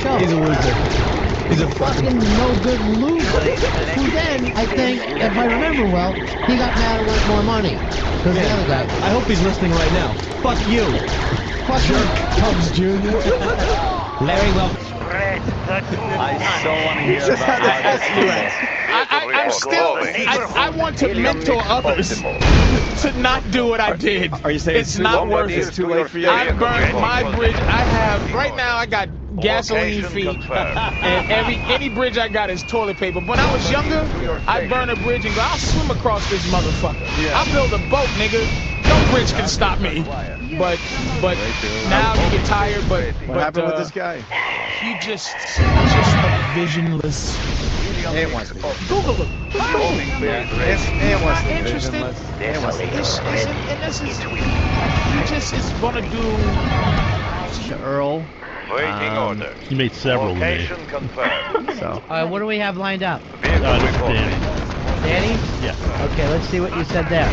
show. He's a loser. He's a Fucking no good loser. Who then, I think, if I remember well, he got mad and wanted more money. Because the other guy. I hope he's listening right now. Fuck you. Fuck you, Cubs Jr. Larry, well. I so want to hear about I want to mentor others to not do what I did. Are you saying it's not worth it? It's too late for you? I burned my bridge. I have right now. I got gasoline feet, and any bridge I got is toilet paper. When I was younger, I'd burn a bridge and go, I'll swim across this motherfucker. I'll build a boat, nigga. No bridge can stop me. But now you get tired. But What happened with this guy? He's just a visionless. It wants to be. Google it. It wants to be. Interested? He just is gonna do. Earl. Waiting order. He made several of me. Location confirmed. So. What do we have lined up? Vehicle This is reporting. Danny. Danny? Yeah. Okay, let's see what you said there.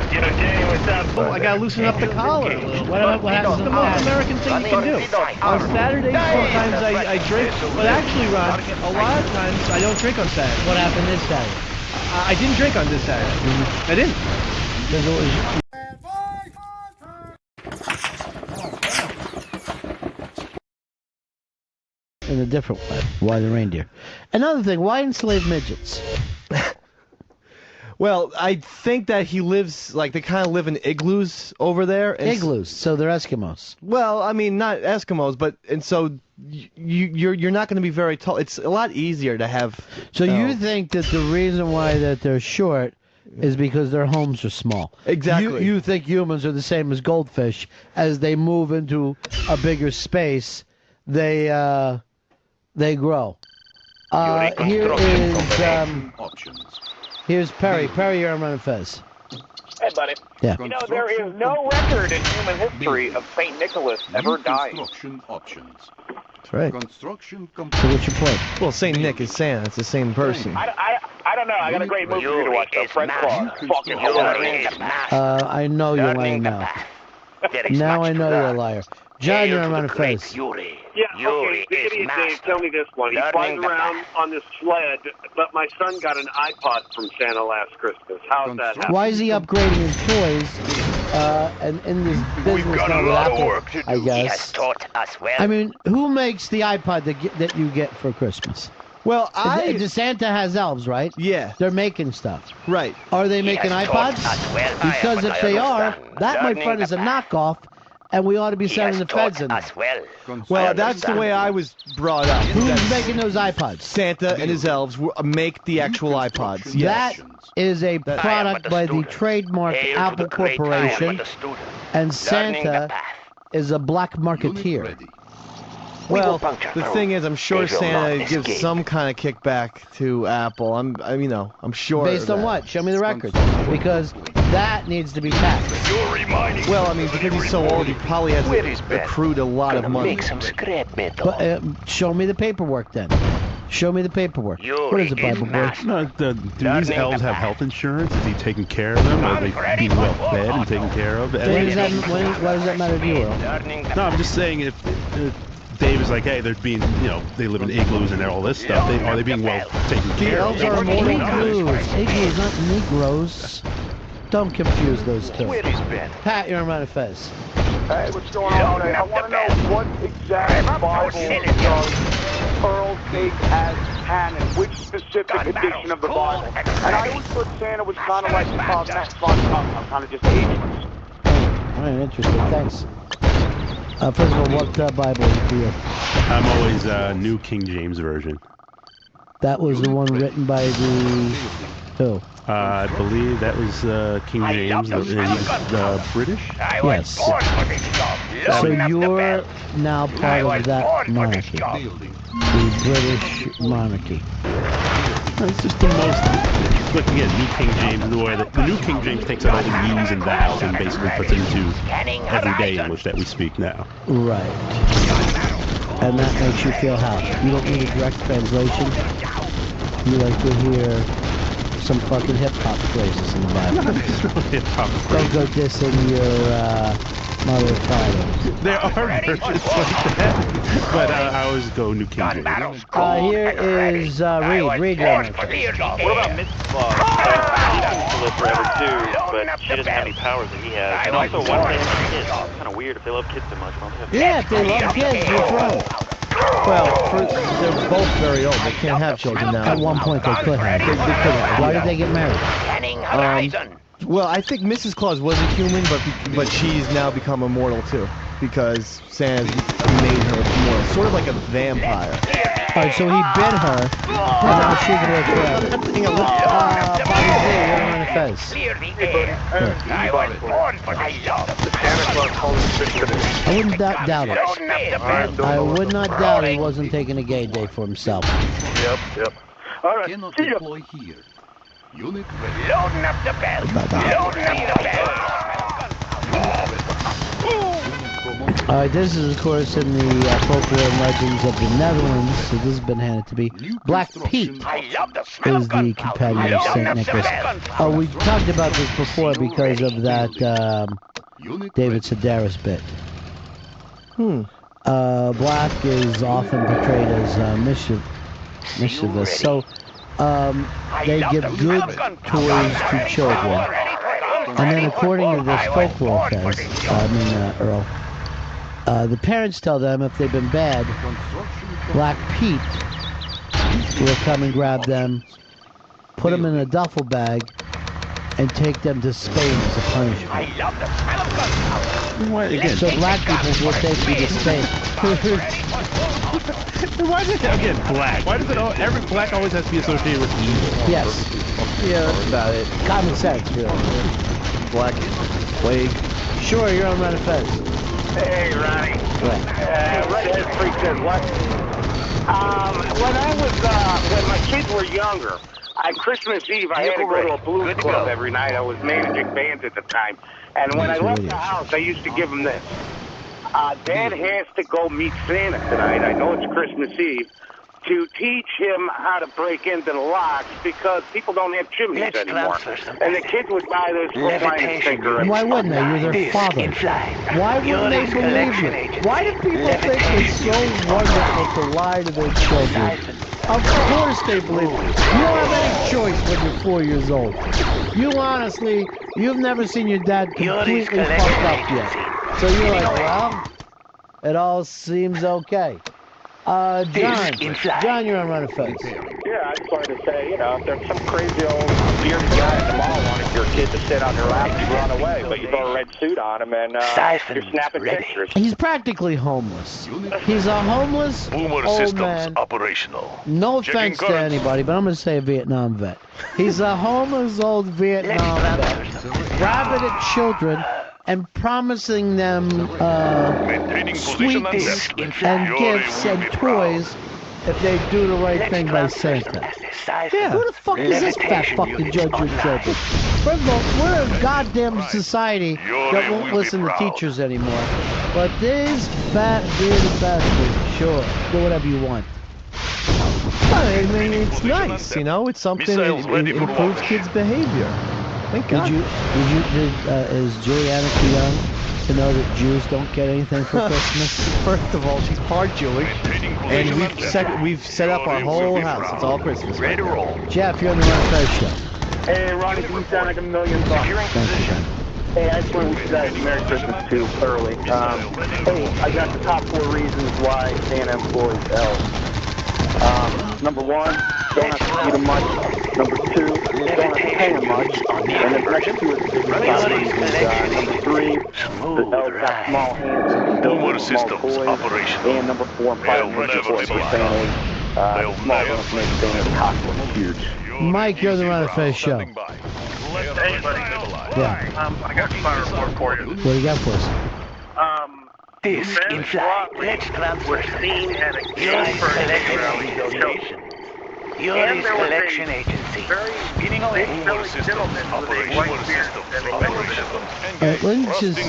You know, Jay, what's up? Oh, I gotta loosen up the collar a little. What happens It's the on most Saturday? American thing you can do. On Saturdays, sometimes I drink. But actually, Ron, a lot of times I don't drink on Saturday. What happened this Saturday? I didn't drink on this Saturday. I didn't. Because it was... in a different way. Why the reindeer? Another thing, why enslave midgets? Well, I think that he lives, like, they kind of live in igloos over there. And Igloos, so they're Eskimos. Well, I mean, not Eskimos, but, and so you're not going to be very tall. It's a lot easier to have. So you think that the reason why that they're short is because their homes are small. Exactly. You think humans are the same as goldfish. As they move into a bigger space, they grow. Here is here's Perry. Perry, you're on Run and Fez. Hey, buddy. Yeah. You know, there is no record in human history of St. Nicholas ever dying. That's right. So what's your point? Well, Saint Nick is Santa. It's the same person. I don't know. I got a great movie for you to watch, though. Fred Claus. Fucking hilarious. I know you're lying now. Now I know you're a liar. John, you're on Run and Fez. Yeah, okay, the idiot Dave, tell me this one. He flies around on this sled, but my son got an iPod from Santa last Christmas. How's that happen? Why is he upgrading his toys and in this business now with Apple, I guess? I mean, who makes the iPod that you get for Christmas? Well, the Santa has elves, right? Yeah. They're making stuff. Right. Are they making iPods? Because if they are, that, my friend, is a knockoff, and we ought to be sending the feds in there. Well, that's the way I was brought up. Who's making those iPods? Santa and his elves make the actual iPods. Yes. That is a product by the trademark Apple Corporation, and Santa is a black marketeer. Well, the thing is, I'm sure Santa gives some kind of kickback to Apple. I'm sure. Based on what? Show me the record. Because that needs to be taxed. Well, I mean, because he's so old, he probably has accrued a lot of money. But show me the paperwork then. Show me the paperwork. What is the Bible boy? No, do these elves have health insurance? Is he taking care of them? Are they being well fed and taken care of? Why does that matter to you, Earl? No, I'm just saying if Dave is like, hey, they're being, they live in igloos and all this stuff. Are they being well taken care of? The elves are more igloos. Igloos, not Negroes. Don't confuse those two. Pat, you're on Run and Fez. Hey, what's going on? I want to know what exact Bible does Earl take as canon, which specific edition of the Bible. And I always thought Santa was kind of like Matt Von I'm kind of just ageless. All right, interesting. Thanks. First of all, what Bible do you? I'm always New King James Version. That was the one written by the who? I believe that was King James, the British. Yes. So you're now part of that monarchy, the British monarchy. It's just the most. Look again, New King James. The New King James takes out all the yous and thous and basically puts it into everyday English that we speak now. Right. And that makes you feel how? You don't need a direct translation. You like to hear some fucking hip-hop phrases in the Bible. Hip-hop Don't go dissing Mother Father. There are versions like that, but I always go New King James. Here is Reed. Your What What about Mrs. Claus? She seems to live forever too, but she doesn't have any powers that he has. And also, why do they love kids? It's kind of weird if they love kids so much. Why don't they have Yeah, if they love kids, what's wrong? Well, they're both very old. They can't have children now. At one point they could have. They could have. Why did they get married? Well, I think Mrs. Claus was a human, but she's now become immortal too, because Santa's made her immortal, sort of like a vampire. Alright, so he bit her, and now she can live forever. Bobby Z, you're on the fence. I wouldn't doubt it. I would not doubt he wasn't taking a gay day for himself. Yep. All right, see ya. Here. Unit ready. Loading up the bell. Loading up the bell. Alright, this is of course in the folklore and legends of the Netherlands, so this has been handed to me. Black Pete is the companion of St. Nicholas. Oh, we talked about this before because of that David Sedaris bit. Black is often portrayed as mischievous, so they give good toys to children. And then according to this folklore, Earl, the parents tell them if they've been bad, Black Pete will come and grab them, put them in a duffel bag, and take them to Spain as a punishment. So black people will take you to Spain. Why is it again black? Why does it every black always has to be associated with evil? Yes. Yeah, that's about it. Common sense, really. Black plague. Sure, you're on Run Fence. Hey, Ronnie. Redhead Freak says what? When my kids were younger, on Christmas Eve, I had to go to a blues club every night. I was managing bands at the time. And when I left the house, I used to give them this. Dad has to go meet Santa tonight. I know it's Christmas Eve. To teach him how to break into the locks because people don't have chimneys anymore. And the kids would buy this recliner thinker. Why wouldn't they? You're their father. Why wouldn't they believe you? Why do people think it's so wonderful to lie to their children? Of course they believe it. You don't have any choice when you're 4 years old. You honestly, you've never seen your dad completely fucked up yet. So you're like, well, it all seems okay. John, you're on Run Fence. Yeah, I just wanted to say, if there's some crazy old bearded guy at the mall wanted your kid to sit on your lap and run away, but you throw a red suit on him and you're snapping pictures. He's practically homeless. He's a homeless old man. Operational. No offense to anybody, but I'm going to say a Vietnam vet. He's a homeless old Vietnam vet, grabbing at children and promising them sweets and gifts and toys if they do the right thing by Santa. Yeah. Who the fuck is this fat fucking judging children? First of all, we're a goddamn society that won't listen to teachers anymore. But this fat bearded bastard, sure, do whatever you want. I mean, it's nice, it's something that improves kids' behavior. Thank God. Is Juliana too young to know that Jews don't get anything for Christmas? First of all, she's part Jewish, and we've set up our whole house. It's all Christmas. Ready to roll. Jeff, you're on the Run Fez show. Hey, Ronnie, you sound like $1 million. Thank you. Hey, I just want to wish you guys Merry Christmas too early. Hey, I got the top 4 reasons why Santa employs elves. Number 1, don't have to feed them much. Number 2, don't have to pay them much. And then next 2 is the top reasons. Number 3, the elves got small hands and build small toys. And number 4 and 5, most important for Santa, small elves make Santa's cock look huge. Mike, you're on the Run Fez show. Hey, buddy. Yeah. I got a fire report for you. What do you got for us? Disc inside. Let's transfer. Seen at a collection agency. Getting away. Let's just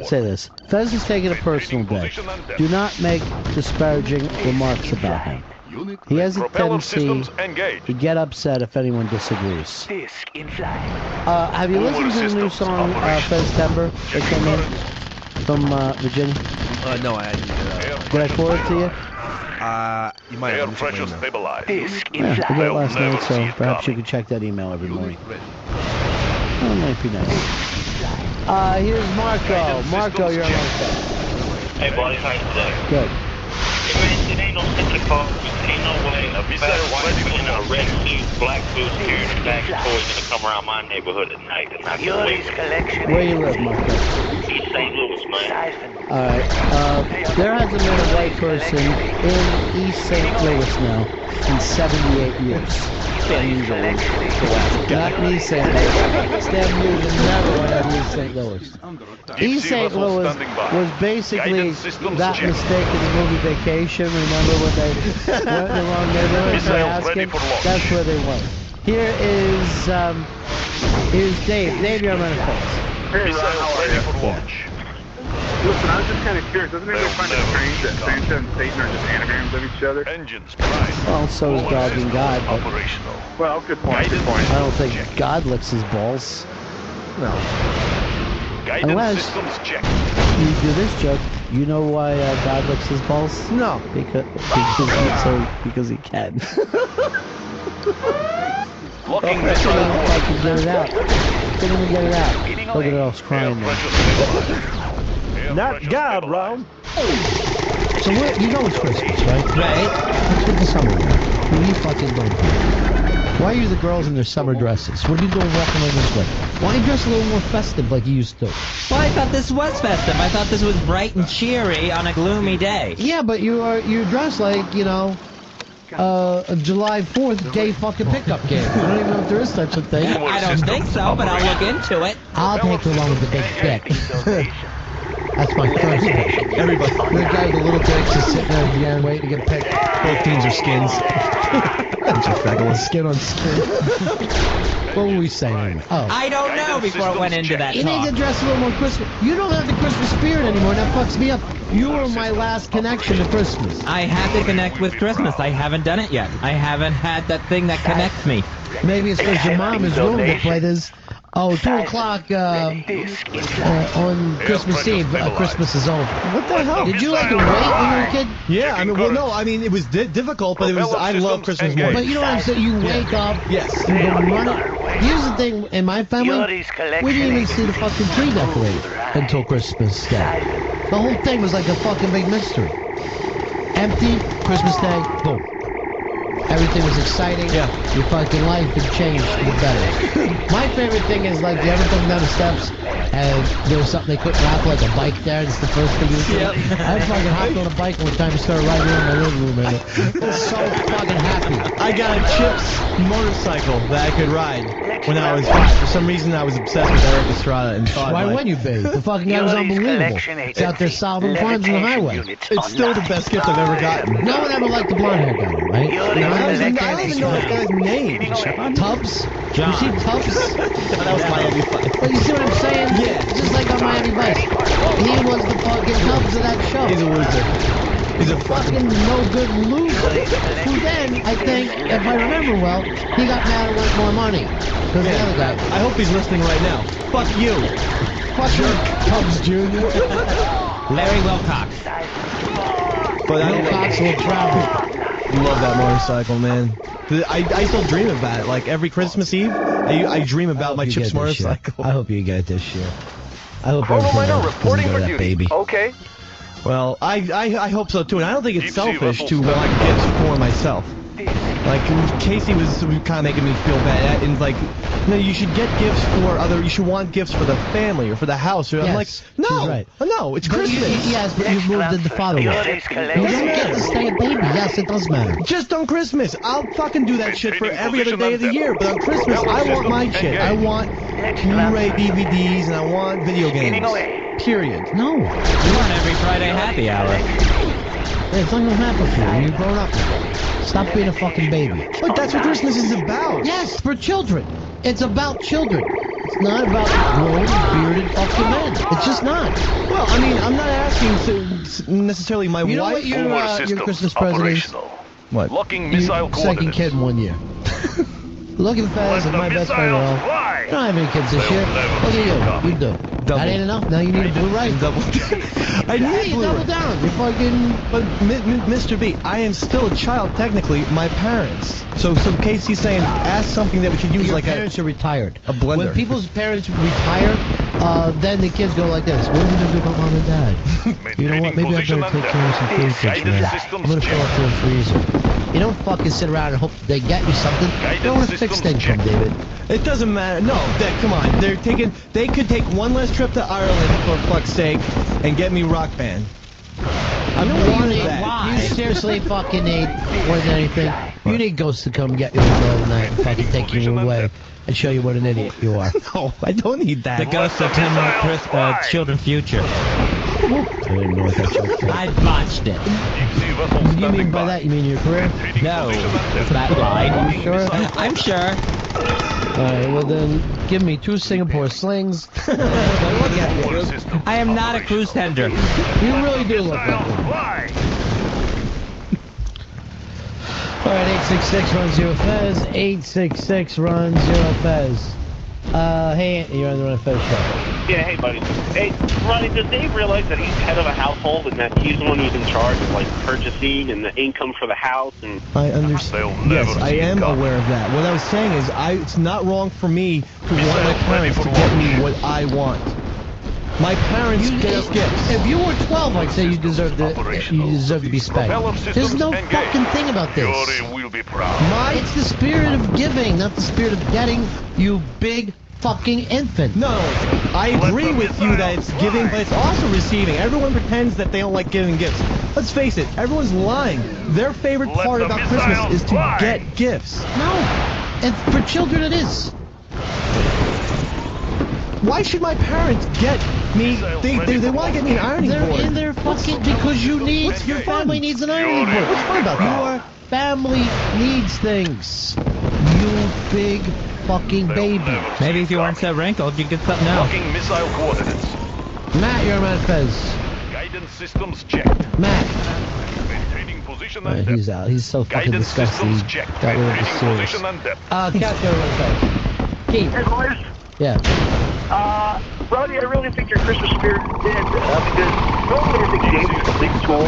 say this. Fez is taking a personal day. Do not make disparaging remarks about him. He has a tendency to get upset if anyone disagrees. Disc in flight. Have you listened to the new song, Fez Timber, that came in? from Virginia? No, I didn't. Did I forward it to you? You might have. Yeah, I got it last night, so perhaps you can check that email every morning. Oh, might be nice. Here's Marco. Marco, you're on my Hey, buddy, how you doing? Good. It ain't no Santa Claus. Ain't no way a fat white person in a red suit, black boots, carrying a bag of toys gonna come around my neighborhood at night and knock your way. Where you live, Marco? East St. Louis, man. Alright, there hasn't been a white person in East St. Louis now in 78 years. Stan Musial was not East St. Louis. Stan Musial never went out of East St. Louis. East St. Louis was basically that mistake in the movie Vacation. Remember when they went in the wrong neighborhood by asking? That's where they went. Here's Dave. Dave, you're on the phone. Hey, Ron, how are you? Listen, I was just kind of curious. Doesn't anybody find it strange that Santa and Satan are just anagrams of each other? Well, so is God and God. But well, good point. Good point. I don't think God licks his balls. No. Unless you do this joke, you know why God licks his balls? No. Because he can. Looking I can get it out. Can't even get it out. Look at it, I was crying there. Not God, Ron. So you know it's Christmas, right? Right. Let's get the summer. What are you fucking doing? Why are the girls in their summer dresses? What are you doing walking around this way? Why don't you dress a little more festive like you used to? Well, I thought this was festive. I thought this was bright and cheery on a gloomy day. Yeah, but you're dressed like, you know, a July 4th gay fucking pickup game. I don't even know if there is such a thing. I don't think so, but I'll look into it. I'll take the one with the big dick. That's my first pick. Everybody. The guy with the little dicks is sitting there at the end waiting to get picked. Both teams are skins. Bunch of faggots. Skin on skin. What were we saying anyway? Oh. I don't know before it went into that You talk. need to dress a little more Christmas. You don't have the Christmas spirit anymore, and that fucks me up. You were my last connection to Christmas. I had to connect with Christmas. I haven't done it yet. I haven't had that thing that connects me. Maybe it's because your mom is ruined it by this. Oh, 2 o'clock on Christmas Eve. Christmas is over. What the hell? Did you like to wait when you were a kid? Yeah, I mean, well, no, I mean, it was difficult, but it was. I love Christmas morning. But you know what I'm saying? You wake up. Yes. You go running. Here's the thing: in my family, we didn't even see the fucking tree decorated until Christmas Day. The whole thing was like a fucking big mystery. Empty Christmas Day. Boom. Everything was exciting. Yeah. Your fucking life had changed for the better. My favorite thing is, like, you ever come down the steps and there's something they couldn't wrap, like a bike there, and it's the first thing you see? Yep. I fucking hopped on a bike one time and started riding around my living room in it. I was so fucking happy. I got a Chips motorcycle that I could ride when I was 5. For some reason, I was obsessed with Eric Estrada and thought, why wouldn't you be? The fucking guy was unbelievable. He's out there solving crimes on the highway. It's still the best gift I've ever gotten. No one ever liked the blonde hair guy, right? I don't even know that guy's name. Tubbs? John. You see Tubbs? That was Miami Vice. But you see what I'm saying? Yeah. Just like on Miami Vice. He was the fucking Tubbs of that show. He's a loser. He's a fucking no good loser. Who then, I think, if I remember well, he got mad and wanted more money. Because the other guy. I hope he's listening right now. Fuck you. Fuck you, Tubbs Jr. Larry Wilcox. But Wilcox will travel. Love that motorcycle, man. I still dream about it. Like every Christmas Eve, I dream about my Chips motorcycle. I hope you get this shit. I hope Miner reporting for duty. Baby. Okay. Well, I hope so too, and I don't think it's selfish to want gifts for myself. Like Casey was kind of making me feel bad, and like, no, you should get gifts for other. You should want gifts for the family or for the house. Or I'm like, no, right. No, it's Christmas. Yes, but you moved in the father way. You don't get to stay a baby. Yes, it does matter. Just on Christmas, I'll fucking do that shit for every other day of the year. But on Christmas, I want my shit. I want Blu-ray DVDs, and I want video games. Period. No. You want every Friday happy hour. It's not gonna happen for you. You're grown up now. Stop being a fucking baby. But that's what Christmas is about. Yes, for children. It's about children. It's not about grown, bearded fucking men. It's just not. Well, I mean, I'm not asking to necessarily my wife. You know wife. what your Christmas present is? What? Locking missile second kid in 1 year. Looking fast at my best friend Earl. You don't have any kids this year. Look at you. You do. That ain't enough. Now you need a Blu-ray. Double. I need a Blu-ray. Double down. You're fucking. But Mr. B, I am still a child technically. My parents. So Casey's saying ask something that we could use Your like parents are retired. A blender. When people's parents retire, then the kids go like this. What are we gonna do about mom and dad? You know what? Maybe I better take care of some food things, man. I'm gonna fill up the freezer. You don't fucking sit around and hope they get you something. You don't want a fixed income, David. It doesn't matter. No, come on. They could take one less trip to Ireland for fuck's sake and get me Rock Band. I don't want that. You seriously fucking need more than anything. You need ghosts to come get you in the middle of the night and fucking take you away and show you what an idiot you are. No, I don't need that. The ghost of children's future. I didn't know what that joke was. I botched it. What do you mean by that? You mean your career? No, that line. You sure? I'm sure. Alright, well then, give me 2 Singapore slings. Look at you. I am not a cruise tender. You really do look like one. Alright, 866-RUN-0-FEZ. 866-RUN-0-FEZ. Hey, you're on the Run Fez show. Yeah, hey, buddy. Hey, Ronnie, does Dave realize that he's head of a household and that he's the one who's in charge of, like, purchasing and the income for the house? And I understand. Yes, I am aware of that. What I was saying is, it's not wrong for me to want my parents to get me what I want. My parents get us gifts. If you were 12, I'd say you deserve to be spanked. There's no fucking thing about this. It's the spirit of giving, not the spirit of getting, you big fucking infant. No, I agree with you that it's giving, but it's also receiving. Everyone pretends that they don't like giving gifts. Let's face it, everyone's lying. Their favorite part about Christmas is to get gifts. No, and for children it is. Why should my parents get me? They want to get me an ironing board. They're in their fucking because you need. Your family needs an ironing board. What's fun about that? Your family needs things. You big fucking baby. Maybe if you aren't so wrinkled, you get something else. Missile coordinates. Matt, you're on Fez. Guidance systems checked. Matt. Maintaining position and depth. He's out. He's so fucking disgusting. Got rid of the serious. Cat, you're on Fez. Keith. Hey, boys. Yeah. Roddy, I really think your Christmas spirit is dead. Because normally I think James is a big tool,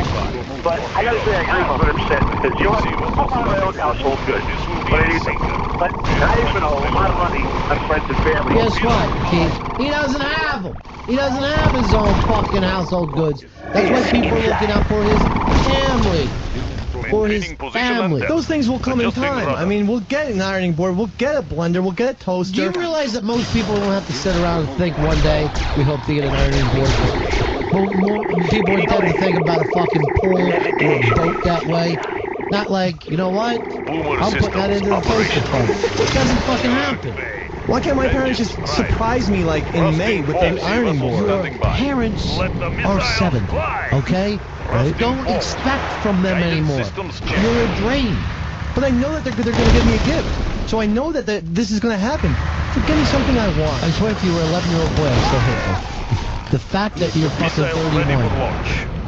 but I gotta say I agree 100% because you know what? I'm on my own household good. But I even owe a lot of money on friends and family. Guess what, Keith? He doesn't have them. He doesn't have his own fucking household goods. That's why people are looking out for his family. For his family. Those things will come in time. I mean, we'll get an ironing board, we'll get a blender, we'll get a toaster. Do you realize that most people don't have to sit around and think one day we hope to get an ironing board? More people intend to think about a fucking pool or a boat that way. Not like, you know what? I'm putting that into the toaster fund. It doesn't fucking happen. Why can't my parents just surprise me like in May with an ironing board? Your parents are 7, okay? Don't expect from them anymore. You're a drain. But I know that they're going to give me a gift. So I know that this is going to happen. So give me something I want. I swear if you were an 11-year-old boy, I'd still hate you. The fact that you're fucking 31.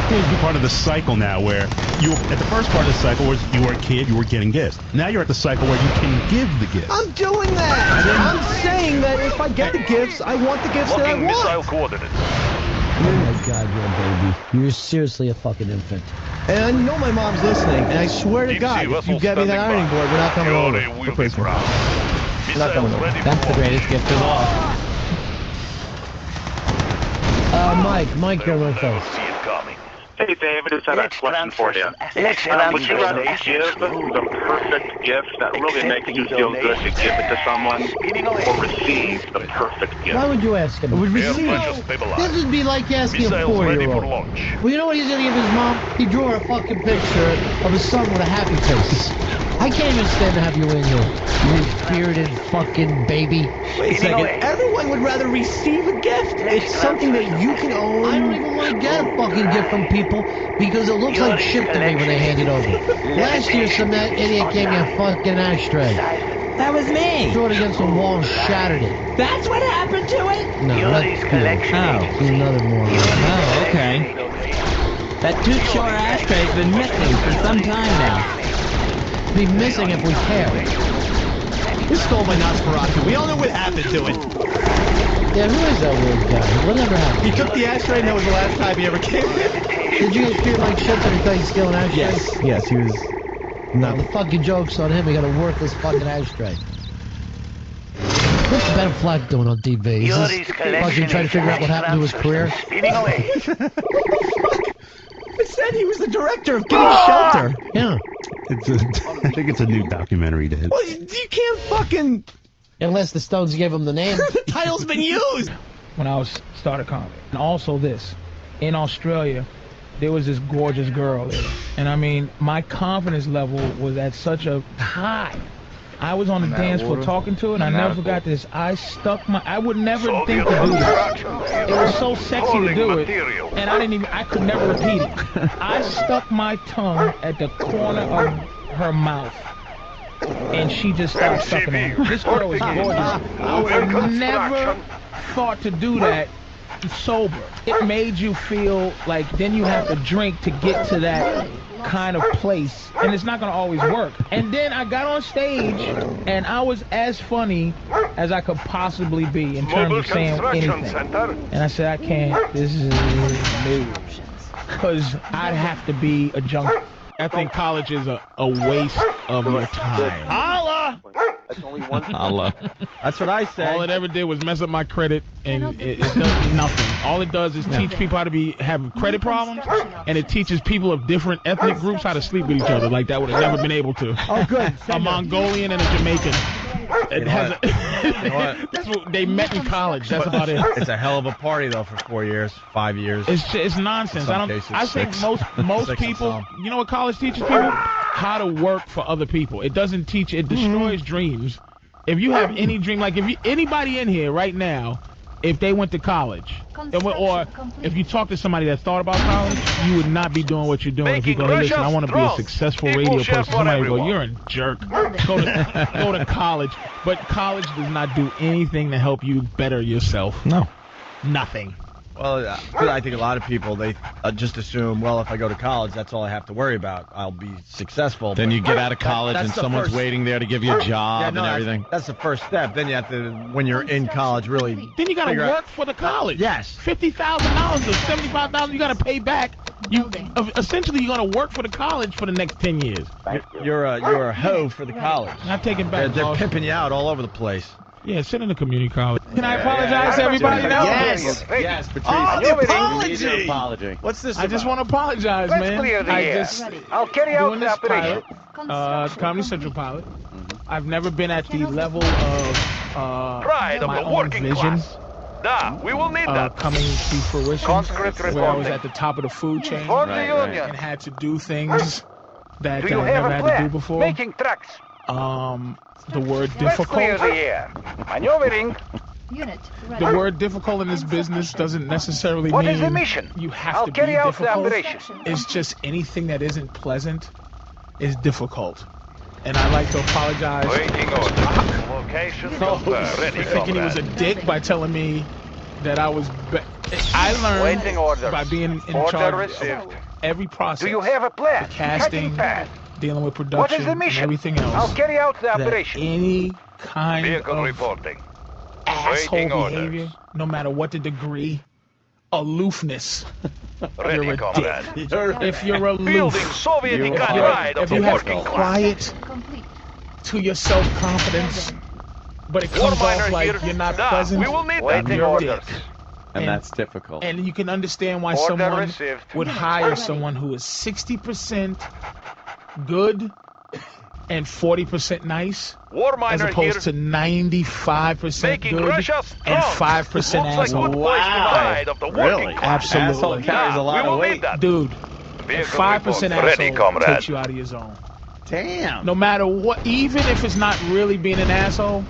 You're part of the cycle now where you, at the first part of the cycle, was you were a kid, you were getting gifts. Now you're at the cycle where you can give the gifts. I'm doing that! I'm saying that if I get the gifts, I want the gifts that I want. Missile coordinates. Oh my god, you're a baby. You're seriously a fucking infant. And I know my mom's listening, and I swear to God, if you get me that ironing board, we're not coming over for Christmas. We're not coming over. That's the greatest gift of all. Mike, you're on Fez. Hey, David, just had a question for you. Would you rather give the perfect gift that really makes you feel good to give it to someone, or receive the perfect gift? Why would you ask him? This would be like asking a 4-year-old. Well, you know what he's gonna give his mom? He drew her a fucking picture of his son with a happy face. I can't even stand to have you in here, you bearded fucking baby. Wait a second. Everyone would rather receive a gift. It's something that you can own. I don't even want to get a fucking gift from people because it looks like shit to me when they hand it over. Last year, some idiot gave me a fucking ashtray. That was me. Threw it against the wall and shattered it. That's what happened to it? No, that's he's another moron. Oh, okay. That tooth-short ashtray's been missing for some time now. Be missing if we care. He stole my Nosferatu. We all know what happened to it. Yeah, who is that weird guy? Whatever happened? He took the ashtray, and that was the last time he ever came in. Did you get treated like shit that he thought he was stealing ashtray? Yes, he was. No, the fucking joke's on him. He got a worthless fucking ashtray. What's Ben Affleck doing on TV? Is this fucking trying to figure out what happened to his career? It said he was the director of Getting Shelter. Yeah. I think it's a new documentary to him. Well, you can't fucking... Unless the Stones gave him the name. The title's been used. When I was started comedy. And also this, in Australia, there was this gorgeous girl there. And I mean, my confidence level was at such a high. I was on the dance floor talking to her, and I never forgot this. I would never think to do this. It was so sexy to do it, and I could never repeat it. I stuck my tongue at the corner of her mouth, and she just started sucking on it. This girl was gorgeous. I would have never thought to do that sober. It made you feel like then you have to drink to get to that kind of place, and it's not gonna always work. And then I got on stage, and I was as funny as I could possibly be in terms of saying anything. And I said, I can't. This is news, because I'd have to be a junkie. I think college is a waste of your time. Holla! That's only one. Holla. That's what I said. All it ever did was mess up my credit, and it does nothing. All it does is teach people how to have credit problems, and it teaches people of different ethnic groups how to sleep with each other like that would have never been able to. Oh, good. A Mongolian and a Jamaican. It has that's what they met in college. That's about it. It's a hell of a party though for 4 years, 5 years. It's nonsense. I think most people, you know what college teaches people? How to work for other people. It doesn't teach. It destroys dreams. If you have any dream, like anybody in here right now, if they went to college, or if you talk to somebody that thought about college, you would not be doing what you're doing. If you go, hey, listen, I want to be a successful radio person. Somebody would go, you're a jerk. Go to college. But college does not do anything to help you better yourself. No. Nothing. Well, I think a lot of people, they just assume, well, if I go to college, that's all I have to worry about. I'll be successful. Then you get out of college and someone's waiting there to give you a job and everything. That's the first step. Then you have to, when you're in college, really Then you got to work for the college. Yes. $50,000 or $75,000 you got to pay back. Essentially, you're going to work for the college for the next 10 years. You're a hoe for the college. Not taking back. They're pimping you out all over the place. Yeah, sit in the community college. Can I apologize to everybody now? Yes. Yes, Patrice. Oh, the apology. Apology. What's this I just want to apologize, man. I'll carry out doing the this operation. pilot, Comedy Central pilot. I've never been at the level of Pride of my the own working vision class. We will need that. coming to fruition, where I was at the top of the food chain For the union. and had to do things that Do you I have never a had to plan? do before. Making tracks. The word Let's clear difficult. the air. Maneuvering. The word difficult in this business doesn't necessarily What mean is the mission? you have I'll to carry be out the difficult. operation. It's just anything that isn't pleasant is difficult. And I'd like to apologize. Waiting orders. Location confirmed. Ready, Thinking he was a dick by telling me that I was. I learned Waiting orders. by being in Order charge received. of every process. Do you have a plan? Casting, Cutting path. dealing with production, What is the and mission? everything else. I'll carry out the that operation. any kind Vehicle of reporting. asshole Waiting orders. behavior, no matter what the degree, aloofness. Ready, You're a comrade. dick. If you're aloof, Building Soviet pride of if the you have working class. quiet to your self-confidence, but it comes War miner off like here. you're not Nah, pleasant, we will need that. Waiting you're a orders. dick. And that's difficult. And you can understand why Order someone received. would hire someone who is 60% good and 40% nice, War as miner opposed here. to 95% Making good Russia and strong. 5% Looks like asshole. good place pride of the working Really? class. Absolutely. Asshole carries a lot we of will weight. need that. Dude, Vehicle 5% report. Ready, asshole comrade. takes you out of your zone. Damn. No matter what, even if it's not really being an asshole,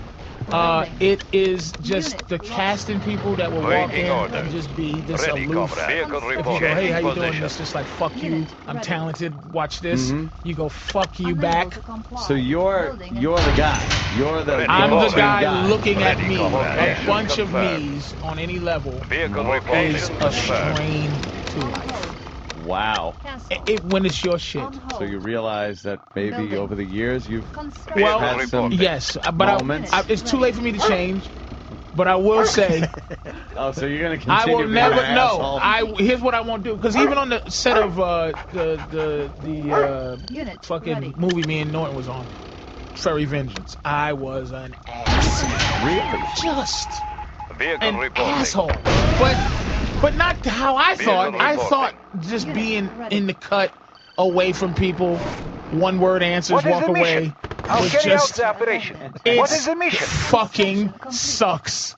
it is just the casting people that will walk Waiting in orders. and just be this Ready, aloof. comrade. Vehicle If you report. go, hey, how you doing? Position. It's just like, fuck you, I'm talented, watch this. You go, fuck you back. So you're the guy. You're the I'm the go-to guy looking at Ready, me. comrade. A bunch of Confirmed. me's on any level Vehicle is reporting. a strain to life. Wow. When it's your shit. So you realize that maybe over the years you've Well, had some yes, but it's too late for me to change. But I will say, oh, so you're gonna continue I will being never an know. asshole? Here's what I won't do, because even on the set of the fucking movie me and Norton was on, Furry Vengeance, I was an ass. Really? Just an asshole. But not how I thought. I thought just being in the cut, away from people, one-word answers, walk away. I'll carry out the operation. What is the mission? Fucking sucks.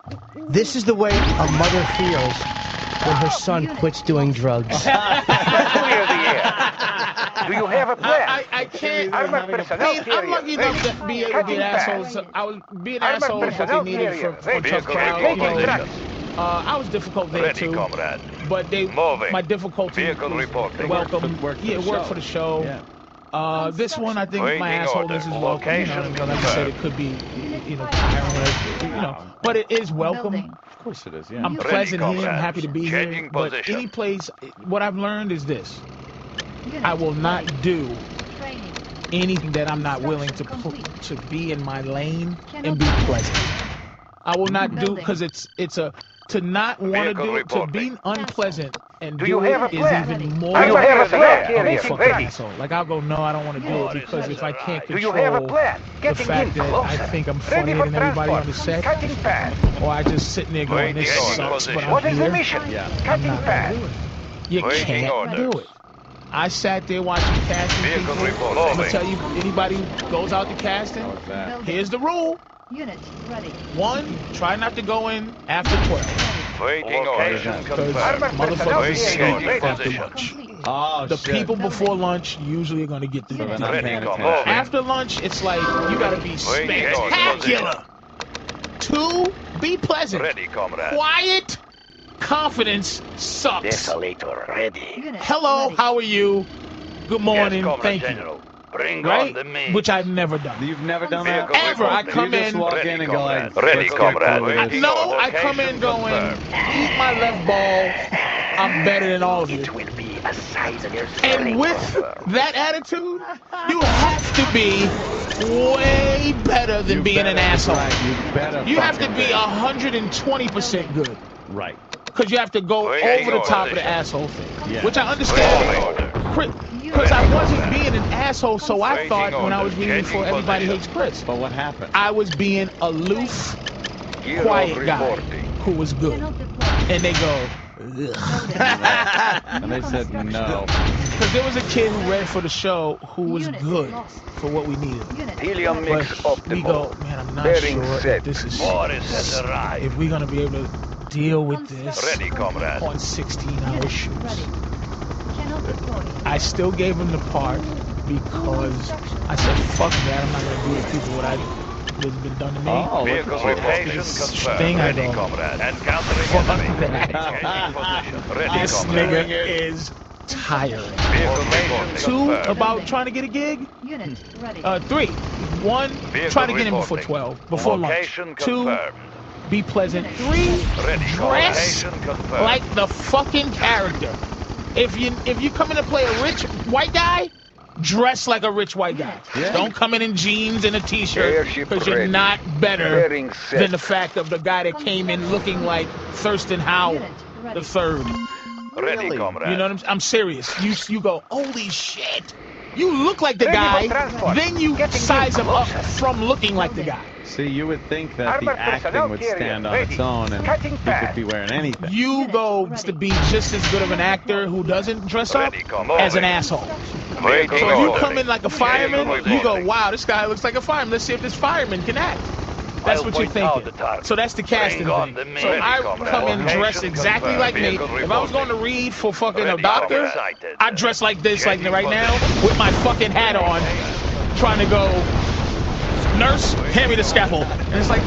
This is the way a mother feels when her son quits doing drugs. Clear the air. Do you have a plan? I can't. Armored personnel carrier. I'm lucky enough to be able to be an asshole. So I was being an asshole is what they needed for tough crowd. You know, I was difficult there too. But my difficulty was welcome. Yeah, it worked for the show. This one, I think my assholeness is welcome. You know, like I said, it could be, tiring, but it is welcome. Of course it is, yeah. I'm pleasant here. I'm happy to be here. But any place, what I've learned is this: I will not do anything that I'm not willing to be in my lane and be pleasant. I will not do, because it's to not want to do it, to be unpleasant and do it is even more of a fucking asshole. Like, I'll go, no, I don't want to do it, because if I can't control the fact that I think I'm funnier than everybody on the set, or I just sitting there going, this sucks, but I'm here, I'm not gonna do it. You can't do it. I sat there watching casting people. I'm gonna tell you, anybody who goes out to casting, here's the rule. Unit ready. 1, try not to go in after 12. Waiting orders. Because motherfuckers is sleeping after lunch. Oh, the people before lunch usually are going to get the after lunch, it's like, you got to be spectacular. 2, be pleasant. Quiet. Confidence sucks. Desolator ready. Hello, how are you? Good morning, thank you. Right? Which I've never done. You've never done that? Ever. I come in. Walk in and go like, ready, comrade. No, I come in going, eat my left ball. I'm better than all of you. And with that attitude, you have to be way better than being an asshole. You have to be 120% good. Right. Because you have to go over the top of the asshole thing. Which I understand. Because I wasn't being an asshole, so I thought when I was reading for Everybody Hates Chris. But what happened? I was being aloof, quiet guy who was good. And they go, ugh. And they said no. Because there was a kid who read for the show who was good for what we needed. Helium mix But we go, man, I'm not sure if this is if we're going to be able to deal with this on 16-hour shoots. I still gave him the part because I said, fuck that, I'm not going to do to people what has been done to me. Oh, this thing I go, fuck that. This nigga is tiring. 2, about trying to get a gig. 3, 1, try to get in before 12, before lunch. 2, be pleasant. 3, dress like the fucking character. If you come in to play a rich white guy, dress like a rich white guy. Yeah. Don't come in jeans and a t-shirt, because you're not better than the fact of the guy that came in looking like Thurston Howell the third. Really? You know what I'm serious. You go, holy shit. You look like the guy, then you size him up from looking like the guy. See, you would think that the acting would stand on its own and he could be wearing anything. You go to be just as good of an actor who doesn't dress up as an asshole. So if you come in like a fireman, you go, wow, this guy looks like a fireman. Let's see if this fireman can act. That's what you're thinking. So that's the casting thing. So I come in dressed exactly like me. If I was going to read for fucking a doctor, I'd dress like this, like right now, with my fucking hat on, trying to go, nurse, hand me the scalpel. And it's like,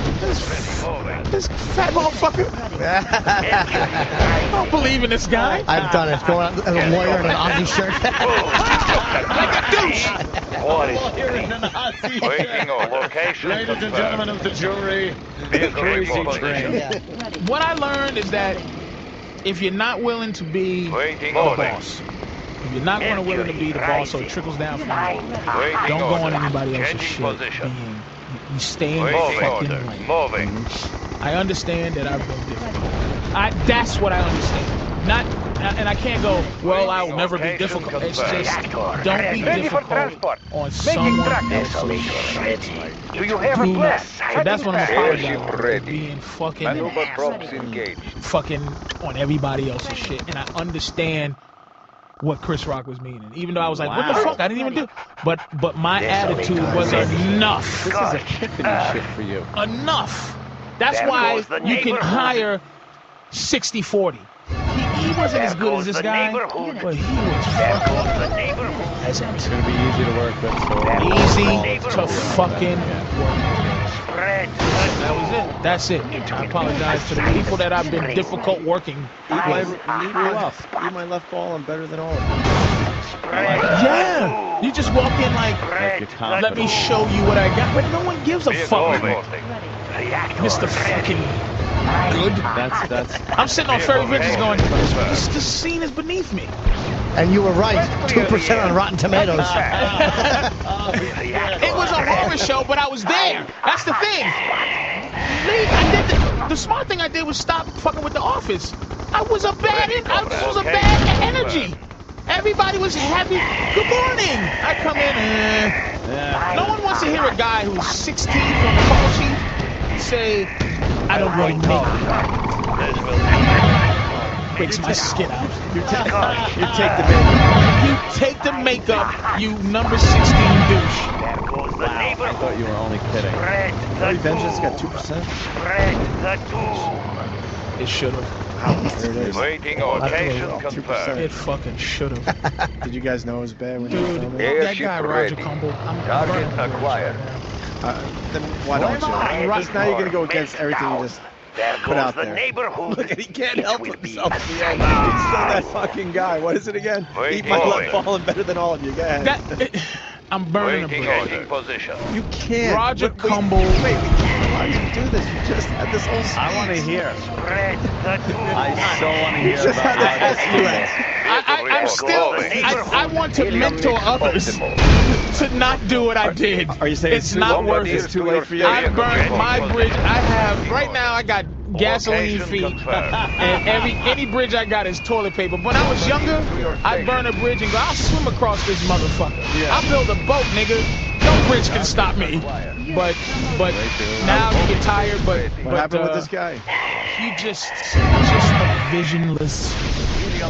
this fat motherfucker. I don't believe in this guy. I've done it. Going out as a lawyer in an Aussie shirt. Like a douche. Waiting on location. Ladies and gentlemen of the jury, the crazy train. What I learned is that if you're not willing to be the boss, If you're not going to willing to be the boss, so it trickles down from you. Don't go on anybody else's shit. You stay in your fucking lane. I understand that I've been difficult. That's what I understand. Not, and I can't go, well, I'll never be difficult. It's just, don't be difficult on someone else's shit. Do you have a plan? So that's what I'm apologizing for, being fucking on everybody else's shit. And I understand what Chris Rock was meaning. Even though I was like, what the fuck? I didn't even do. But my attitude was enough. This is a Tiffany shit for you. Enough. That's why you can hire 60-40. He wasn't as good as this guy, but he was fucking peasant. It's gonna be easy to work with. So easy to fucking work. That was it. That's it. I apologize to the people that I've been difficult working with. Eat my left ball. I'm better than all of you. Yeah. You just walk in like let me show you what I got. But no one gives a fuck. Mr. fucking good. That's. I'm sitting on Ferry Bridges going, this scene is beneath me. And you were right. 2% on Rotten Tomatoes. It was a horror show, but I was there. That's the thing. The smart thing I did was stop fucking with The Office. I was a bad energy. Everybody was happy. Good morning. I come in. No one wants to hear a guy who's 16 from the call sheet say, I don't really make it. Breaks my skin out. You take the makeup. You take the makeup, you number 16 douche. I thought you were only kidding. Harry Benjamin's got 2%. It should have. There it is. Waiting location confirmed. It fucking should have. Did you guys know it was bad when you Dude, filmed it? that guy Roger Cumble. Target acquired. Then why don't you? Because now you're gonna go against everything you just put out there. Look, he can't help himself. He's still that fucking guy. What is it again? Eat my left ball and better than all of you. Go ahead. I'm burning a bridge. Position. You can't. Roger Cumble. Wait, why did you do this? You just had this whole speech. I want to hear. I so want to hear about I'm still. I want to mentor others to not do what I did. Are you saying it's not worth it? It's too late for you? I burned my bridge. I have right now. I got gasoline feet, and any bridge I got is toilet paper. When I was younger, I'd burn a bridge and go, I'll swim across this motherfucker. I'll build a boat, nigga. No bridge can stop me. But now you get tired. But what happened with this guy? He just a visionless.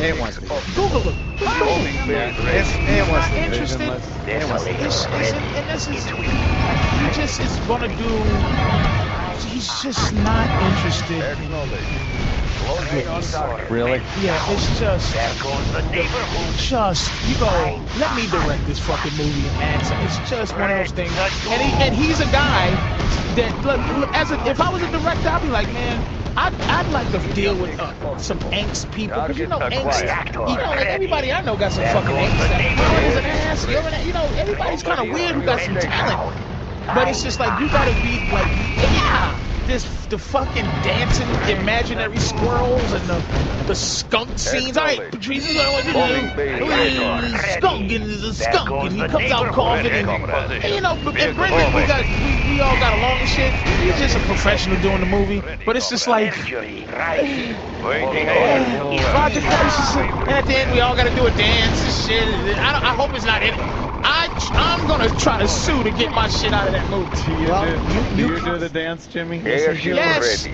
It wants to. Google him. It wants to. Interested? And this is he just is gonna do. He's just not interested. Really? Yeah, it's just you go, let me direct this fucking movie and answer. It's just one of those things. And he's a guy that, look, if I was a director, I'd be like, man, I'd like to deal with some angst people, because you know angst, like everybody I know got some fucking angst. You're an ass, everybody's kind of weird who got some talent. But it's just like, you gotta be like, the fucking dancing imaginary squirrels and the skunk scenes. All right, Patrice, you know what to do. Skunk is a skunk, and he comes out coughing. And Brendan, we all got along and shit. He's just a professional doing the movie, but it's just like, Roger Curtis, and at the end we all got to do a dance and shit. I hope it's not in it. I'm gonna try to sue to get my shit out of that movie. Do you do the dance, Jimmy? Yes. You've never seen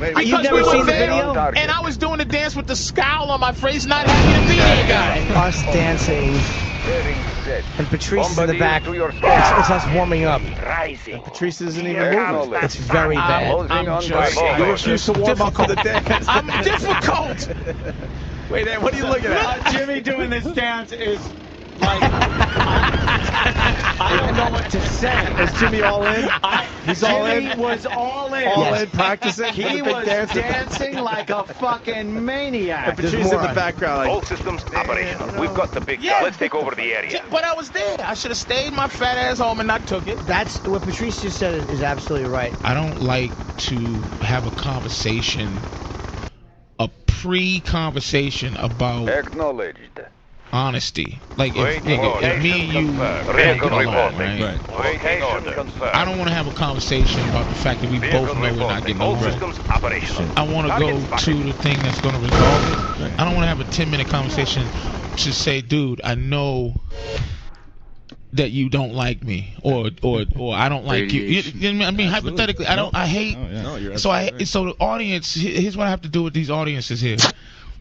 the video? And I was doing the dance with the scowl on my face, not happy to be there, guy. Us dancing. And Patrice is in the back. It's us warming up. And Patrice isn't even moving. It's very bad. You refuse to warm up for the dance. I'm difficult. Wait, what are you looking at? Jimmy doing this dance is like, I don't know what to say. Is Jimmy all in? He's all in? Jimmy was all in. All in, practicing? He was dancing like a fucking maniac. And Patrice in the background like, all systems operational. We've got the big guy. Let's take over the area. But I was there. I should have stayed my fat ass home and not took it. That's what Patrice just said is absolutely right. I don't like to have a conversation, a pre-conversation about acknowledged honesty. Like if me and you can't get along, right? I don't want to have a conversation about the fact that we both know we're not getting along. I want to go to the thing that's going to resolve it. I don't want to have a 10-minute conversation to say, dude, I know that you don't like me, or I don't like you. I mean, hypothetically, I hate. So the audience. Here's what I have to do with these audiences here.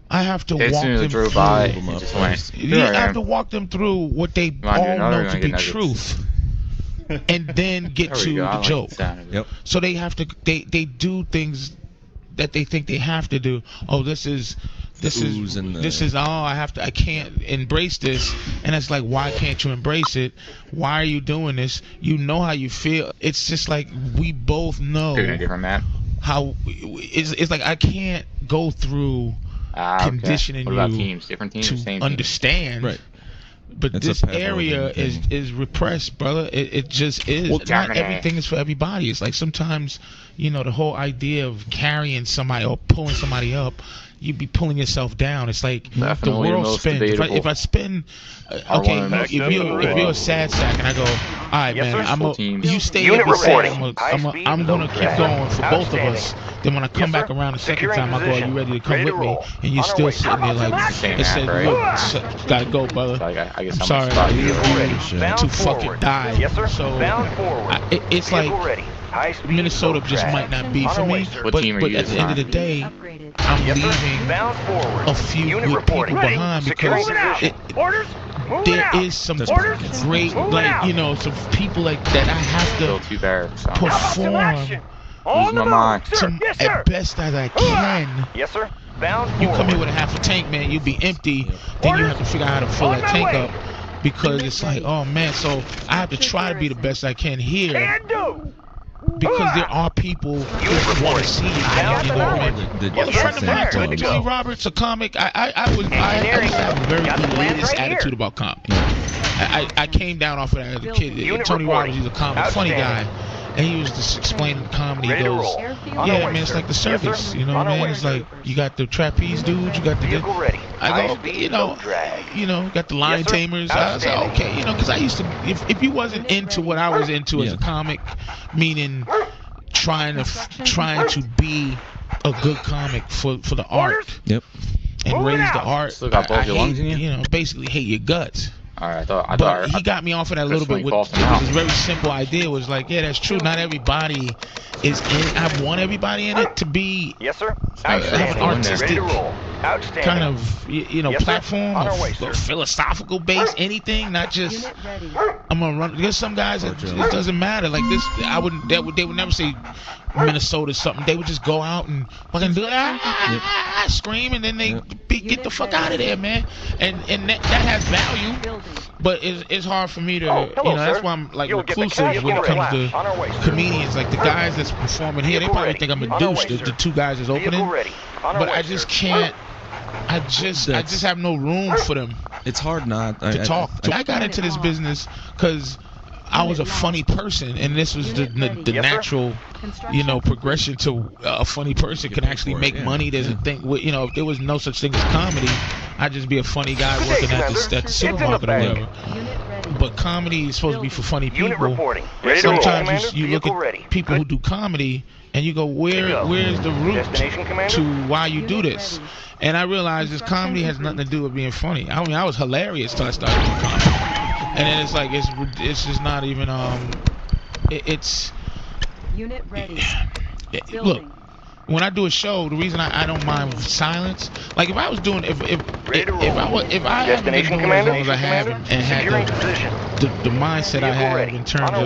I have to walk them through. I have to walk them through what they all know to be truth, and then get to the joke. So they have to. They do things that they think they have to do. Oh, this is I can't embrace this. And it's like, why can't you embrace it? Why are you doing this? You know how you feel. It's just like we both know how it's like I can't go through conditioning you to understand. Right. But this area is repressed, brother. It just is. Not everything is for everybody. It's like sometimes, the whole idea of carrying somebody or pulling somebody up, you'd be pulling yourself down. It's like the world spins. If I spin, if you're a sad sack and I go, all right, man, you stay here for sad. I'm gonna keep going for both of us. Then when I come back around the second time, I go, are you ready to come with me? And you're still sitting there like, it said, look, gotta go, brother. I'm sorry, you to fucking die. So it's like Minnesota just might not be for me, but at the end of the day, I'm leaving a few good people behind because there is some great, some people like that I have to perform at best as I can. Yes, sir. You come here with a half a tank, man, you'll be empty. Then you have to figure out how to fill that tank up because it's like, oh man, so I have to try to be the best I can here. Because there are people who want to see you, man. A friend of mine, Tony Roberts, a comic. I used to have a very elitist attitude about comedy. I came down off of that as a kid. Tony Roberts, he's a comic, funny guy. And he was just explaining comedy. He goes, yeah, man, it's like the circus, man. It's like you got the trapeze dudes, you got the. I go, got the lion tamers. I was like, okay, because I used to. If you wasn't into what I was into as a comic, meaning trying to be a good comic for the art, and raise the art, I hate, basically hate your guts. But he got me off of that a little bit with his very simple idea. It was like, yeah, that's true. Not everybody is in. I want everybody in it to be have an artistic kind of platform, or philosophical base, anything, not just I'm gonna run. There's some guys that it doesn't matter. Like this, they would never say Minnesota something. They would just go out and fucking do scream, and then they get the fuck out of there, man. And that has value, but it's hard for me to, that's why I'm like reclusive when it comes to comedians. Like the guys that's performing here, they probably think I'm a douche. The two guys that's opening, but I just can't. I just have no room for them. It's hard not to talk. I got into this business because I was a funny person, and this was the natural, progression to a funny person can actually make money. There's a thing, if there was no such thing as comedy, I'd just be a funny guy working at the supermarket or whatever. But comedy is supposed to be for funny people. Sometimes you look at people who do comedy, and you go, where's the root to why you do this? And I realized this comedy has nothing to do with being funny. I mean, I was hilarious till I started doing comedy. And then it's like it's just not even it's unit ready. Look, when I do a show, the reason I don't mind silence, like if I was doing if I haven't been doing as long as I have and had the mindset I have in terms of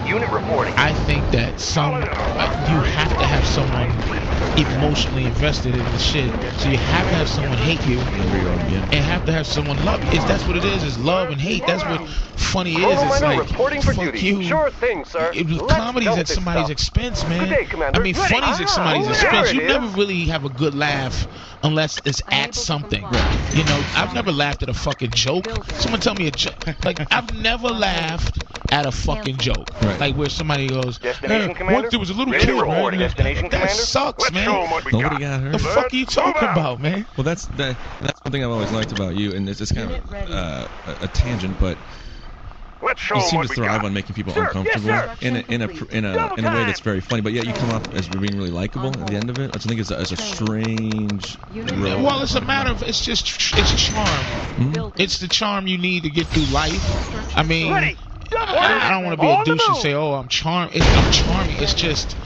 unit reporting, I think that you have to have someone emotionally invested in the shit. So you have to have someone hate you and have to have someone love you. That's what it is love and hate. That's what funny is. It's like, fuck you. Sure thing, sir. Comedy's at somebody's expense, man. I mean, funny's at somebody's expense. You never really have a good laugh unless it's at something. I've never laughed at a fucking joke. Someone tell me a joke. Like, I've never laughed at a fucking joke. Right. Like where somebody goes, Destination Commander? once there was a little Ready kid, to report. man. Destination That Commander? sucks, Let's show 'em man. what we Nobody got. got hurt. The fuck are you talking about, man? Well, that's one thing I've always liked about you, and it's kind of a tangent, but Let's show you 'em seem what to we thrive got. on making people Sir, yes, uncomfortable sir. in a way that's very funny. But yet you come off as being really likable at the end of it, which I think is a strange road. Well, it's a matter of it's charm. It's the charm you need to get through life. I mean, I don't want to be a douche and say, oh, I'm charming. It's just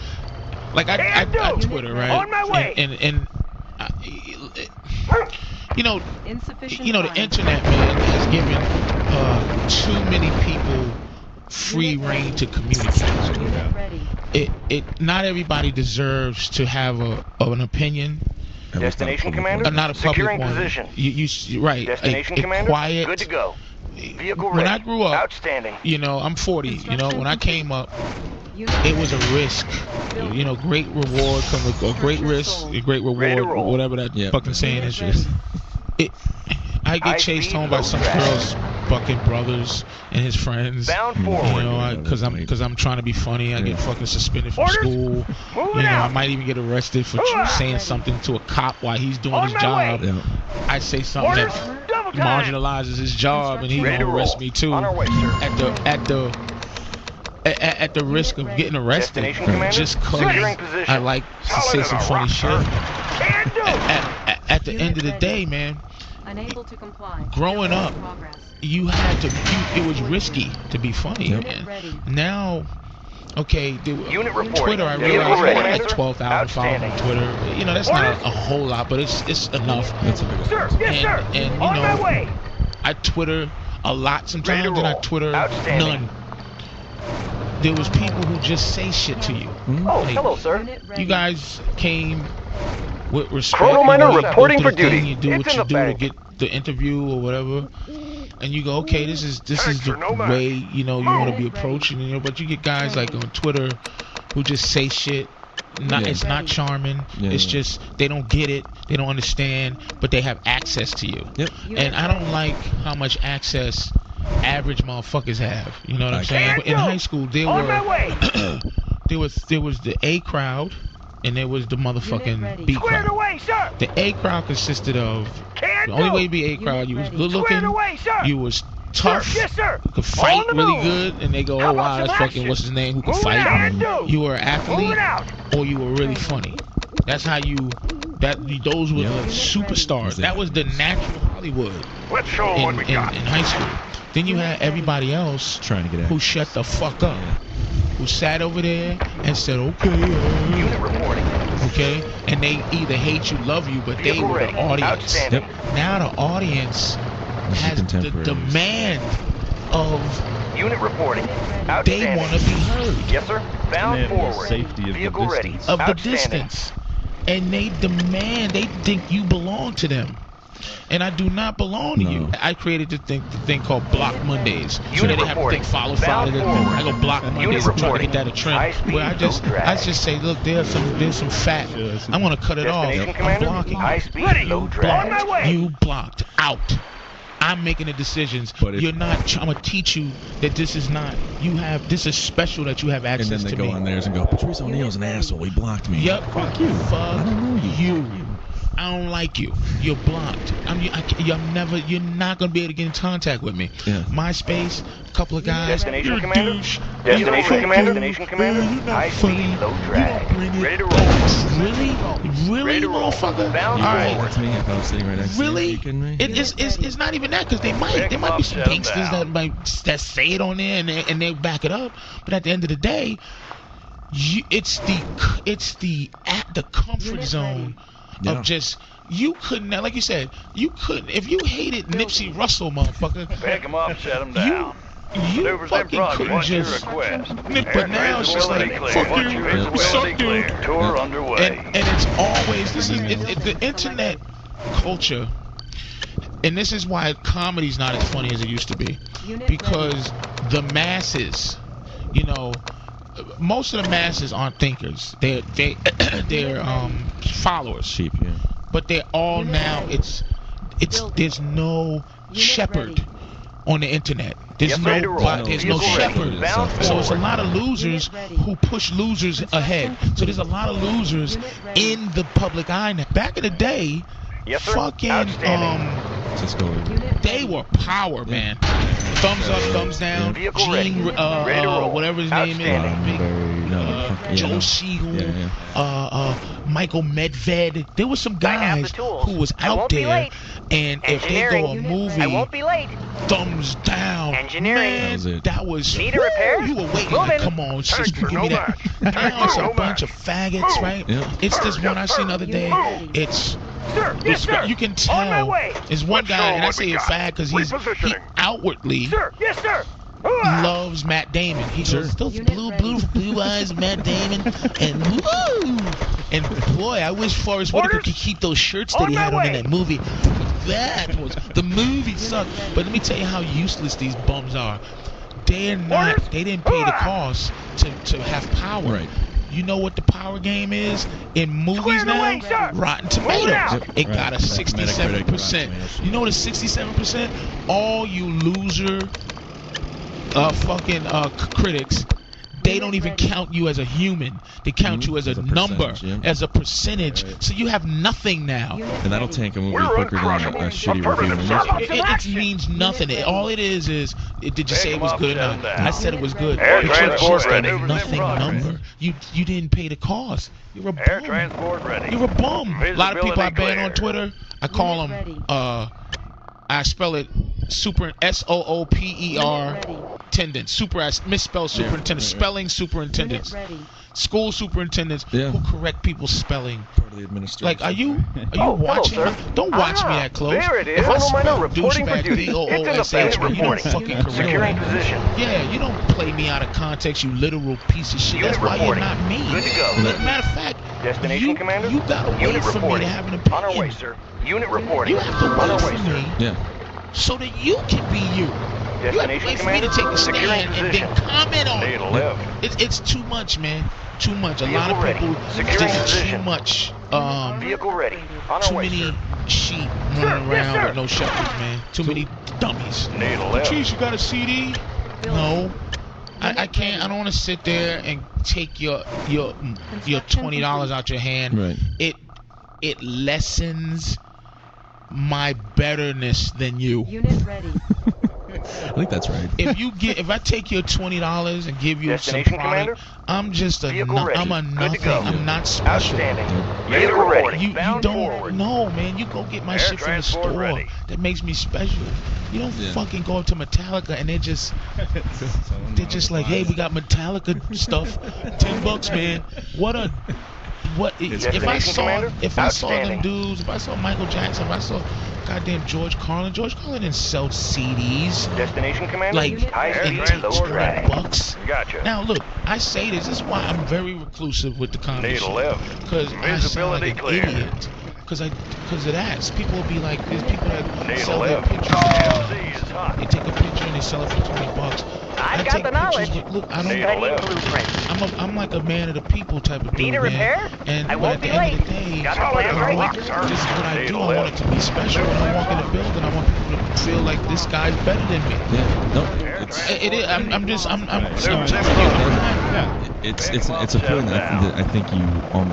like I Twitter, right? On my way. And you know, the internet, man, has given too many people free reign to communicate. Not everybody deserves to have an opinion. Destination Commander? Not a public Securing one. position. You right. Destination a Commander? quiet. Good to go. Vehicle When ready. I grew up, Outstanding. I'm 40. When I came up, it was a risk. Great reward comes with a great risk, a great reward, whatever that fucking saying is. I get chased home by some girl's fucking brothers and his friends. Bound forward. Because I'm trying to be funny. I get fucking suspended from school. I might even get arrested for saying something to a cop while he's doing his job. I say something that marginalizes his job, and he's gonna arrest me too. On our way, sir. At the risk of getting arrested, just because I like to say some funny shit. At the end of the day, man, unable to comply. Growing up, you had to. It was risky to be funny, man. Now, okay, Twitter. I realize I got like 12,000 followers on Twitter. That's not a whole lot, but it's enough. Sir, yes, sir. And On my way. I Twitter a lot sometimes, and I Twitter none. There was people who just say shit to you. Oh, hello, sir. You guys came with respect. Chrono Miner reporting you go for through the duty. thing, you do It's what in you the do bank. to get the interview or whatever, and you go, okay, this is the way you want to be approaching. But you get guys like on Twitter who just say shit. It's not charming. It's just they don't get it. They don't understand, but they have access to you. And I don't like how much access average motherfuckers have. You know what I'm saying? But in high school, there was the A crowd, and there was the motherfucking B crowd. The A crowd consisted of the only way to be A crowd, you was good looking, you was tough, you could fight really good, and they go, oh wow, that's fucking what's his name who could fight. You were an athlete, or you were really funny. That's how those were the superstars. That was the natural Hollywood in high school. Then you had everybody else trying to get who shut the fuck up, who sat over there and said, okay, Unit reporting. okay, and they either hate you, love you, but they were the audience. Now the audience has the demand of unit reporting. They want to be heard. Yes, sir. Bound forward. Safety of Vehicle the ready. distance. Of the distance, and they demand. They think you belong to them. And I do not belong to you. I created the thing called Block Mondays. So they have to think follow Friday. I go Block Mondays and try to get that a trend. Where I just say, look, there's some fat. I'm gonna cut it off. I'm blocking. You blocked out. I'm making the decisions. But you're not. I'm gonna teach you that this is not. This is special that you have access to me. And then they go on theirs and go, Patrice O'Neal's an asshole. He blocked me. Yep. Fuck you. Fuck I don't know you. I don't like you. You're blocked. You're not gonna be able to get in contact with me. Yeah. MySpace, a couple of guys. Destination You're Commander. a douche. Destination Commander. Destination Commander. You're not High funny. speed, low You drag. don't bring it. Ready to roll. Really, motherfucker. Bound All right. That's me if I was sitting right next to you. Are Really? you kidding me? It's not even that, because they might be some gangsters that say it on there and they back it up. But at the end of the day, it's the comfort zone of just. You couldn't, like you said, if you hated Nipsey Russell, motherfucker. Pick him up, set him down. You fucking couldn't just. But now it's just like, fuck you, suck dude. Tour underway. And it's always, the internet culture, and this is why comedy's not as funny as it used to be. Because the masses, most of the masses aren't thinkers. They're followers. Sheep, yeah. But they're all now. There's no shepherd on the internet. There's there's no shepherd. So it's a lot of losers who push losers ahead. So there's a lot of losers in the public eye now. Back in the day, fucking they were power, man. Thumbs up, thumbs down. Gene, whatever his name is, Joe Siegel, Michael Medved. There were some guys who was out there, and if they go a movie, thumbs down. Man, that was. Need a repair? You were waiting. Like, come on, sister, give me that. Now it's a bunch of faggots, right? It's this one I seen the other day. It's. You can tell. There's one guy, and I say a fag because he outwardly loves Matt Damon. He goes, those blue eyes, Matt Damon, and woo! And boy, I wish Forrest Whitaker could keep those shirts that he had on in that movie. That was the movie sucked. But let me tell you how useless these bums are. They didn't pay the cost to have power. Right. You know what the power game is in movies now? Rotten Tomatoes. It got a 67%. You know what a 67%? All you loser critics, they don't even count you as a human. They count you as a number, as a percentage. So you have nothing now. And that'll tank a movie quicker than a shitty review. It means nothing. All it is did you say it was good enough? I said it was good. Air But you're transport just ready. a nothing number. You didn't pay the cost. You're a bum. Air transport ready. You're a bum. A lot of people I ban Visibility on Twitter, I call them, I spell it SOOPER tendents. I misspell superintendent. Spelling superintendents. School superintendents who correct people's spelling. Part of the administration. Like, are you watching? Don't watch me that close. There it is. If I spell Reporting for douchebag duty. It's in the DOOSH, phase you don't reporting. fucking correct Securing me. position. Yeah, you don't play me out of context, you literal piece of shit. Unit That's why reporting. you're not me. Good to go. As a matter of fact, Destination, Commander? you gotta wait Unit for me reporting. to have an opinion. On our way, sir. Unit reporting. You have to On wait our for way, sir. me Yeah. so that you can be you. You have to wait for me to take a stand and then comment on it. It's too much, man. Too much. A lot of people just too much. Vehicle ready. On our Too way, many sir. sheep running around with no shepherds, man. Too many dummies. Jeez, you got a CD? No. I can't. I don't want to sit there and take your $20 out your hand. Right. It lessens my betterness than you. Unit ready. I think that's right. If I take your $20 and give you some Destination, product, I'm just I'm a nothing. I'm not special. Outstanding. Vehicle ready. You Bound don't forward. know, man. You go get my Air shit from the transport store. ready. That makes me special. You don't fucking go up to Metallica and they're just like, hey, we got Metallica stuff, $10, man. If I saw them dudes, if I saw Michael Jackson, if I saw goddamn George Carlin didn't sell CDs. Destination, Commander. Like, and take $20. Gotcha. Now look, I say this is why I'm very reclusive with the conversation. Because I sound like an idiot. Because of that. People will be like, there's people that sell their pictures. They take a picture and they sell it for $20. I've got the knowledge. Look, I don't. I'm like a man of the people type of dude. Need a repair? And I won't at the be end late. of the day, Got the plan right. this is what I do. I want it to be special. When I walk in the building, I want people to feel like this guy's better than me. Yeah. No. It is. I'm telling you. It's a feeling that I think you earn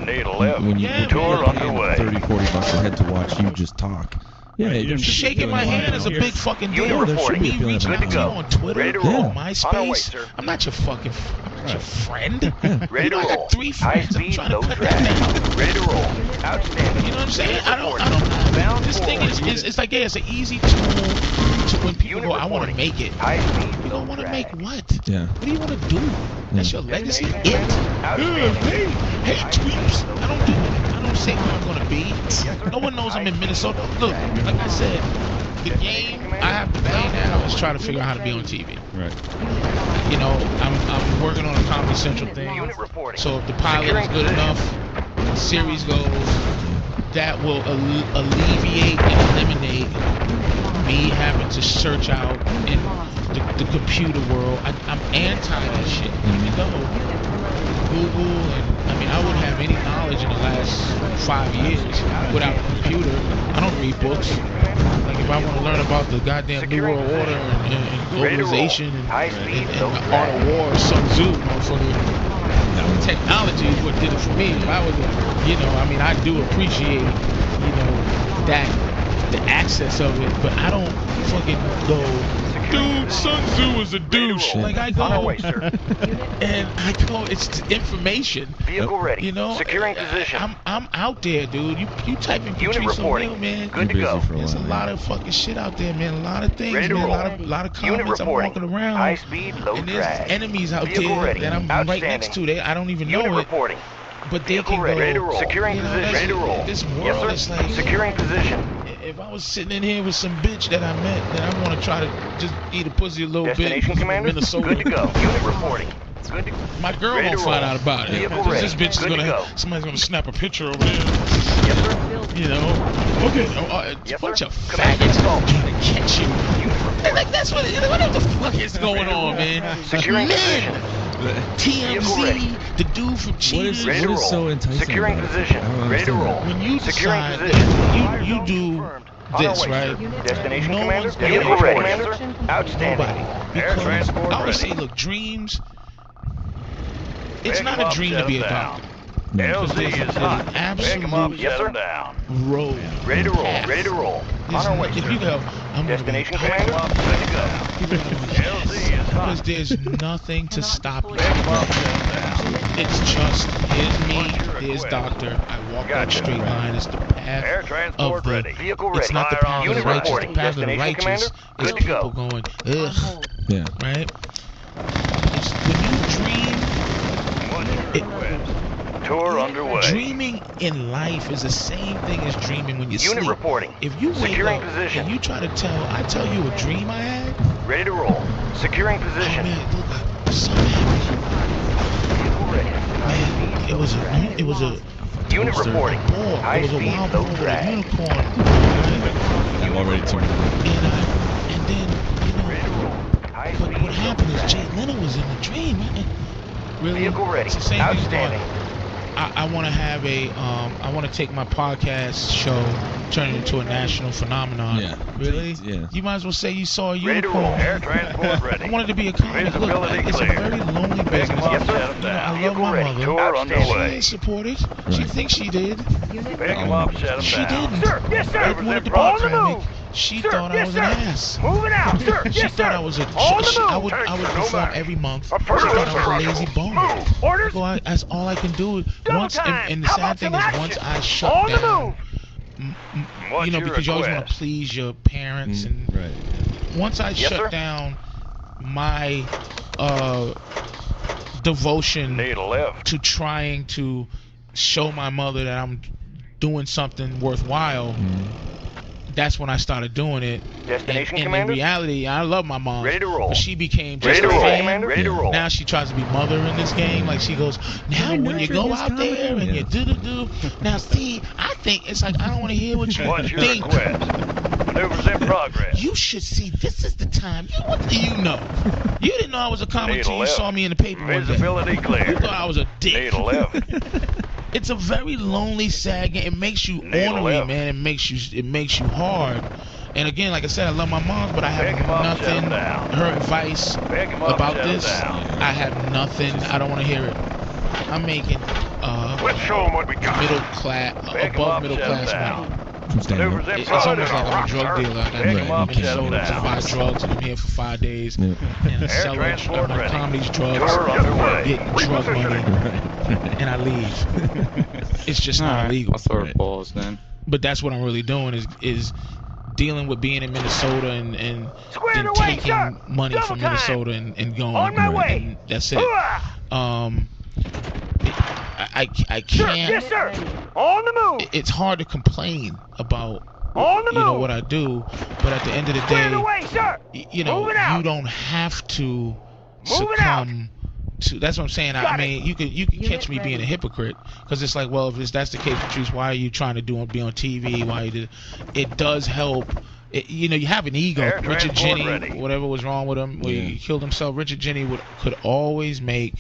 it. When you're paying $30-$40 a head to watch you just talk. Yeah, shaking my hand is a big fucking deal. There should be Me reaching out to you on Twitter, MySpace. I'm not your fucking. I'm not your friend. Ready to I roll. got 3 friends. I'm trying to cut that down. Ready to roll. Outstanding. You know what I'm saying? I don't. This thing is it's like, yeah, it's an easy tool to when people go, I want to make it. You don't want to make what? Yeah. What do you want to do? That's your legacy? Hey, tweeps. I don't do it. I don't say where I'm going to be. No one knows I'm in Minnesota. Look, like I said, the game I have to play now is try to figure out how to be on TV. Right. You know, I'm working on a Comedy Central thing. So if the pilot is good enough, the series goes, that will alleviate and eliminate me having to search out in the computer world. I'm anti that shit. Even though Google, and I mean, I wouldn't have any knowledge in the last 5 years without a computer. I don't read books. Like if I want to learn about the goddamn New World Order and globalization and the art of war, Sun Tzu, motherfucker. Technology is what did it for me. If I was, I mean, I do appreciate, that the access of it, but I don't fucking go, dude, Sun Tzu was a douche. Like I go, and I go, it's information. Vehicle ready. Securing position. I'm out there, dude. You type in Patrice O'Neal, man. Good to go. There's a lot of fucking shit out there, man. A lot of things, man. A lot of comments. I'm walking around. High speed, low and there's drag. enemies out there that I'm right next to. I don't even know it. But they can go. Ready to roll. Securing position. Ready to roll. This world is like securing position. If I was sitting in here with some bitch that I met, then I want to try to just eat a pussy a little Destination bit. Commander. Minnesota. Good to go. Unit reporting. Good to go. My girl won't find out about it. Because this bitch is gonna. Somebody's gonna snap a picture over there. Yes, sir. Okay. It's a bunch of faggots trying to catch you. Like that's what the fuck is going on, man. Securing position. TMZ, the dude from Cheaters. What is so enticing Securing about position. Ready to roll. When you decide you do this, right? Destination no Commander. one's Vehicle gonna ready. Outstanding. Nobody. Because I always say, look, dreams. It's not a dream to be about. Because there's an absolute road. Ready to roll. Ready to roll. On our way, if you go, I'm Destination Commander. Ready to go. Because there's nothing to stop you. It's just, here's me, here's Doctor. I walk that straight line. It's the path of the. It's not the path of the righteous. The path of the righteous is people going, ugh. Yeah. Right? It's when you dream. Tour underway. Dreaming in life is the same thing as dreaming when you sleep. Unit reporting. If you wake up and you try to tell you a dream I had. Ready to roll. Securing position. Oh man, look, I'm so happy. Man, it was a unit reporting. Boar. It was a wild boar with a unicorn. I'm already too. And then, but what happened is Jay Leno was in the dream. Really? Vehicle ready. It's the same Outstanding. I want to have I want to take my podcast show, turn it into a national phenomenon. Yeah. Really? Yeah. You might as well say you saw a Ready to roll. unicorn. Air transport ready. I wanted to be a comic. Look, it's a very lonely business. Yes, sir. I love my mother. Tour She underway. didn't support it. She thinks she did. Pick him up, set him She down. didn't. Sir, yes, sir. I wanted to be On a the comic. move. She Sir, thought I yes, was sir. an ass. Moving out, sir. She Yes, thought sir. I was a. On the I move. would perform every month. She Affirmative. thought I was a lazy bum. Move. Orders. Well, that's all I can do. Once, and the How sad about thing some is, action? once I shut On the down, What's your because you always want request? to please your parents, and Right. once I Yes, shut sir. down my devotion Need a lift. to trying to show my mother that I'm doing something worthwhile, that's when I started doing it. Destination and Commander. in reality, I love my mom. Ready to roll. But she became Ready just to a roll. fan. Commander. Ready to roll. Now she tries to be mother in this game. Like she goes, now when you go out there and you do. Now see, I think it's like I don't want to hear what you What's your think. request? Maneuvers in progress. You should see. This is the time. What do you know? You didn't know I was a comic Need a until you lift. saw me in the paper one day. Visibility clear. You thought I was a dick. Need a lift. It's a very lonely, sad game. It makes you Need a ornery, lift. man. It makes you hard. And again, like I said, I love my mom, but I have Pick him up, set nothing. him down. Her advice Pick him up, about set him this, down. I have nothing. I don't want to hear it. I'm making Let's show him what we got. middle class, Pick him above up, middle set him class down. money. Maneuvers in It's almost progress. like I'm a drug dealer. I got Pick him up, set him Minnesota to buy down. drugs, and I'm here for 5 days. Yeah. And I sell transport my ready. comedy's drugs, Tour underway. getting drug money, and I leave. It's just not illegal. I'll throw balls then. But that's what I'm really doing is dealing with being in Minnesota and then taking money from Minnesota and going. On my way. And that's it. I can't. Sir, yes, sir. On the move. It's hard to complain about On the move. what I do, but at the end of the Squared day, away, sir. you Moving out. you don't have to Moving succumb to. That's what I'm saying. I mean, you can catch me being a hypocrite because it's like, well, if that's the case, Patrice, why are you trying to be on TV? Why you do? It does help. You have an ego. Air Richard transport Jenney, ready. whatever was wrong with him, where he killed himself. Richard Jenney could always make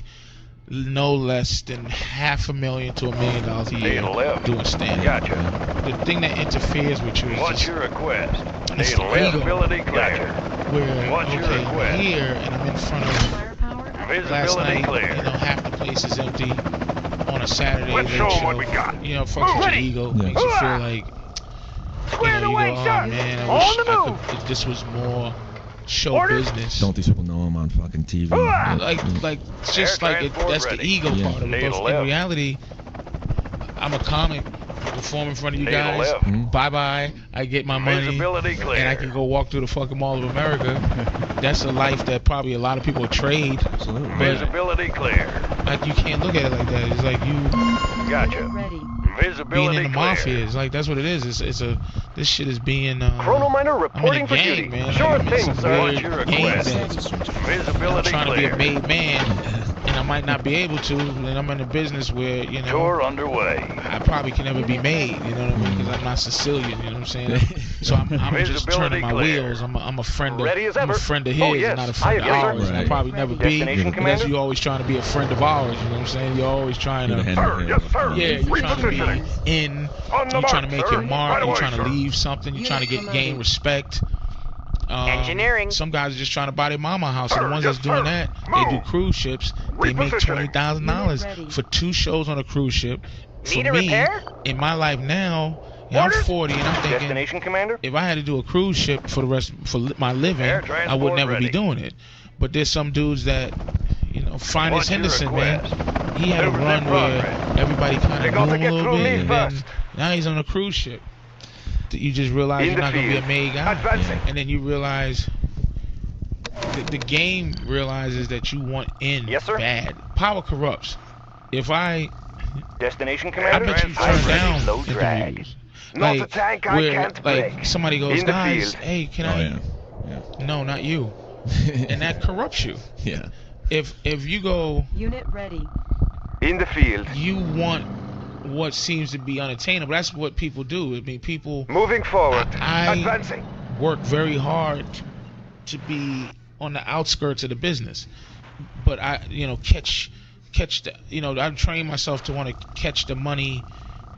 no less than $500,000 to $1 million a year doing stand-up. Gotcha. The thing that interferes with you is What's just your request? it's Need a the ego. visibility clear. Where What's your okay, request? I'm here and I'm in front of last Visibility night. clear. You know, half the place is empty on a Saturday Let's late show 'em show. what we got. You know, fucks with your ego, makes you feel like you know, you go, oh man, I wish I could. If this was more show business. Don't these people know I'm on fucking TV? Like it's just like that's the ego part of it. But in reality, I'm a comic. Perform in front of you guys. Bye bye. I get my money, and I can go walk through the fucking Mall of America. That's a life that probably a lot of people trade. Absolutely. Visibility clear. Like you can't look at it like that. It's like you. Gotcha. Visibility being in the clear. mafia. It's like that's what it is. This shit is being. Chrono Miner reporting for gang, duty. man. Sure I'm in thing, some sir. weird What's your gang request? that Visibility I'm trying clear. to be a made man, and I might not be able to. And I'm in a business where you know. Tour underway. I probably can never be made. You know what I mean? Because I'm not Sicilian. You know what I'm saying? So I'm just turning my wheels. I'm a friend of. I'm a friend of his, and not a friend of ours. And I'll probably never be. But that's you always trying to be a friend of ours. You know what I'm saying? You're always trying to. Yeah, you're trying to be in. You're trying to make your mark. You're trying to leave something. You're trying to gain respect. Engineering. Some guys are just trying to buy their mama a house, and the ones that's doing that, they do cruise ships. They make $20,000 for 2 shows on a cruise ship. For me, in my life now, I'm 40, and I'm thinking, Destination, Commander? if I had to do a cruise ship for my living, I would never be doing it. But there's some dudes that, you know, Finest Henderson, man, he had a run where everybody kind of knew him a little bit, and then now he's on a cruise ship. You just realize you're not going to be a made guy. And then you realize the game realizes that you want in bad. Power corrupts. If I... Destination, Commander? I bet you turn down low drag. like, Not a tank I where, can't like break. somebody goes, In the guys, field. hey, can I... No, not you. And that corrupts you. Yeah. If you go... Unit ready. In the field. You want what seems to be unattainable. That's what people do. I mean, people... Moving forward. I Advancing. work very hard to be on the outskirts of the business. But I, you know, catch the... You know, I train myself to want to catch the money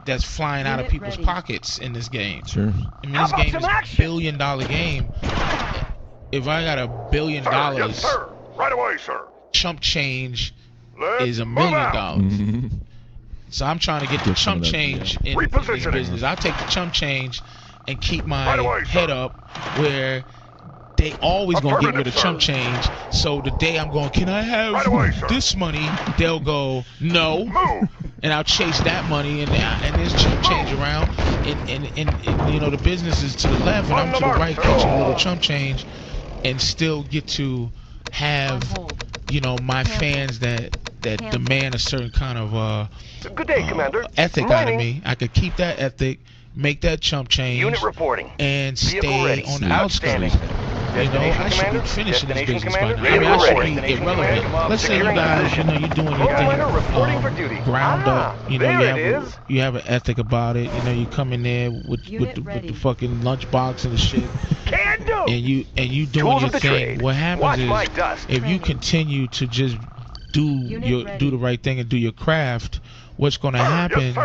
that's flying out of people's pockets in this game. Sure. I mean, this game is a $1 billion game. If I got $1 billion... Yes, sir. Right away, sir. Chump change is $1 million. So I'm trying to get the chump change in this business. I'll take the chump change and keep my head up where they always going to get rid of chump change. So the day I'm going, can I have this money? They'll go, no. And I'll chase that money and there's chump change around. And you know, the business is to the left and I'm to the right catching a little chump change and still get to have, you know, my fans that demand a certain kind of Good day, Commander. ethic out of me. I could keep that ethic, make that chump change, Unit reporting. And Vehicle stay ready. on the outskirts. You know, I should be finishing this business by now. I mean, I should be irrelevant. Let's say you guys, you know, you're doing your thing ground up. You know, you have an ethic about it. You know, you come in there with the fucking lunchbox and the shit. And you doing your thing. What happens is if you continue to just do the right thing and do your craft, what's going to happen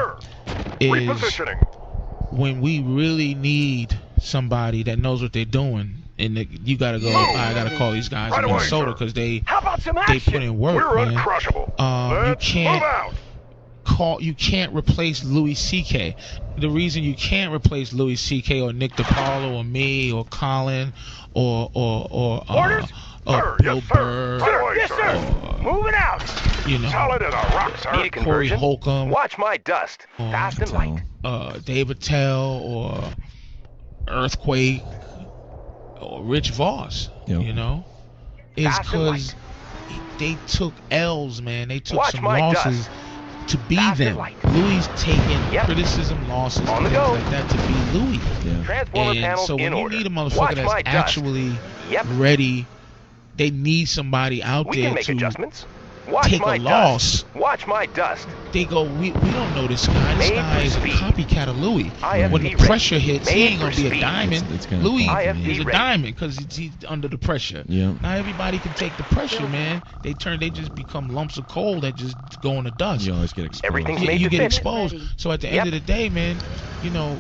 is when we really need somebody that knows what they're doing, and you got to go, I got to call these guys in Minnesota because they put in work, man. You can't replace Louis C.K. The reason you can't replace Louis C.K. or Nick DiPaolo or me or Colin or Bill Burr. Yes, sir. Moving out. You know, solid as a rock, sir. Need a Corey conversion. Holcomb. Watch my dust. Fast and light. Dave Attell or Earthquake or Rich Voss. Yep. You know, it's because they took L's, man. They took Watch some my losses dust. to be Fast them. Louis taking criticism, losses, On the things go. like that to be Louis. Transformer And panels so when in you order. need a Watch motherfucker my that's dust. actually ready, they need somebody out We there can make to adjustments. take a loss, watch my dust. they go, we don't know this guy. This guy is a copycat of Louis. When the pressure hits, he ain't gonna be a diamond. Louis is a diamond because he's under the pressure. Yeah. Not everybody can take the pressure, man. They just become lumps of coal that just go in the dust. You always get exposed. Everything's Yeah, made you to get fit. exposed. So at the end of the day, man, you know,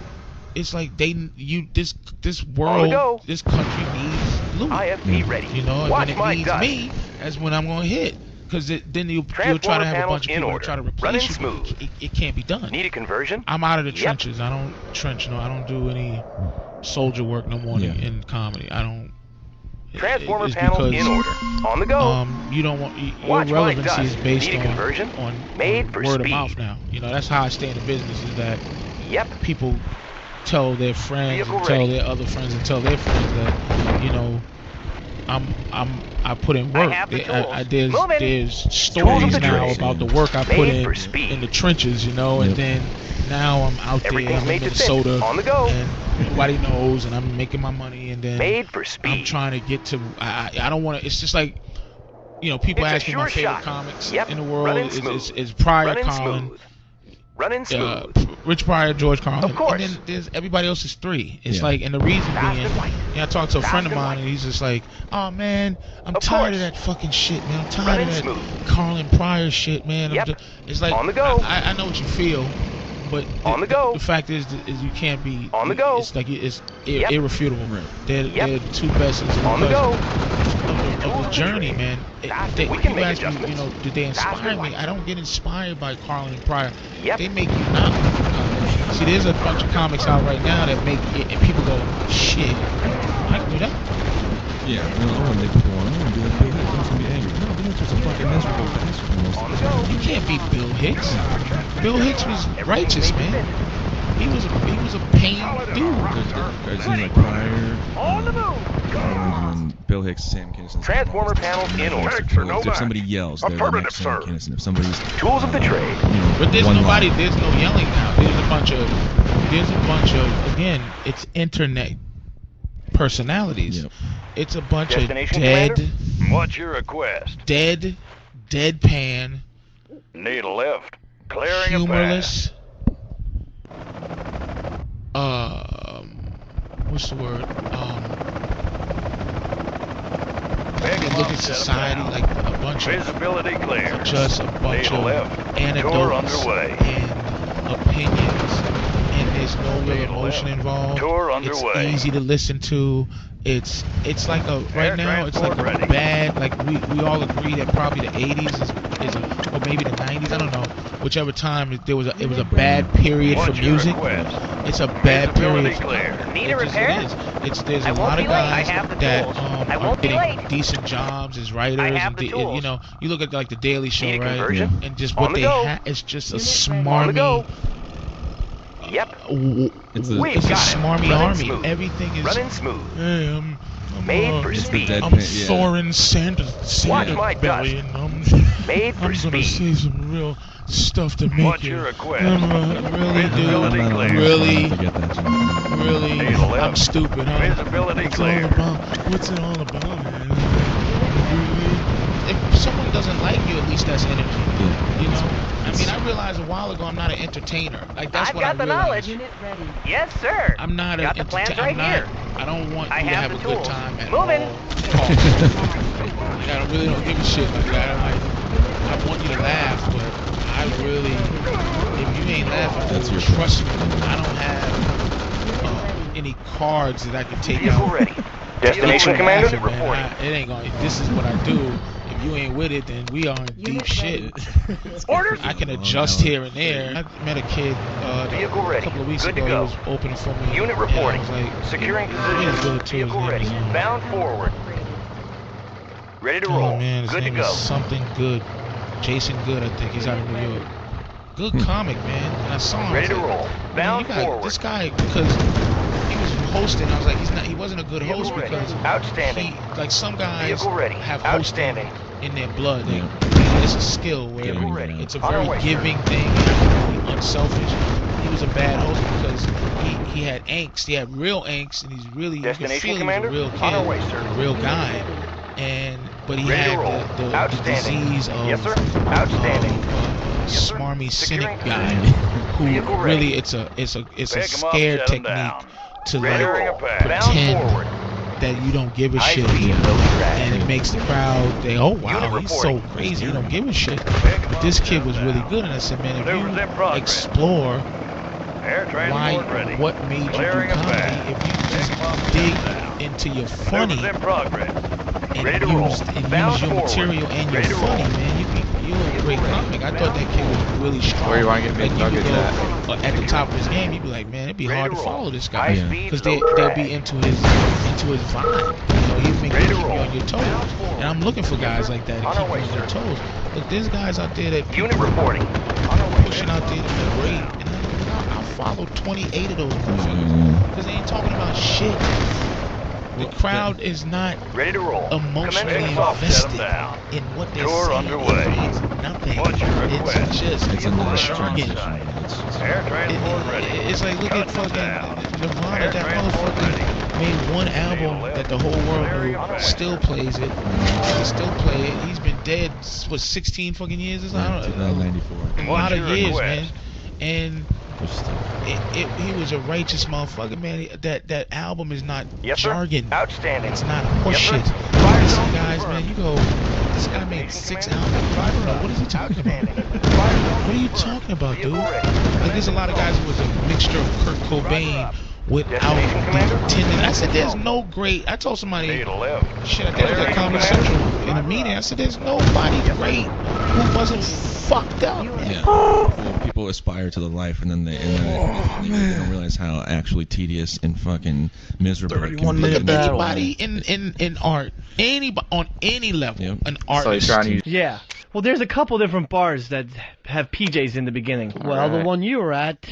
it's like this world, this country needs Louis. IFV ready. You know, and Watch when it my needs dust. me, that's when I'm gonna hit. Because then you'll try to have a bunch of people that try to replace you. Smooth. It can't be done. Need a conversion? I'm out of the trenches. I don't trench. No, I don't do any soldier work no more in comedy. I don't. Transformer it's panels because, in order. On the go. You don't want Watch your my relevancy dust. is based Need a conversion? on Made for word speed. of mouth now. You know, that's how I stay in the business. Is that people tell their friends Vehicle and tell ready. their other friends and tell their friends that, you know, I put in work. There's stories now about the work I put in the trenches, you know, and then now I'm out there, I'm in Minnesota, on the go. and nobody knows, and I'm making my money, and then Made for speed. I'm trying to get to. I don't want to. It's just like, you know, people It's a ask me my sure favorite shot. comics Yep. in the world Running is Pryor, Running Carlin, smooth. Running smooth. Rich Pryor, George Carlin. Of course. And then there's everybody else is 3. It's like, and the reason being, I talked to a friend of mine, and he's just like, oh man, I'm tired of that fucking shit, man. I'm tired of that Carlin Pryor shit, man. It's like, on the go. I know what you feel, but on the go. The fact is you can't be on the go. It's like it's irrefutable. They're the 2 best on the go. Of the journey, man. People ask me, you know, did they inspire me? I don't get inspired by Carlin and Pryor. They make you not. See, there's a bunch of comics out right now that make it, and people go, shit, I can do that. Yeah, I want to make people want. I want to do that. Bill Hicks. I'm just gonna be angry. No, Bill Hicks was a fucking miserable bastard. You can't beat Bill Hicks. Bill Hicks was righteous, man. He was a pain dude. There's like Pryor, and Bill Hicks, Sam Kinison. Transformer panels in order. If somebody yells, they're the next Sam Kinison. If somebody's tools of the trade. But there's nobody. There's no yelling now. There's a bunch of. Again, it's internet personalities. Yep. It's a bunch Destination of dead. Commander? What's your request? Deadpan. Need a lift. Clearing humorless. What's the word? They look at society like a bunch of visibility clear. Just a bunch of anecdotes and opinions, and there's no real emotion involved. It's easy to listen to. It's like a right now. It's like a bad. Like we all agree that probably the 80s is or maybe the 90s. I don't know. Whichever time it was a bad period for music. It's a bad period. Need a repair? There's a lot of guys that are getting decent jobs as writers, and you know, you look at like the Daily Show, right? Yeah. And just what they have, it's just a smarmy. It's a smarmy army. Smooth. Everything is running smooth. Hey, I'm made for speed. I'm Thorin Sanderbelly, and I'm gonna say some real stuff to make What's your request? Really, I'm stupid, huh? Visibility clear. What's it all about, man? If someone doesn't like you, at least that's energy. Yeah. You know? I mean, I realized a while ago I'm not an entertainer. Like that's what I realized. I've got the knowledge. Unit ready. Yes, sir. I'm not got an entertainer. I don't want you to have a good time at Moving. all. I really don't give a shit like that. I want you to laugh, but I really, if you ain't laughing, that's your trust me. I don't have any cards that I can take out. Ready. Destination Commander reporting. It ain't going. This is what I do. If you ain't with it, then we are in deep shit. Orders. I can adjust here and there. I met a kid a couple of weeks ago. He was opening for me. Unit reporting. Like, securing position. Vehicle ready. Bound forward. Ready to roll. Oh man, his name is something good. Jason Good, I think. He's out of New York. Good comic, man. And I saw him. Ready to roll. Bound forward. This guy, because he was hosting, I was like, he wasn't a good host because outstanding. Like some guys have hosting in their blood. It's a skill where it's a very giving thing, unselfish. He was a bad host because he had angst. He had real angst, and he's really Destination Commander, a real kid, a real guy, and but he had the disease of smarmy cynic guy who really it's a scare technique to like pretend that you don't give a shit, and it makes the crowd think, oh wow, he's so crazy, he don't give a shit. But this kid was really good, and I said, man, if you explore what made you do comedy, if you just dig into your funny and use your material and your funny, man, you're a great comic. I thought that kid was really strong. Where you want to get me nuggets at? At the top of his game, you'd be like, man, it'd be hard to follow this guy because they'll be into his vibe. You know, he'd make you keep you on your toes. And I'm looking for guys like that to keep you on your toes. Look, there's guys out there that pushing out there that are great, and I'll follow 28 of those motherfuckers because they ain't talking about shit. The crowd is not emotionally invested in what they're saying. It means nothing. It's just jargon. It's like, look at fucking Nirvana. That motherfucker made one album that the whole world knew, still plays it. They still play it. He's been dead, what, 16 fucking years or something? 1994. A lot of years, man. And he was a righteous motherfucker, man. That album is not jargon. Outstanding. It's not horseshit. Some guys, man, you go, this guy made 6 albums. I don't know, what is he talking about? What are you talking about, dude? Like, there's a lot of guys who was a mixture of Kurt Cobain without the tendon. I said, there's no great. I told somebody, shit, I think I was at Comedy Central in a meeting. I said, there's nobody great who wasn't fucked up. Yeah. Well, people aspire to the life, and then they don't realize how actually tedious and fucking miserable it can be. Look at anybody in art, anybody on any level, an artist. Yeah. Well, there's a couple different bars that have PJs in the beginning. Well, the one you were at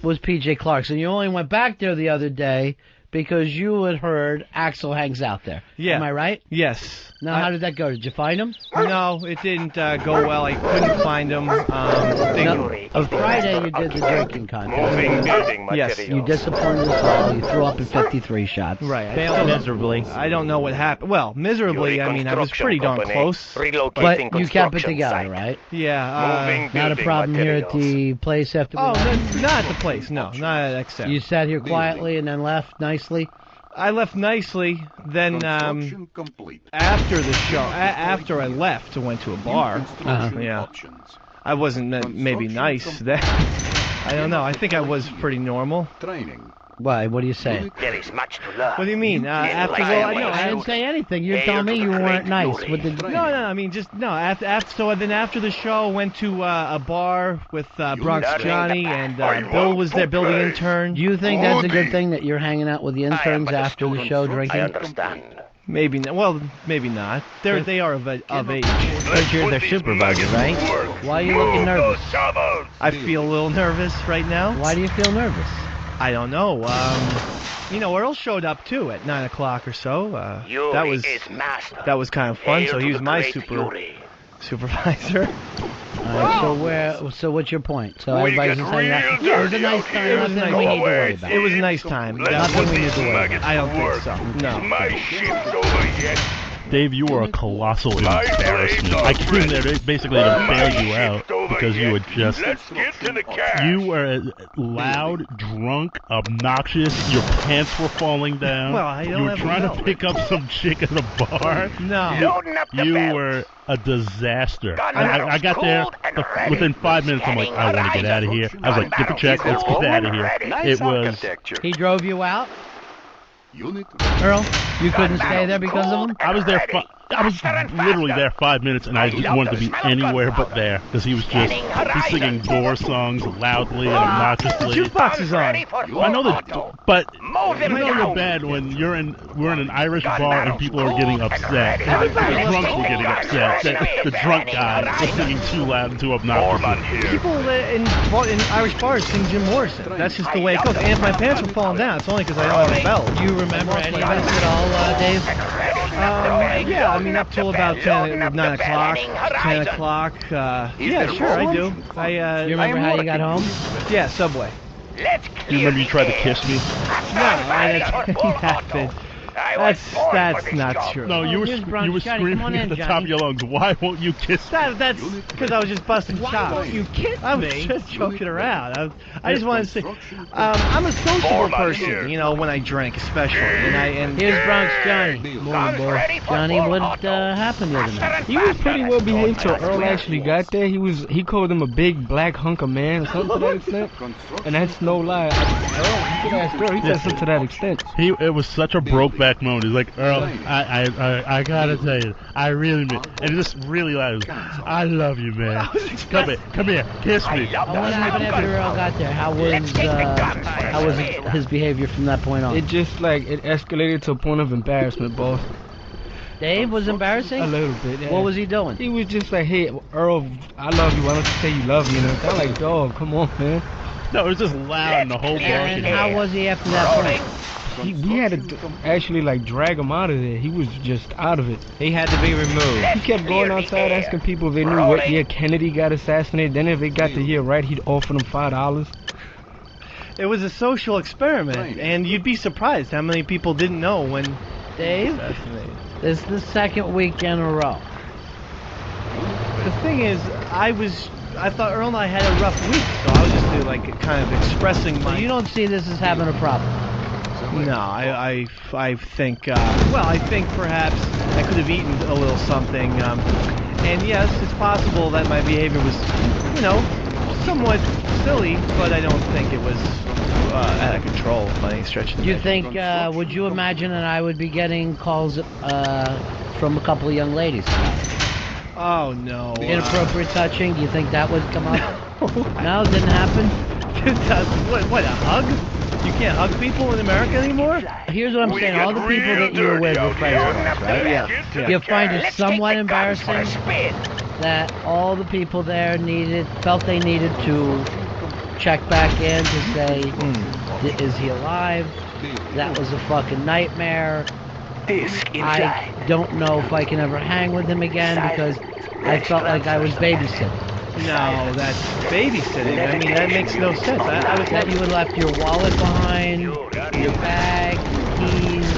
was PJ Clarkson. You only went back there the other day because you had heard Axel hangs out there. Yeah. Am I right? Yes. Now, how did that go? Did you find him? No, it didn't go well. I couldn't find him. On Friday, you did the drinking contest. Yes. You disappointed us all. You threw up in 53 shots. Right. Failed miserably. I don't know what happened. Well, miserably, I mean, I was pretty darn close. But you kept it together, right? Yeah. Not a problem here at the place after we left? Not at the place. No, not at XM. You sat here quietly and then left nicely? I left nicely, then after the show, after I left, I went to a bar. Yeah, I wasn't maybe nice then. I don't know. I think I was pretty normal. Why? What are you saying? There is much to learn. What do you mean? After I didn't say anything. You told me you weren't nice. No. I mean, just no. After the show, I went to a bar with Bronx Johnny and Bill was there. Bill the intern. Do you think that's a good thing that you're hanging out with the interns after the show drinking? I understand. Maybe not. Well, maybe not. They are of age. But you're their supervisor, right? Why are you looking nervous? I feel a little nervous right now. Why do you feel nervous? I don't know. Earl showed up too at 9 o'clock or so. That was kind of fun. So he was my supervisor. So what's your point? So everybody's just saying that it was a nice time. It was a nice. We need to worry about. It was a nice time. Nothing we need to worry about. I don't think so. No. My ship's over yet. Dave, you were a colossal embarrassment. I came there basically to bail you out because you were just... You were loud, drunk, obnoxious, your pants were falling down. Well, you were trying to pick up some chick at a bar. No. You were a disaster. I got there, within 5 minutes, I'm like, I want to get out of here. I was like, get the check, let's get out of here. It was... He drove you out? Earl, you couldn't stay there because of him? I was there. I was literally there 5 minutes, and I just wanted to be anywhere but there because he's singing Doors songs loudly and obnoxiously. The jukebox is on. I know that, but you know the bad when we're in an Irish bar and people are getting upset. The drunks were getting upset. The drunk guy was singing too loud and too obnoxiously. People in Irish bars sing Jim Morrison. That's just the way it goes. And if my pants were falling down, it's only because I don't have a belt. Do you remember any of this at all, Dave? Yeah, I mean, up till about 9 o'clock, 10 o'clock. Yeah, sure, I do. You remember how you got home? Yeah, subway. Do you remember you tried to kiss me? No, that didn't happen. That's not true. No, you were screaming at the top of your lungs. Why won't you kiss me? That's because I was just busting chops. You kiss I was just joking around. I just want to say, I'm a sociable person, you know, when I drink, especially. And here's Bronx Johnny. Morning, boy. Johnny, what happened the other night? He was pretty well behaved till Earl actually got there. He called him a big black hunk of man or something to that extent. And that's no lie. Earl, you could ask Earl, he said something to that extent. It was such a broke back moment. He's like, Earl, I gotta tell you, I really mean, and it just really loud. I love you, man. Come here, kiss me. What happened after Earl got there? How was his behavior from that point on? It just like it escalated to a point of embarrassment, boss. Dave was embarrassing? A little bit, yeah. What was he doing? He was just like, hey, Earl, I love you. Why don't you say you love me? And I'm like, dog, come on, man. No, it was just loud in the whole bar. And how was he after that point? We had to actually like drag him out of there. He was just out of it. He had to be removed. He kept going outside asking people if they knew what year Kennedy got assassinated. Then if they got the year right, he'd offer them $5. It was a social experiment, and you'd be surprised how many people didn't know when Dave, this is the second week in a row. The thing is, I thought Earl and I had a rough week, so I was just like kind of expressing my... You don't see this as having a problem? No, I think, well, I think perhaps I could have eaten a little something, and yes, it's possible that my behavior was, you know, somewhat silly, but I don't think it was out of control by any stretch of the Do you think, would you imagine that I would be getting calls from a couple of young ladies about it? Oh, no. Inappropriate touching, do you think that would come up? No, it didn't happen? What, a hug? You can't hug people in America anymore? Here's what I'm saying, all the people that you were with were friends of ours, right? Yeah. You find it somewhat embarrassing that all the people there felt they needed to check back in to say, is he alive? That was a fucking nightmare. I don't know if I can ever hang with him again because I felt like I was babysitting. No, that's babysitting. I mean, that makes no sense. I was that you had left your wallet behind, your bag, your keys,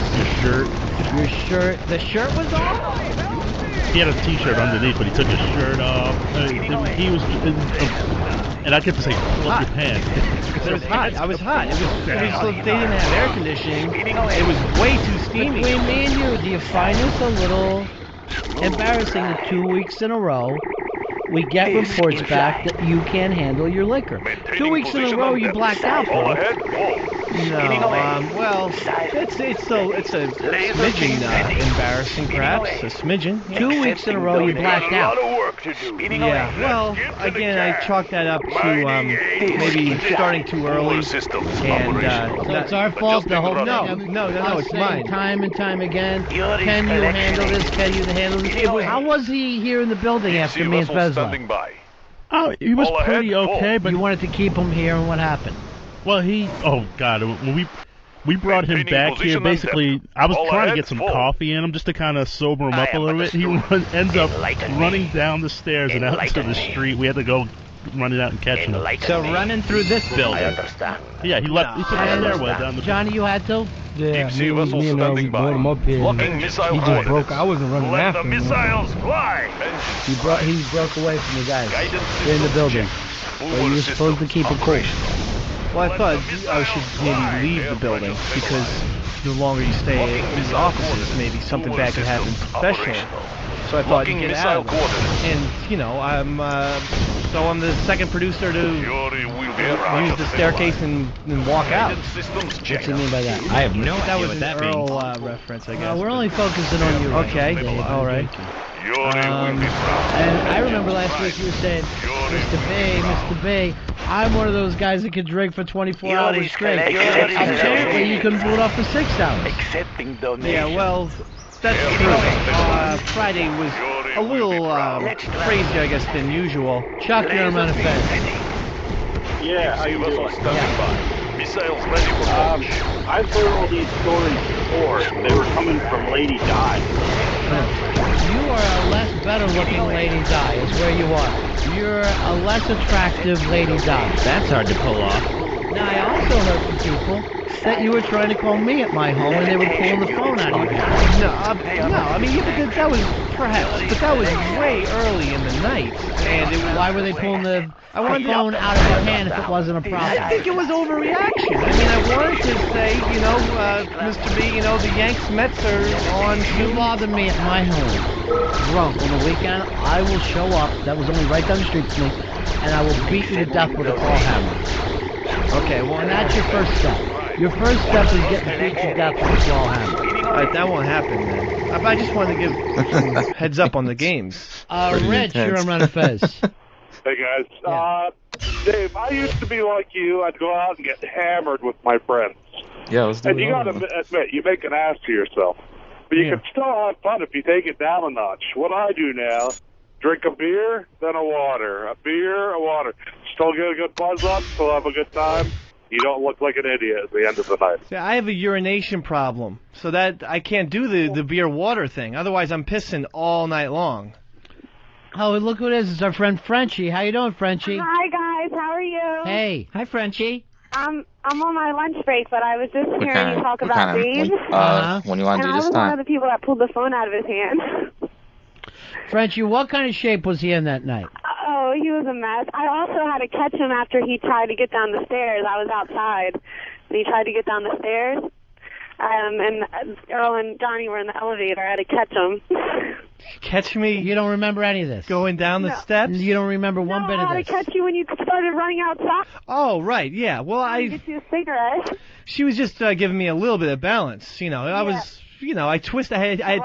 your shirt. The shirt was off? He had a t-shirt underneath, but he took his shirt off. He was... And I kept to say, flip your pants. It was hot. I was hot. It was they didn't have air conditioning. It was way too steamy. Between me and you, do you find this a little embarrassing that 2 weeks in a row we get reports back that you can't handle your liquor? 2 weeks in a row you blacked out, bro. No, well, it's a smidgen embarrassing, perhaps. A smidgen. Yeah. 2 weeks in a row you blacked out. Yeah, well, again, I chalk that up to maybe starting too early. And so it's our fault. The whole no, it's mine. Time and time again. Can you handle this? Can you handle this? How was he here in the building after me and Fez left? Oh, he was pretty okay, but you wanted to keep him here, and what happened? Well, oh God, when we brought him back here, basically, I was trying to get some coffee in him just to kind of sober him up a little bit. He ends up running down the stairs and out to the street. We had to go running out and catch him. So running through this building. Yeah, he left. He took the stairwell down the. Johnny, you had to. Yeah, me and I brought him up here. He just broke. I wasn't running after him. Missiles fly. He broke away from the guys in the building. But you were supposed to keep it cool. Well, I thought I should maybe leave the building because the longer you stay in these offices, maybe something bad could happen professionally. So I thought you'd get out of it. And, you know, I'm the second producer to use the staircase and walk out. What do you mean by that? I have no That idea was what that an means. Earl reference, I guess. We're only focusing on you. Okay, all right. And I remember last week you were saying, Mr. B, I'm one of those guys that can drink for 24 hours straight. Apparently you couldn't pull it off for 6 hours. Accepting donations. Yeah, well, that's true. Friday was a little crazier, I guess, than usual. Chuck, you're on a fence. Yeah, how you doing? Missiles ready for launch. I've heard all these stories before. They were coming from Lady Di. You are a less better looking Lady Di, is where you are. You're a less attractive Lady Di. That's hard to pull off. Now, I also heard from people that you were trying to call me at my home and they were pulling the phone out of your hand. No, I mean, yeah, but that was perhaps, but that was way early in the night, and why were they pulling the phone out of your hand if it wasn't a problem? I think it was overreaction. I mean, I wanted to say, you know, Mr. B, you know, the Yanks Mets are on. You bother me at my home, drunk on the weekend. I will show up. That was only right down the street from me, and I will beat you to death with a claw hammer. Okay, well, and that's your first step. Your first step is getting beat to death with a claw hammer. Alright, that won't happen then. I just wanted to give some heads up on the games. Rich, you're on Run a Fez. Hey guys, Dave, I used to be like you. I'd go out and get hammered with my friends. Yeah, let's do it. And you gotta admit, you make an ass to yourself. But you can still have fun if you take it down a notch. What I do now, drink a beer, then a water. A beer, a water. Still get a good buzz up, still have a good time. You don't look like an idiot at the end of the night. See, I have a urination problem, so that I can't do the beer water thing. Otherwise, I'm pissing all night long. Oh, look who it is. It's our friend Frenchie. How you doing, Frenchie? Hi, guys. How are you? Hey. Hi, Frenchie. I'm on my lunch break, but I was just hearing you talk about Dave. When you want to do and this I was one time? of the people that pulled the phone out of his hand. Frenchie, what kind of shape was he in that night? Oh, he was a mess. I also had to catch him after he tried to get down the stairs. I was outside, and he tried to get down the stairs. And Earl and Johnny were in the elevator. I had to catch him. Catch me? You don't remember any of this? Going down the steps? You don't remember one bit of I had this? to catch you when you started running outside. Oh, right, yeah. Well, I get you a cigarette. She was just giving me a little bit of balance. You know, I was, you know, I had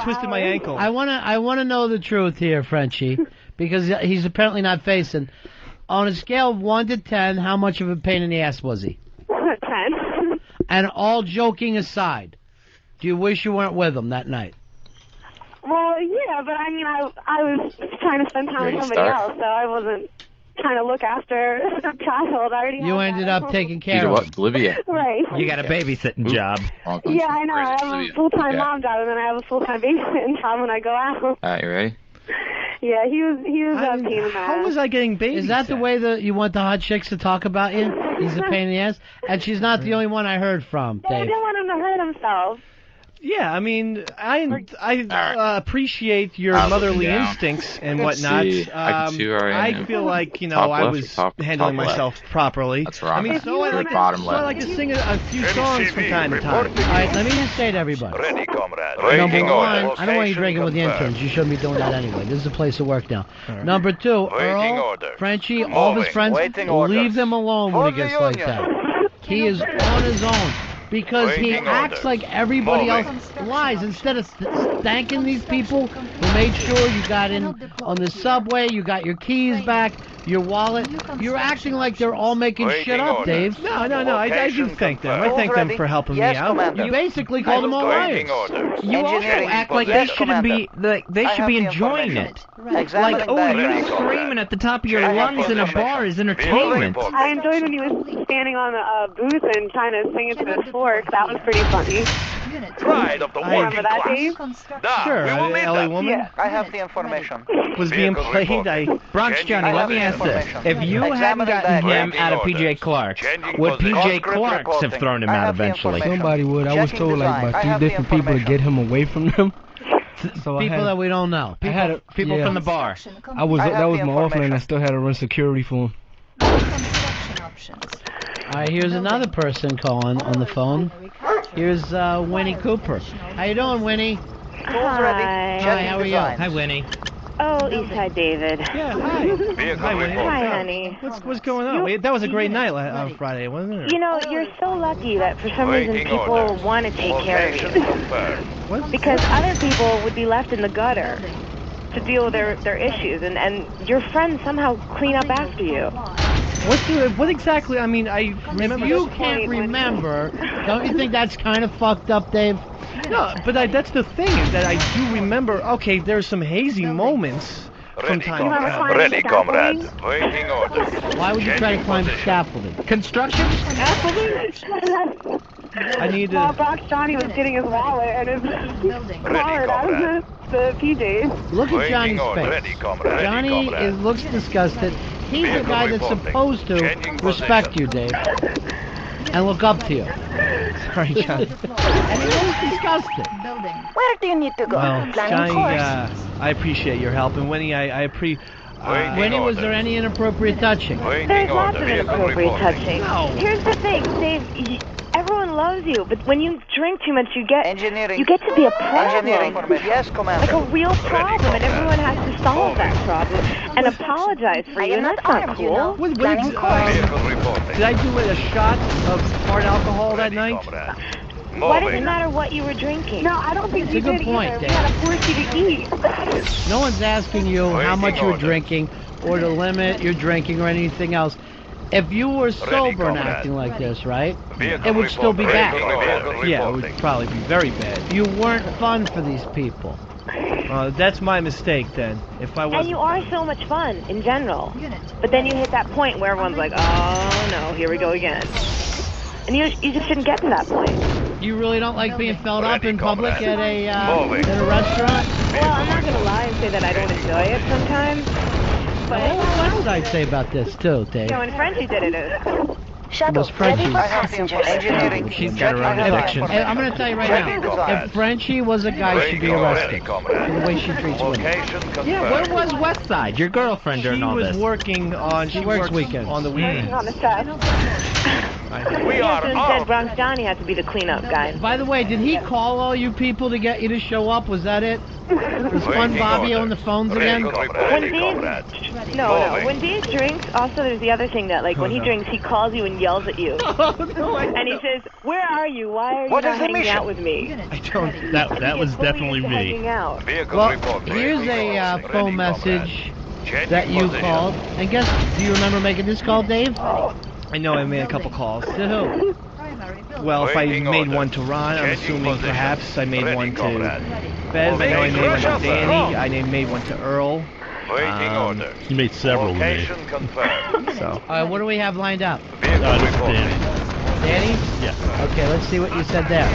twisted my ankle. I wanna know the truth here, Frenchie, because he's apparently not facing. On a scale of 1 to 10, how much of a pain in the ass was he? 10. And all joking aside, do you wish you weren't with him that night? Well, yeah, but I mean, I was trying to spend time with somebody else, so I wasn't trying to look after a child. I already You ended up taking care of him. Olivia. Right. You got a babysitting job. Yeah, I know. I have a full-time mom job, and then I have a full-time babysitting job when I go out. Alright, you ready? Yeah, he was a pain in the ass. How was I getting babysat? Is that the way that you want the hot chicks to talk about you? He's a pain in the ass? And she's not the only one I heard from, I Dave. didn't want him to hurt himself. Yeah, I mean, I appreciate your I was motherly looking down. instincts and Let's whatnot. see. I can see where I I am. feel like, you know, Top I left or was top handling left? myself properly. That's wrong. I mean, so I like to, Bottom so I like left. to sing a few songs from time to time. All right, let me just say to everybody. Ready, comrade. Number Waiting one, order. I don't want you drinking with the Location interns. You shouldn't be doing that anyway. This is a place of work now. Number two, Waiting Earl, order. Frenchie, all of his Moving. friends, Waiting leave orders. them alone when he For the gets like union. that. He is on his own. Because he Waiting acts orders. like everybody else Moving. lies. Instead of thanking these people who made sure you got in on the subway, you got your keys back, your wallet, you're acting like they're all making shit up, orders. Dave. No, I do thank them. I thank them for helping me out. You basically called them all liars. You also act like they shouldn't be, like they should be enjoying it. Like, oh, you screaming at the top of your lungs in a bar is entertainment. I enjoyed when he was standing on a booth and trying to sing into the fork. That was pretty funny. Pride of the working Remember that, class. Dave? Sure, we will need LA that. woman Yeah. I have the information. was being played. Bronx Johnny, let me ask this. If you hadn't gotten him out of PJ Clark's, would PJ Clark's have thrown him out eventually? Somebody would. I was told like by 3 different people to get him away from them. So I People had, that we don't know. I had a, People yeah. from the bar. I was that was my offline. I still had to run security for him. All right, here's another person calling on the phone. Here's Winnie Cooper. How you doing, Winnie? Hi. Hi, how are you? Hi, Winnie. Oh, Eastside David. Yeah, hi. Hi, Winnie. Hi, honey. What's going on? That was a great night on Friday, wasn't it? You know, you're so lucky that for some reason people want to take care of you. What? Because other people would be left in the gutter to deal with their issues, and your friends somehow clean up after you. What exactly? I mean, I remember. You can't remember. Don't you think that's kind of fucked up, Dave? No, but that's the thing is that I do remember. Okay, there's some hazy moments from time to time. Ready, comrade. Waiting order. Why would you try to climb scaffolding? Construction Scaffolding? I need While to. Box Johnny was getting his wallet and his card out of the PJs. Look at Waiting Johnny's order. face. Ready, comrade. Johnny looks disgusted. He's the guy that's supposed to respect you, Dave. and look up to you. Sorry, Johnny. And it was disgusting. Where do you need to go? Well, Johnny, I appreciate your help, and Winnie, Winnie, was there any inappropriate touching? There's lots of inappropriate touching. No. Here's the thing, Dave. Everyone loves you, but when you drink too much, you get to be a problem. Yes, Commander. Like a real problem, and everyone has to solve that problem and apologize for you, and that's not cool. Did I do a shot of hard alcohol that night? Why does it matter what you were drinking? No, I don't think It's you a good did point, either. We Dave. had to force you to eat. No one's asking you how much you're drinking or to limit your drinking or anything else. If you were sober and acting like this, right, it would still be bad. Yeah, it would probably be very bad. You weren't fun for these people. That's my mistake then. If I wasn't. And you are so much fun in general. But then you hit that point where everyone's like, oh no, here we go again. And you just shouldn't get to that point. You really don't like being filled up in public at a restaurant? Well, I'm not going to lie and say that I don't enjoy it sometimes. But What would I say about this too, Dave? you know, when Frenchie did it was... Was Frenchie? She's got her own addiction. Hey, I'm going to tell you right now, if Frenchie was a guy, she'd be arrested for the way she treats women. Yeah, where was Westside, your girlfriend during all this? She was working on... She works weekends. On the weekends. on the set. Instead, Bronx Johnny had to be the cleanup guy. By the way, did he call all you people to get you to show up? Was that it? Was Fun Bobby on the phones again? When Dave, when Dave drinks, also there's the other thing that, like, when he drinks, he calls you and yells at you. And he says, where are you? Why are you not hanging out with me? I don't. That was definitely me. Well, here's a phone message that you called. And guess, do you remember making this call, Dave? I know I made a couple calls. To who? Well, if I made one to Ron, I'm assuming perhaps I made one to Bev. I know I made one to Danny. I made one to Earl. You made several with me. So. What do we have lined up? Danny. Danny? Yeah. Okay, let's see what you said there.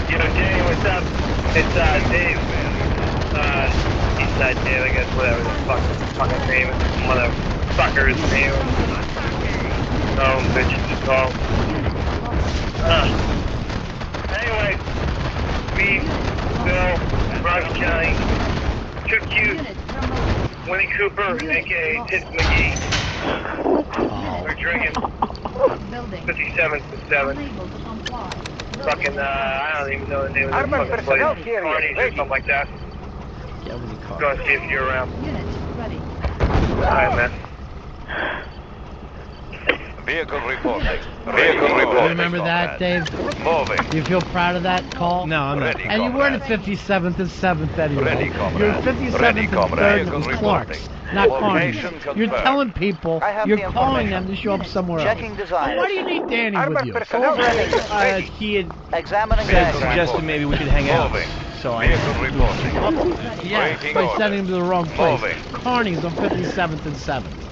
Yo, Danny, what's up? It's Dave, man. Eastside Dave, I guess, whatever the fucking name is. Motherfucker's name. Bitch, just call. Anyway, me, Bill, Bronx Johnny, took you, Winnie Cooper, a.k.a. Tits McGee. We're drinking 57th to 7. Fucking, I don't even know the name of the fucking place. Parties or something like that. Go and see if you're around. Alright, man. Vehicle reporting. You remember that, Dave? Moving. Do you feel proud of that call? No, I'm not. And you weren't at 57th and 7th anyway. You're at 57th and 3rd, and it was Clark's, not Carney's. You're telling people, you're calling them to show up somewhere else. Why do you need Danny with you? He had suggested maybe we could hang out. So I... Yeah, by sending him to the wrong place. Carney's on 57th and 7th.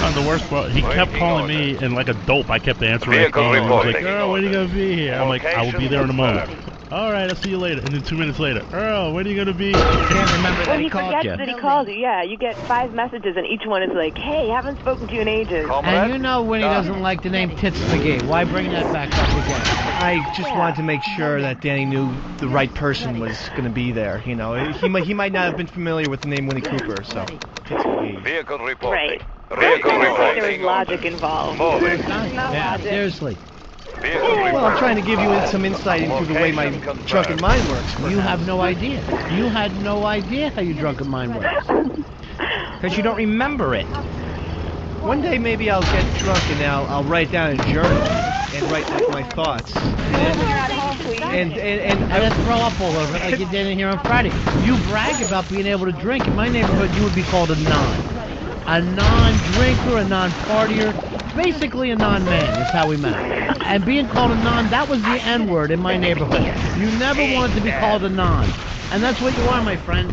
On the worst part, he kept calling me, and like a dope, I kept answering his phone. He was like, Earl, when are you going to be here? I'm like, I will be there in a moment. Alright, I'll see you later. And then 2 minutes later, Earl, when are you going to be? I can't remember that he called you. That he called you, yeah. You get 5 messages, and each one is like, hey, haven't spoken to you in ages. And you know Winnie doesn't like the name Tits McGee. Why bring that back up again? I just wanted to make sure that Danny knew the right person was going to be there. You know, he might not have been familiar with the name Winnie Cooper, so. Vehicle reporting. Right. There was logic involved. Yeah, seriously. Well, I'm trying to give you some insight into the way my drunken mind works. You have no idea. You had no idea how your drunken mind works. Because you don't remember it. One day maybe I'll get drunk and I'll write down a journal and write my thoughts. And then throw up all over it like you did in here on Friday. You brag about being able to drink. In my neighborhood, you would be called a non. A non-drinker, a non-partier, basically a non-man is how we met. And being called a non, that was the N-word in my neighborhood. You never wanted to be called a non. And that's what you are, my friend.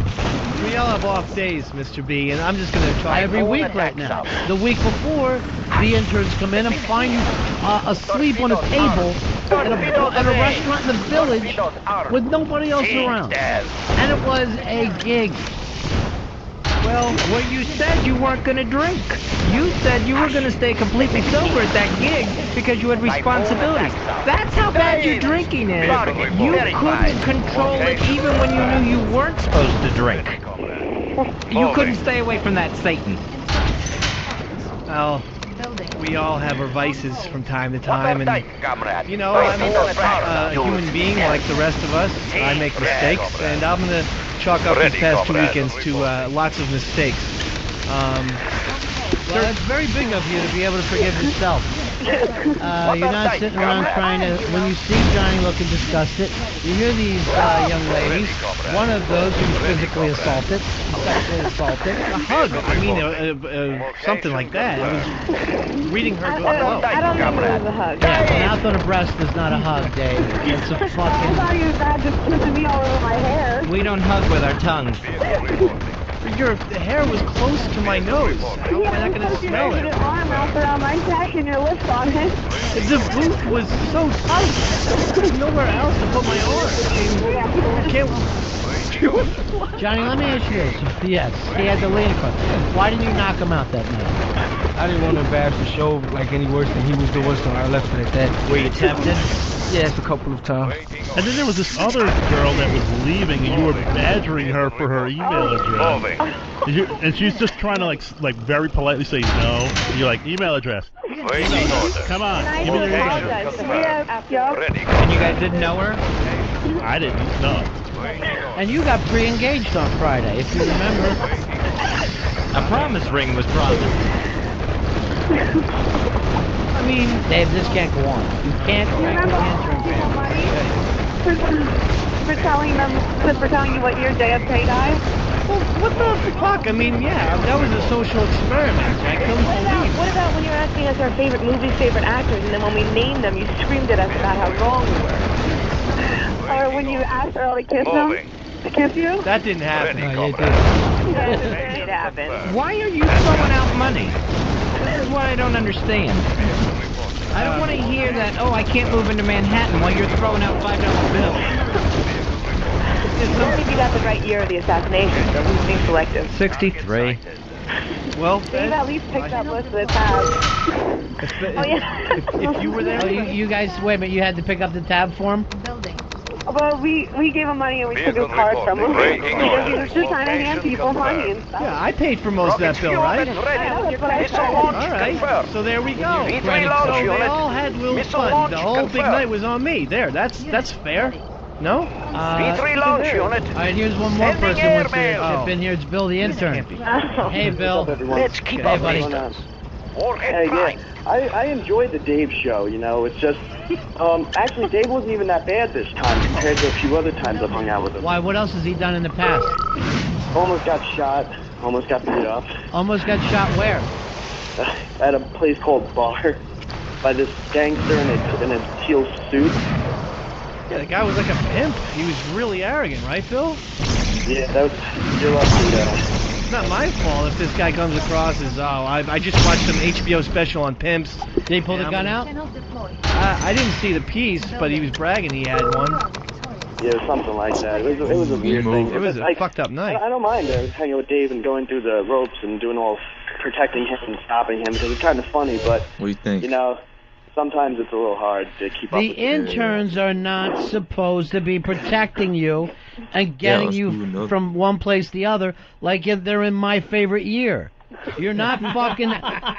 We all have off days, Mr. B, and I'm just going to try every week right now. The week before, the interns come in and find you asleep on a table at a restaurant in the village with nobody else around. And it was a gig. Well, you said you weren't going to drink. You said you were going to stay completely sober at that gig because you had responsibilities. That's how bad your drinking is. You couldn't control it even when you knew you weren't supposed to drink. You couldn't stay away from that Satan. Well, we all have our vices from time to time, and, you know, I'm a human being like the rest of us. I make mistakes, and I'm going to chalk up these past 2 weekends to lots of mistakes. Well, it's very big of you to be able to forgive yourself. You're not sitting around trying to, when you see Johnny looking disgusted, you hear these young ladies, one of those who's physically assaulted, sexually assaulted. A hug, I mean, something like that. I was reading her go low. I don't think it was a hug. Yeah, an mouth on a breast is not a hug, Dave. It's a I fucking... thought he was bad just kissing me all over my hair. We don't hug with our tongues. Your hair was close to my nose. How am I not going to smell it? Your arm wrapped around my neck and your lips on it. The booth was so tight. There's nowhere else to put my arm. I can't... Johnny, let me ask you this. Yes, he had the lean across. Why didn't you knock him out that night? I didn't want to embarrass the show like any worse than he was doing, so I left it at that. Were you tempted? Yes, a couple of times. And then there was this other girl that was leaving, and you were badgering her for her email address. And she's just trying to like very politely say no. And you're like, email address. Come on, give me your email address. And you guys didn't know her? I didn't. No. And you got pre-engaged on Friday, if you remember. A promise ring was promised. I mean, Dave, this can't go on. You can't You remember offering people money for telling you what your day of pay died? Well, what the fuck? I mean, yeah, that was a social experiment. I couldn't believe. What about when you were asking us our favorite movies, favorite actors, and then when we named them, you screamed at us about how wrong we were? Or when you asked Earl to kiss him? To kiss you? That didn't happen. No, you did. Yes, it did happen. Why are you throwing out money? This is what I don't understand. I don't want to hear that, oh, I can't move into Manhattan while you're throwing out $5 bills. I don't think you got the right year of the assassination, so who's being selective? 63. Well, Dave at least picked up most of the tabs. Oh, yeah. If you were there... Oh, you guys, wait a minute, you had to pick up the tab for him? Well, we gave him money and we took his card from him. Because he was just trying to hand people money and stuff. Yeah, I paid for most of that bill, right? I know, that's what I said. All right, so there we go. So they all had little fun. The whole big night was on me. There, that's fair. No? All right, here's one more person who wants to chip in here. It's Bill the intern. Hey, Bill. Let's keep Hey, buddy. Yeah, I enjoyed the Dave show, you know, it's just, actually Dave wasn't even that bad this time compared to a few other times I've hung out with him. Why, what else has he done in the past? Almost got shot, almost got beat up. Almost got shot where? At a place called Bar, by this gangster in a teal suit. Yeah, the guy was like a pimp. He was really arrogant, right, Bill? Yeah, that was, you're lucky, It's not my fault if this guy comes across as, I just watched some HBO special on pimps. Did he pull the gun out? I didn't see the piece, but he was bragging he had one. Yeah, it was something like that. It was a weird thing. It was a fucked up night. I don't mind hanging with Dave and going through the ropes and doing all protecting him and stopping him because it's kind of funny, but, what do you think? You know, sometimes it's a little hard to keep up with. The interns are not supposed to be protecting you and getting you from one place to the other like if they're in My Favorite Year. You're not fucking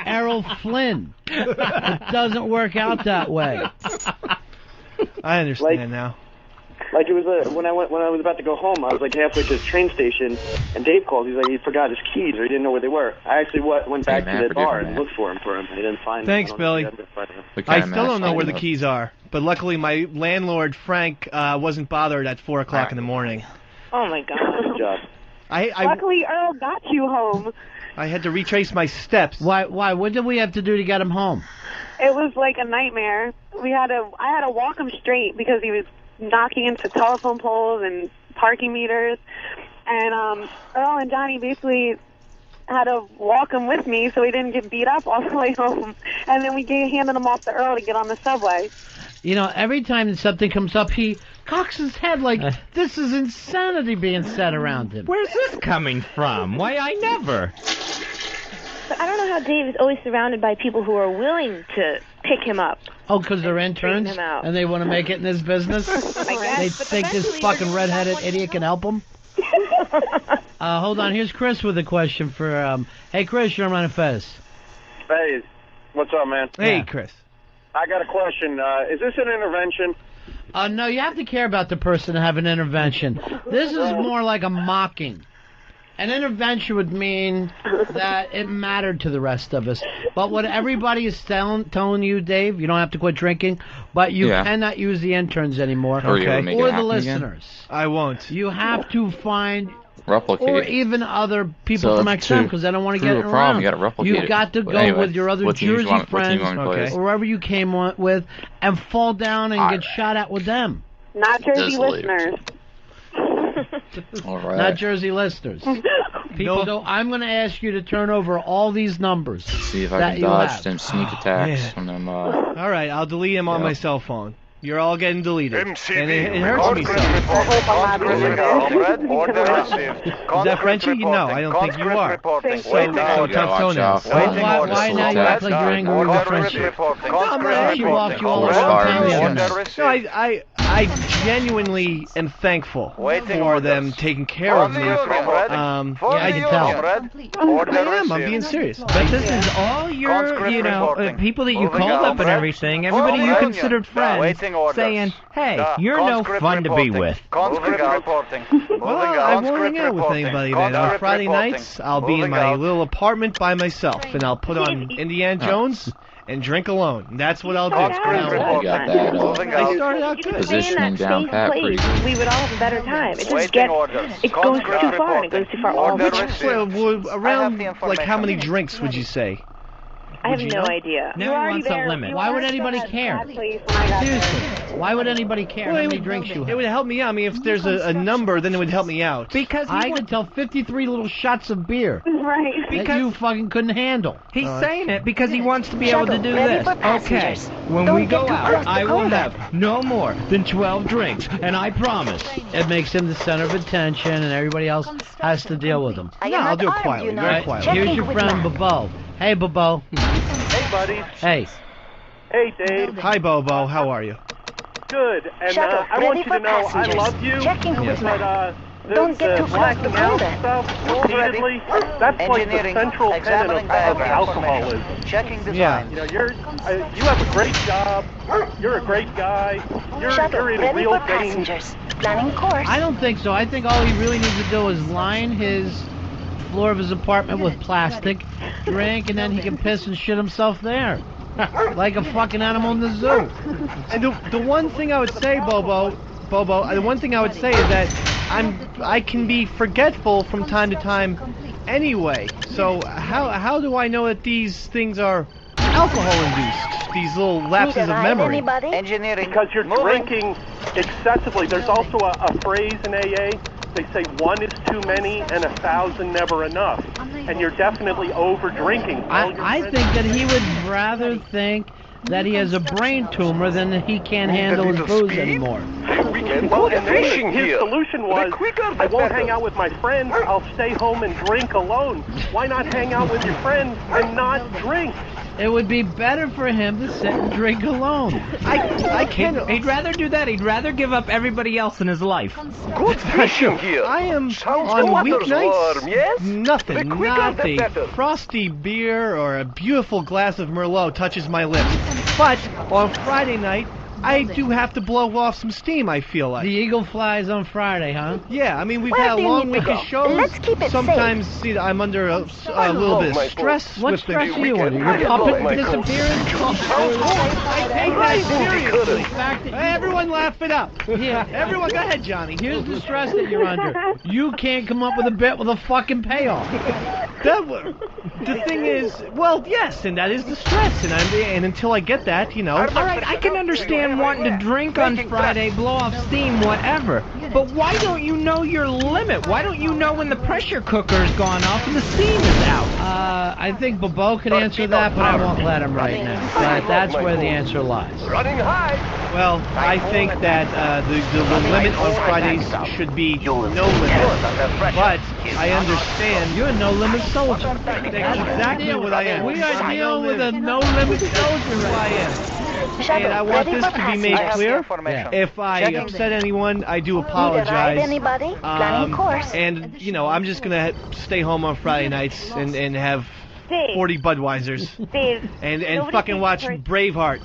Errol Flynn. It doesn't work out that way. I understand now. Like it was when I was about to go home, I was like halfway to the train station, and Dave called. He's like he forgot his keys or he didn't know where they were. I actually went back to the bar and looked for him. I didn't find Thanks, him. Billy. I still don't know where the keys are, but luckily my landlord Frank wasn't bothered at 4 o'clock in the morning. Oh my God. Good job. Luckily, Earl got you home. I had to retrace my steps. Why? What did we have to do to get him home? It was like a nightmare. I had to walk him straight because he was knocking into telephone poles and parking meters. And Earl and Johnny basically had to walk him with me so he didn't get beat up all the way home. And then we handed him off to Earl to get on the subway. You know, every time something comes up, he cocks his head like this is insanity being said around him. Where's this coming from? Why, I never. But I don't know how Dave is always surrounded by people who are willing to pick him up. Oh, because they're interns him out. and they want to make it in this business? They think this fucking redheaded idiot can help them? Hold on, here's Chris with a question for, hey Chris, you're on Fez. Hey, what's up, man? Hey, Chris. I got a question. Is this an intervention? No, you have to care about the person to have an intervention. This is more like a mocking. An intervention would mean that it mattered to the rest of us. But what everybody is telling you, Dave, you don't have to quit drinking, but you cannot use the interns anymore. Okay. Or the listeners. I won't. You have to find... Replicate. Or even other people from XM, because I don't want to get it around. You got to replicate You've got to go with your other Jersey friends, or wherever you came with, and fall down and get shot at with them. Not Jersey listeners. All right. Not Jersey listeners. People, so I'm going to ask you to turn over all these numbers. See if I can dodge them sneak attacks from them. All right, I'll delete them on my cell phone. You're all getting deleted. And it hurts me so. Is that Frenchie? No, I don't think you are. So tough toenails. Why now you act like you're angry with Frenchie? She walked you all around town. No, I genuinely am thankful for them taking care of me. I can tell. I'm being serious. But this is all your, people that you called up and everything, everybody you considered friends, saying, hey, you're no fun to be with. Well, I won't hang out with anybody then. On Friday nights, I'll be in my little apartment by myself, and I'll put on Indiana Jones and drink alone. That's what I'll do. You got that I started out good. Positioning down pat pretty good. We would all have a better time. It just gets, it goes too far, and it goes too far all the time. Around, like, how many drinks would you say? I have no idea. Never wants a limit. Why would anybody care? Seriously, why would anybody care how many drinks you have? It would help me out. I mean, if there's a number, then it would help me out. Because I could tell 53 little shots of beer Right. that you fucking couldn't handle. He's saying it because he wants to be able to do this. Okay, when we go out, I will have no more than 12 drinks, and I promise. It makes him the center of attention, and everybody else has to deal with him. No, I'll do it quietly, very quietly. Here's your friend Bobo. Hey, Bobo. Hey, buddies. Hey. Hey, Dave. Hi, Bobo. How are you? Good. And I want you to know I love you. But Don't get too blacking out stuff repeatedly, that's like the central tenet of alcoholism. Checking design. Yeah. You know, you have a great job. You're a great guy. You're in real danger. Planning course. I don't think so. I think all he really needs to do is line his floor of his apartment with plastic, drink, and then he can piss and shit himself there. Like a fucking animal in the zoo. And the one thing I would say, Bobo, the one thing I would say is that I can be forgetful from time to time anyway. So how do I know that these things are alcohol-induced? These little lapses of memory. Engineering. Because you're drinking excessively. There's also a phrase in AA. They say 1 is too many and 1,000 never enough. And you're definitely over-drinking. I think that he would rather think that he has a brain tumor than that he can't handle his booze anymore. Well, and his solution was, I won't hang out with my friends, I'll stay home and drink alone. Why not hang out with your friends and not drink? It would be better for him to sit and drink alone. I can't. He'd rather do that. He'd rather give up everybody else in his life. Good fishing here. I am on weeknights. Yes? Nothing. Not a frosty beer or a beautiful glass of Merlot touches my lips. But on Friday night, I do have to blow off some steam, I feel like. The eagle flies on Friday, huh? Yeah, I mean, we've had a long week of shows. Let's keep it Sometimes see, I'm under a little bit of stress. What stress are you under? Your puppet disappearing? I take that seriously. Everyone laugh it up. Yeah. Everyone, go ahead, Johnny. Here's the stress that you're under. You can't come up with a bit with a fucking payoff. The thing is, well, yes, and that is the stress, and until I get that, you know. All right, I can understand wanting to drink on Friday, blow off steam, whatever. But why don't you know your limit? Why don't you know when the pressure cooker's gone off and the steam is out? I think Bobo can answer that, but I won't let him right now. But that's where the answer lies. Running high. Well, I think that the limit on Fridays should be no limit. But I understand You're a no-limit soldier. that's exactly what I am. We are dealing with a no-limit soldier. Who I am. And I want this to be made clear. If I upset anyone, I do apologize. And, you know, I'm just going to stay home on Friday nights and have 40 Budweisers. And fucking watch Braveheart.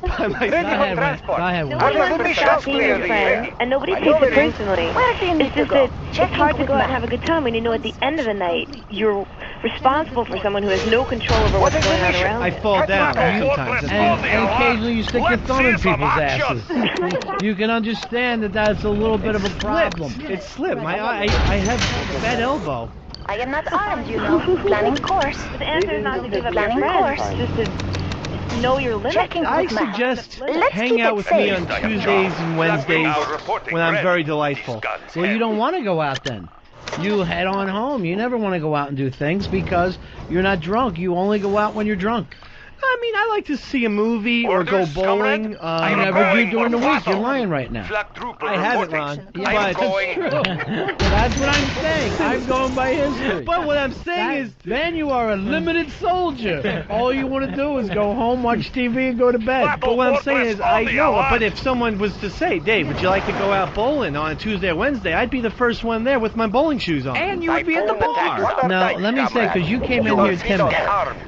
By myself. Nobody wants to stop being your friend, and nobody takes it personally. It's just that it's hard to go out and have a good time when you know at the end of the night you're responsible for someone who has no control over what's going on around. I fall down sometimes. And occasionally you stick your thumb in people's asses. You can understand that that's a little bit of a problem. It slipped. I have a bad elbow. I am not armed, you know. Planning course. But the answer is not to give up your friends, just to know your limits. I suggest hang out with me on Tuesdays and Wednesdays when I'm very delightful. Well, you don't want to go out then. You head on home. You never want to go out and do things because you're not drunk. You only go out when you're drunk. I mean, I like to see a movie or go bowling. You never do during the week. You're lying right now. I haven't, Ron. Yeah, but true. That's what I'm saying. I'm going by history. But what I'm saying is, then you are a limited soldier. All you want to do is go home, watch TV, and go to bed. But what I'm saying is, I know. But if someone was to say, Dave, would you like to go out bowling on a Tuesday or Wednesday? I'd be the first one there with my bowling shoes on. And you would be at the bar. Now, let me say, because you came in here timid.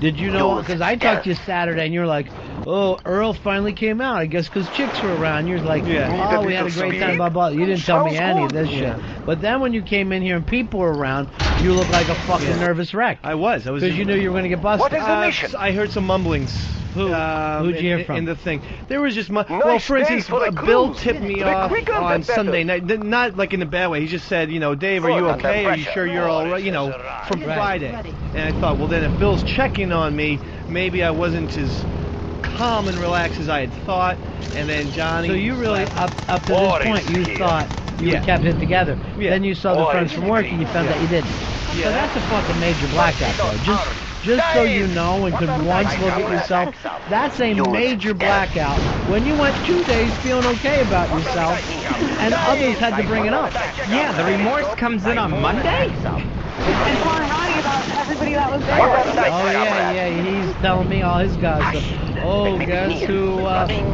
Did you know? Because I talked to you Saturday, and you're like, oh, Earl finally came out. I guess because chicks were around. You're like, oh, we had a great time, blah, blah. You didn't tell me any of this shit. But then when you came in here and people were around, you looked like a fucking nervous wreck. I was. Because you knew you were going to get busted. What is the mission? I heard some mumblings. Who'd you hear from? In the thing. There was just... well, for instance, Bill tipped me off on Sunday night. Not like in a bad way. He just said, you know, Dave, are you okay? Are you sure you're all right? You know, from Friday. And I thought, well, then if Bill's checking on me, maybe I wasn't as calm and relaxed as I had thought. And then Johnny... So you really, up to this point, you thought you kept it together. Then you saw the friends from work and you found that you didn't. So that's a fucking major blackout, though. Just so you know and could once look at yourself, that's a major blackout. When you went 2 days feeling okay about yourself, and others had to bring it up. Yeah, the remorse comes in on Monday? And telling Ronnie about everybody that was there. Oh, yeah, he's telling me all his gossip. Oh, guess who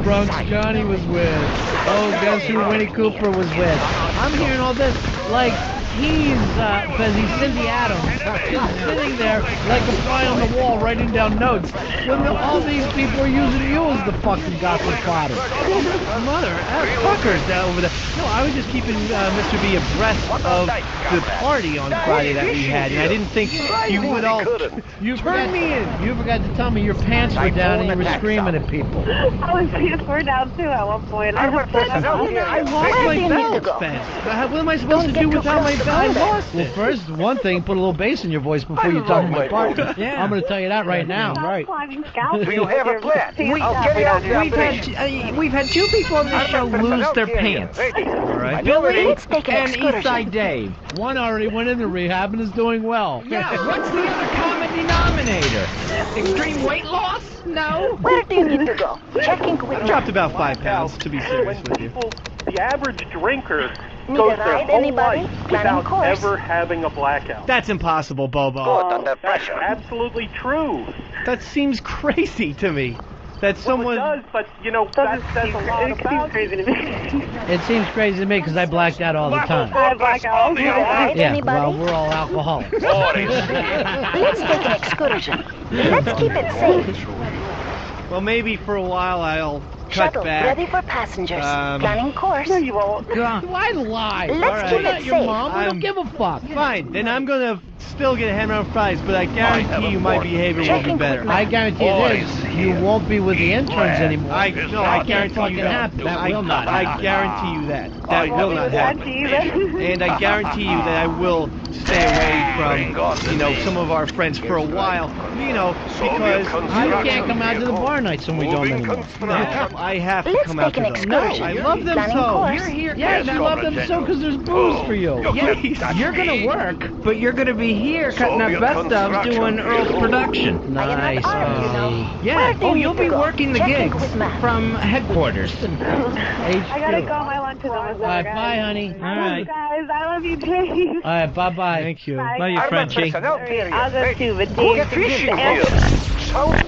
Bronx Johnny was with? Oh, guess who Winnie Cooper was with? I'm hearing all this, like... because he's Cindy Adams, just sitting there like a fly on the wall writing down notes when all these people are using you as the fucking gossip plotter. Mother, fuckers down over there. No, I was just keeping Mr. B abreast of the party on Friday that we had, and I didn't think you would all... You turned me in. You forgot to tell me your pants were down and you were screaming at people. I was pants were down too at one point. I lost my belt fast. What am I supposed to do without my belt? I lost it. Well, first, one thing, put a little bass in your voice before you talk to my partner. Yeah. I'm going to tell you that right now. Right. Do you have a plan? We've had two people on this show lose their pants. All right. Billy and Eastside Dave. One already went into rehab and is doing well. Yeah, what's the other common denominator? Extreme weight loss? No. Where do you need to go? Checking with... I dropped about 5 pounds, to be serious with you. The average drinker goes their whole life without ever having a blackout. That's impossible, Bobo. That's absolutely true. That seems crazy to me. That someone... Well, it does, but, you know, that says a lot about... Crazy to me. It seems crazy to me because I blacked out all the time. I black out. Yeah, well, we're all alcoholics. Let's take an excursion. Let's keep it safe. Well, maybe for a while I'll cut Shuttle back. ready for passengers. Planning course. No, you won't. Why lie? Let's keep it your safe. mom. I don't give a fuck. Fine, then I'm going to still get a hammer on Fridays, but I guarantee you my behavior will be better. I guarantee you this. You won't be with the interns anymore. I guarantee you that. That will not happen. I guarantee you that. That will not happen. And I guarantee you that I will stay away from, you know, some of our friends for a while, you know, because... I can't come out to the bar nights when we don't anymore. No, I have to come out to those. No, I love them so. You're here. Yes, you love them so because there's booze for you. Yeah, you're going to work, but you're going to be be here cutting up best ofs doing Earl's production. Nice. Yeah. Oh, you'll be working the gigs from headquarters. I gotta go. My lunch is almost over. All right, bye, honey. All right. Guys, I love you, Dave. All right, bye-bye. Thank you. Bye. Love you, Frenchie. I'll go too, but Dave,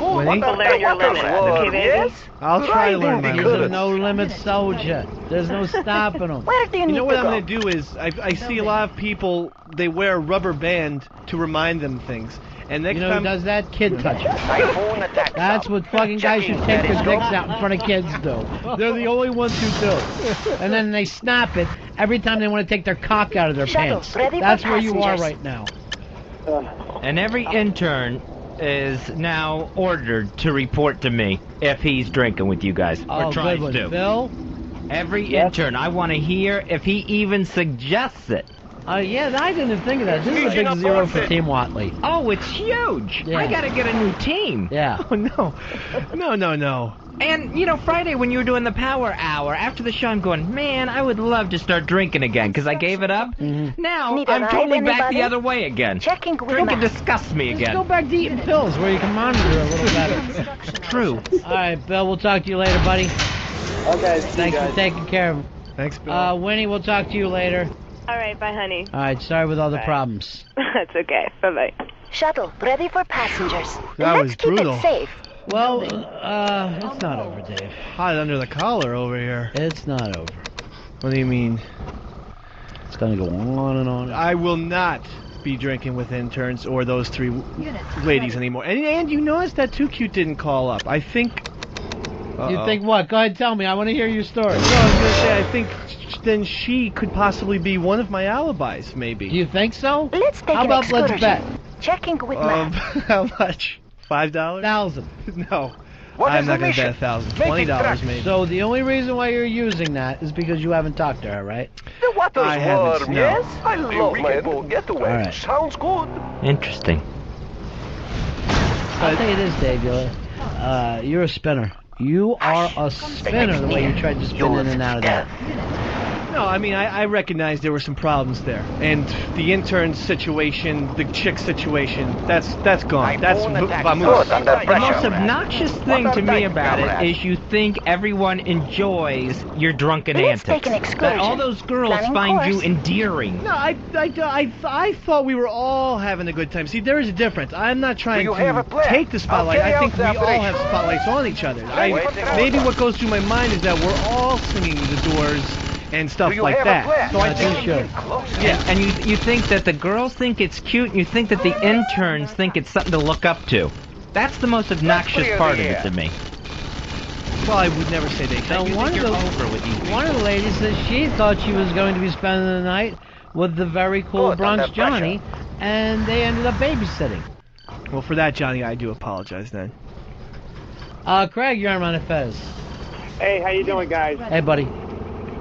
Winnie? learn your limits, okay, baby? I'll try to learn my He's limits. a no-limit soldier. There's no stopping him. Where do you need You know what to I'm go? going to do is, I see a lot of people, they wear a rubber band to remind them things. And next You know who time... does that? Kid toucher. That's what fucking guys who take their dicks out in front of kids do. They're the only ones who do. And then they snap it every time they want to take their cock out of their pants. That's where you are right now. And every intern is now ordered to report to me if he's drinking with you guys. Or tries good one. to. Phil? Every intern, I want to hear if he even suggests it. Yeah, I didn't even think of that. This is a big zero for Team Watley. Oh, it's huge. Yeah. I got to get a new team. Yeah. Oh, no. No. And, you know, Friday when you were doing the power hour, after the show, I'm going, man, I would love to start drinking again, because I gave it up. Now, Need a I'm ride, totally back anybody? the other way again. Checking with Drinking Matt. disgusts me Just again. go back to eating pills where you can monitor a little better. True. All right, Bill, we'll talk to you later, buddy. Okay, Thanks for taking care of him. Thanks, Bill. Winnie, we'll talk to you later. All right, bye, honey. All right, sorry with all the Bye. problems. That's okay. Bye-bye. Shuttle ready for passengers. That Let's was keep brutal. it safe. Well, it's not over, Dave. Hot under the collar over here. It's not over. What do you mean? It's gonna go on and on. I will not be drinking with interns or those three ladies anymore. And you noticed that Too Cute didn't call up. I think... You think what? Go ahead, tell me. I want to hear your story. No, I was going to say, I think then she could possibly be one of my alibis, maybe. You think so? Let's take How an about excursion. let's bet? Checking with Matt. How much? $5? 1,000. No. I'm not going to bet 1,000. $20 maybe. So the only reason why you're using that is because you haven't talked to her, right? The water's I haven't, warm, no. yes? I love my boat getaway. All right. Sounds good. Interesting. I'll tell you this, Dave. You're a spinner. You are a spinner the way you tried to spin in and out of that. No, I mean, I recognize there were some problems there. And the intern situation, the chick situation, that's gone. That's vamoose. The most obnoxious thing to me about it is you think everyone enjoys your drunken Let's take antics. an excursion. That all those girls Planning find you course. endearing. No, I thought we were all having a good time. See, there is a difference. I'm not trying you have a to plan? take the spotlight. I'll carry I think we out the all operation. have spotlights on each other. Wait, Maybe what goes through my mind is that we're all singing the Doors and stuff Do you like have a that. plan? So I You think should. yeah. And you think that the girls think it's cute, and you think that the interns think it's something to look up to. That's the most obnoxious clear part the of it air. to me. Well, I would never say they Now, think. one of the ladies said she thought she was going to be spending the night with the very cool Good, Bronx under pressure. Johnny, and they ended up babysitting. Well, for that, Johnny, I do apologize then. Craig, you're on Fez. Hey, how you doing, guys? Hey, buddy.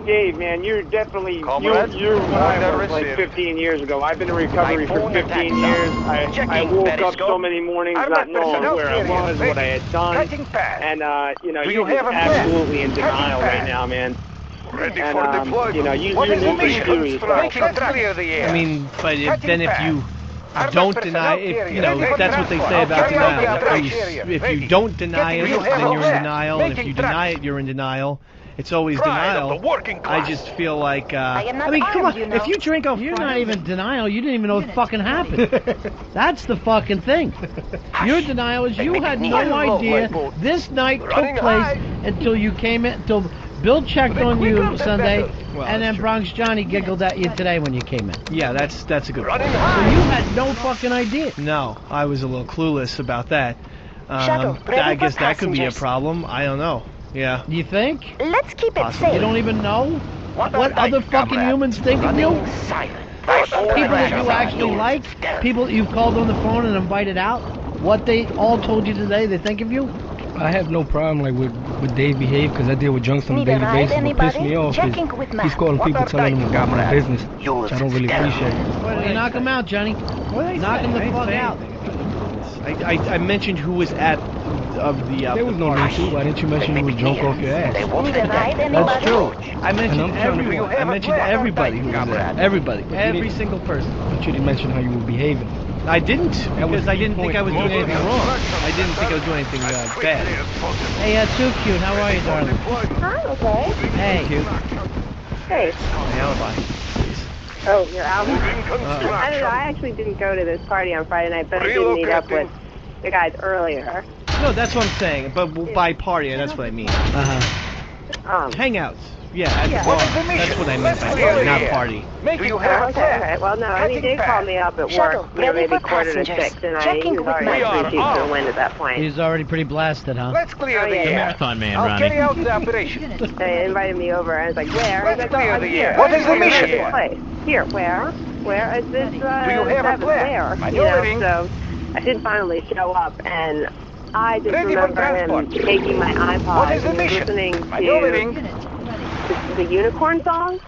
Dave, man, you're definitely Comrade, you're what I order was like received. 15 years ago. I've been in recovery for 15 years. I woke up so many mornings not knowing where I was, what I had done, and Do you're you have just a plan? absolutely in Cutting denial right fast. now, man. Ready And, for deployment. you know, you What need is to the be mission? serious. Making clear the air. I mean, but Cutting if fast. you Armored don't personnel deny, if carrier. you know, Ready for that's what they say transport. about Carry out the denial. operation. If you Ready. don't deny it, Getting ready. then you're in Making denial, and if you tracks. deny it, you're in denial. It's always Pride of denial. the working I class. just feel like, I am not I mean, come armed, on. you know. If you drink a You're not even in denial. You didn't even know what fucking happened. That's the fucking thing. Your denial is you had no idea this night Running took place high. until you came in, until Bill checked on you quicker the Sunday, better. Well, and then that's true. Bronx Johnny giggled at you today when you came in. Yeah, that's a good point. Running So high. you had no fucking idea. No, I was a little clueless about that. Shuttle, ready I for guess that could be a passengers. problem. I don't know. Yeah. You think? Let's keep it Possibly. safe. You don't even know What what a other night, fucking comrade. humans think of you? Running silent. People that you actually like, people that you've called on the phone and invited out, what they all told you today they think of you? I have no problem like with Dave behave because I deal with junks on a Need a daily ride, basis. What piss anybody? me off Checking is with Matt. he's calling people telling them about my business, which I don't really appreciate. Well, you knock them out, Johnny. Knock them the fuck out. I mentioned who was at There was no need to. Why didn't you mention you was drunk off your ass? That's true. I mentioned everyone. I mentioned everybody who was there. Everybody. Every single person. But you didn't mention how you were behaving. I didn't, because I didn't think I was doing anything wrong. I didn't think I was doing anything bad. Hey, Too Cute, how are you, darling? Hi, okay. Hey. Cute. Hey. My alibi. Oh, your album? I don't know, I actually didn't go to this party on Friday night, but I did meet up with the guys earlier. No, that's what I'm saying. But by party, that's what I mean. Hangouts. Yeah, at the bar. That's what I meant by party, not party. Do you have okay. Well, no, I mean, they called me up at work, maybe 5:45, and he was already pretty to win at that point. He's already pretty blasted, huh? Let's clear the air. Marathon man, I'll Ronnie. carry out the operation. They invited me over, and I was like, where? I was like, clear I'm the here. air. What is the I'm mission? at this place. Here, where? Where is this? Do you have a plan? Where? Maneuvering. So I did finally show up, and I just Ready for remember him transport. taking my iPod What is the and he was mission? listening Maneuvering. to the Unicorn song.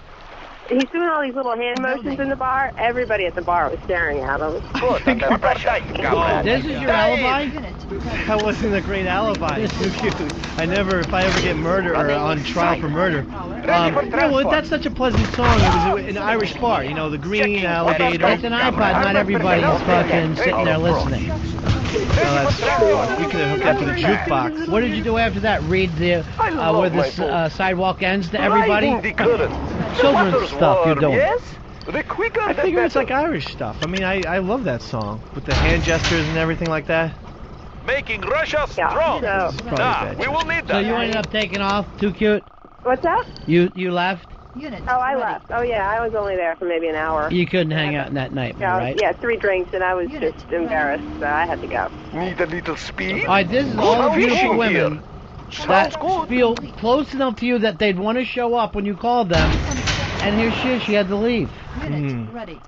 He's doing all these little hand motions in the bar. Everybody at the bar was staring at him. Good, under pressure. This is your alibi? That wasn't a great alibi. I never, if I ever get murdered or on trial for murder. Yeah, well, that's such a pleasant song. It was an Irish bar, you know, the green alligator. It's an iPod, not everybody's fucking sitting there listening. You could have hooked up to the jukebox. What did you do after that? Read the where the sidewalk ends to everybody? Children's stuff you're doing. I figure it's like Irish stuff. I mean, I love that song with the hand gestures and everything like that. Making Russia strong. We will need that. So you ended up taking off? Too Cute? What's that? You left? Oh, I left. Oh, yeah, I was only there for maybe an hour. You couldn't hang out in that night, right? Yeah, 3 drinks, and I was just embarrassed, so I had to go. Need a little speed? All right, this is all the beautiful women that feel close enough to you that they'd want to show up when you called them, and here she is, she had to leave.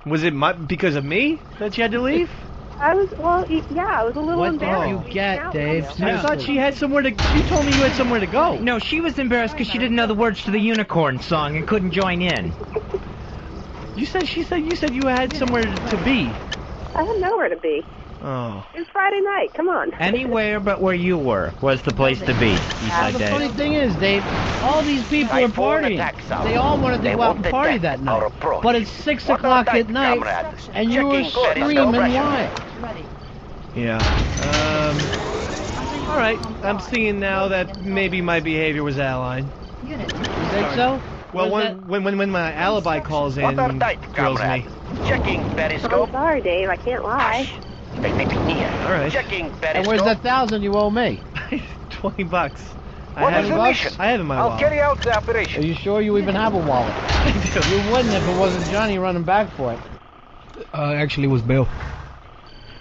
Was it because of me that she had to leave? I was, well, yeah, I was a little embarrassed. What do you get, Dave? I thought she had somewhere to, you told me you had somewhere to go. No, she was embarrassed because she didn't know the words to the Unicorn song and couldn't join in. You said you had somewhere to be. I had nowhere to be. Oh. It was Friday night, come on. Anywhere but where you were was the place to be, The funny thing is, Dave, all these people are partying. They all wanted to go out and party that night. But it's 6 o'clock at night, and you were screaming wild. Yeah. All right. I'm seeing now that maybe my behavior was airline. You think so? Well, when my alibi calls in, grills me. Checking periscope. I'm sorry, Dave, I can't lie. All right. Checking periscope. And where's that 1,000 you owe me? $20. What is the mission? I have in my wallet. I'll carry out the operation. Are you sure you even have a wallet? You wouldn't if it wasn't Johnny running back for it. Actually, it was Bill.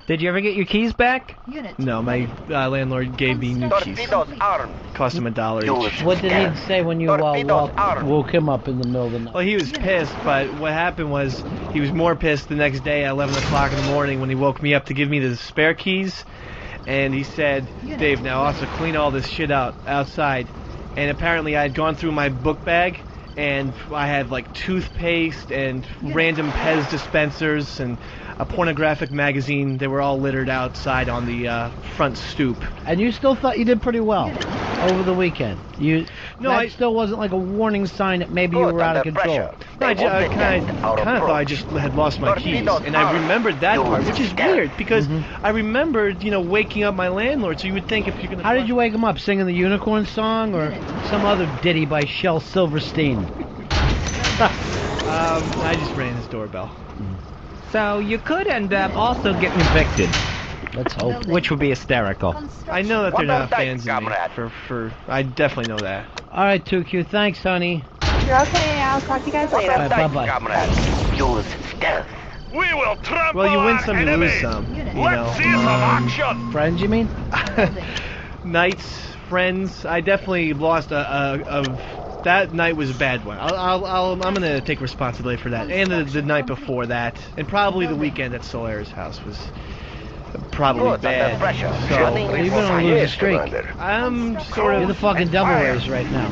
Did you ever get your keys back? No, my landlord gave me new keys. Cost him $1 each. What did he say when you woke him up in the middle of the night? Well, he was pissed, but what happened was he was more pissed the next day at 11 o'clock in the morning when he woke me up to give me the spare keys. And he said, Dave, now also clean all this shit out outside. And apparently I had gone through my book bag, and I had like toothpaste and random Pez dispensers and a pornographic magazine. They were all littered outside on the front stoop. And you still thought you did pretty well over the weekend. That still wasn't like a warning sign that maybe you were out of control. No, I kind of thought I just had lost my keys, and I remembered that part, which is weird because I remembered, waking up my landlord. So you would think if you're gonna. How did you wake him up? Singing the Unicorn song or some other ditty by Shel Silverstein? I just rang his doorbell. So you could end up also getting evicted. Let's hope. Which would be hysterical. I know that they're not fans of me. I definitely know that. All right, 2Q. Thanks, honey. You're okay. I'll talk to you guys later. All right, bye-bye. Use stealth. We will trample. Well, you win some, you lose some. Let's see some action. Friends, you mean? Nights, friends. I definitely lost that night was a bad one. I'm gonna take responsibility for that, and the night before that, and probably the weekend at Solaire's house was probably bad. So you're gonna lose a streak. I'm sort of. You're the fucking Devil Rays right now.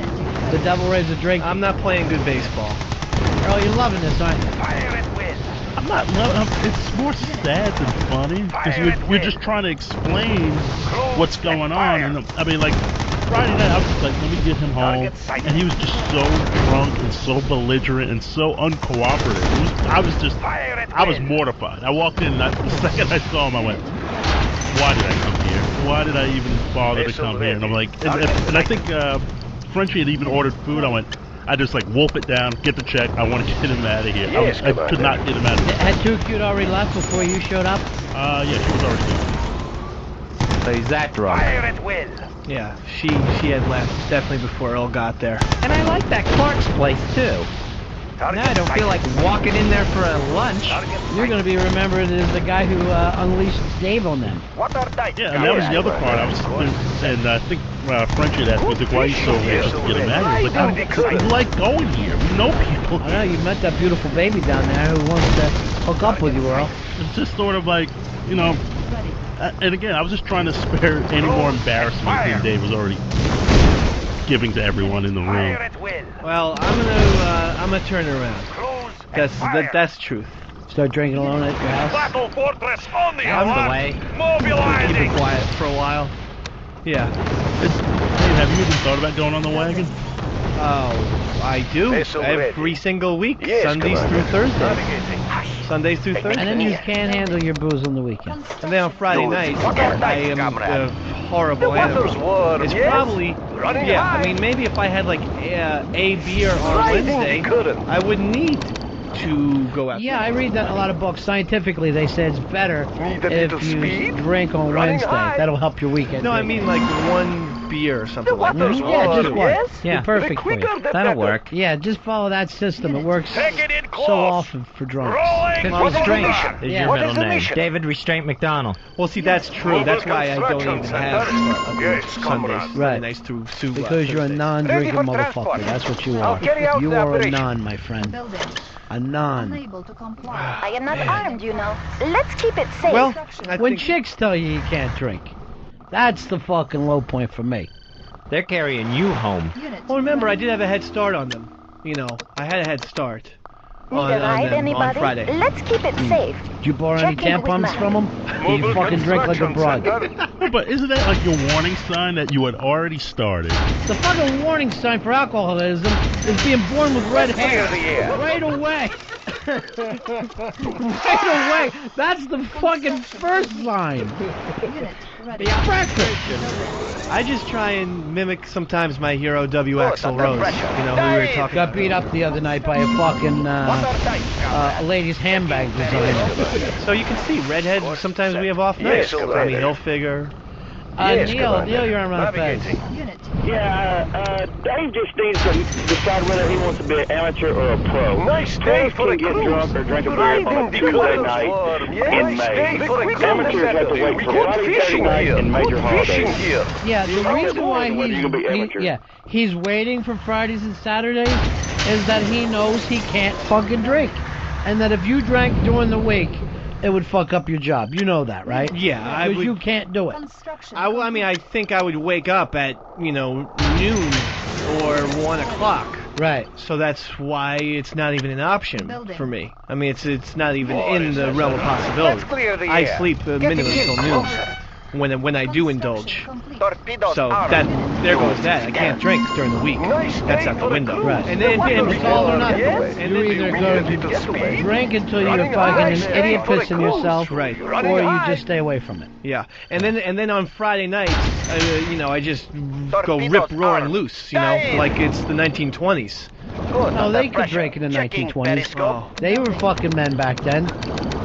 The Devil Rays are drinking. I'm not playing good baseball. Earl, you're loving this, aren't you? Fire it with. I'm not. It's more sad than funny because we're just trying to explain what's going on, and I mean, like Friday night, I was just like, let me get him home, and he was just so drunk and so belligerent and so uncooperative. I was mortified. I walked in, and the second I saw him, I went, why did I come here? Why did I even bother to come here? And I'm like, and I think Frenchie had even ordered food. I just like wolf it down, get the check. I want to get him out of here. I could not get him out of here. Had Too Cute already left before you showed up? Yeah, she was already gone. So he's that drunk. Fire at will. Yeah, she had left definitely before Earl got there. And I like that Clark's place too. Now I don't feel like walking in there for a lunch. You're going to be remembered as the guy who unleashed Dave on them. Yeah, and that was the other part. I think Frenchie had asked me, like, why are you so anxious to get him out of here? I like going here. We know people. I know, you met that beautiful baby down there who wants to hook up with you, Earl. It's just sort of like, you know, and again, I was just trying to spare any more embarrassment than Dave was already giving to everyone in the room. Well, I'm gonna turn it around. That's the truth. Start drinking alone at your house. Battle fortress on the That's the way. Mobilizing. Keep it quiet for a while. Yeah. Hey, have you even thought about going on the wagon? Oh, I do. Every single week, Sundays through Thursdays. Sundays through Thursdays. And then you can't handle your booze on the weekend. And then on Friday night, I am a horrible animal. It's probably, yeah, I mean, maybe if I had like a beer on Wednesday, I wouldn't need to go out. Yeah, I read that in a lot of books. Scientifically, they say it's better if you drink on Wednesday. That'll help your weekend. No, I mean like one beer or something like that. Yeah, just one. Yeah, Perfect for you. That'll work. Yeah, just follow that system. It works so often for drunks. Restraint is Yeah. your middle name. David Restraint McDonald. Well, see, that's true. That's why I don't even have Sundays, Right. nights through Because you're a non-drinking motherfucker. That's what you are. You are a non, my friend. A non. I am not armed, you know. Let's keep it safe. Well, When chicks tell you you can't drink, that's the fucking low point for me. They're carrying you home. Well, remember, I did have a head start on them. You know, I had a head start Need a ride, them on anybody? Friday. Let's keep it safe. Did you borrow any Check in with tampons Matt. from them? Did you fucking drink like a broad? No, but isn't that like your warning sign that you had already started? The fucking warning sign for alcoholism is being born with red hair. Right away. Right away. That's the fucking first sign. I just try and mimic sometimes my hero W. Axl Rose. You know who we were talking Got about. beat up the other night by a fucking a lady's handbag designer. So you can see, redhead, sometimes we have off nights. Tommy Hilfiger. Neil, you're on run fast. Yeah, Dave just needs to decide whether he wants to be an amateur or a pro. Nice day Pros for can the get cruise. drunk or drink a beer on a Tuesday night in May. Amateurs have to wait for Friday, Saturday night and major holidays. Yeah, the reason why Whether you can be amateur. he's waiting for Fridays and Saturdays is that he knows he can't fucking drink. And that if you drank during the week, it would fuck up your job. You know that, right? Yeah, I Because would. you can't do it. I mean, I think I would wake up at, noon or 1 o'clock. Right. So that's why it's not even an option for me. I mean, it's not even in the realm of possibility. I sleep minimum until noon when I do indulge. So there goes that. I can't drink during the week. That's out the window. Right. And then It's all or nothing. and You're either going to drink until you're fucking an idiot pissing yourself, right, or you just stay away from it. Yeah, and then on Friday nights, I just go rip roaring loose, like it's the 1920s. No, they could drink in the 1920s. They were fucking men back then.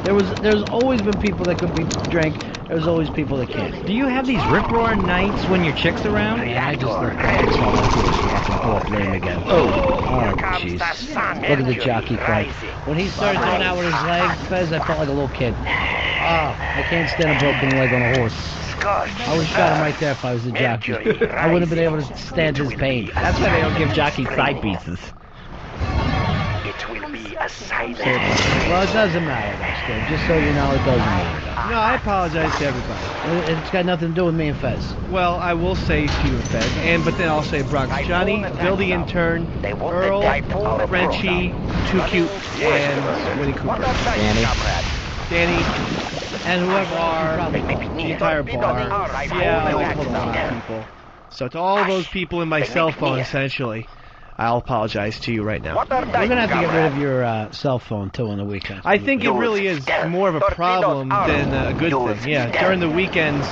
There's always been people that could drink. There's always people that can't. Do you have these rip-roaring nights when your chick's around? Man, I just look back and saw that horse fucking pull up lame again. Oh, jeez. Look at the jockey cry. When he started doing that with his leg, Fez, I felt like a little kid. I can't stand a broken leg on a horse. I would have shot him right there if I was the jockey. I wouldn't have been able to stand his pain. That's why they don't give jockeys side pieces. It will be a silent. Well, it doesn't matter, though, Steve. Just so you know, it doesn't matter. No, I apologize to everybody. It's got nothing to do with me and Fez. Well, I will say to you and Fez, but then I'll say Bronx Johnny, Bill the Intern, Earl, Frenchie, Too Cute, and Winnie Cooper. Danny, and whoever the entire bar. Yeah, like a lot of people. So to all those people in my cell phone, essentially, I'll apologize to you right now. We're gonna have to get rid of your cell phone too on the weekends. I think it really is more of a problem than a good thing. Yeah, during the weekends,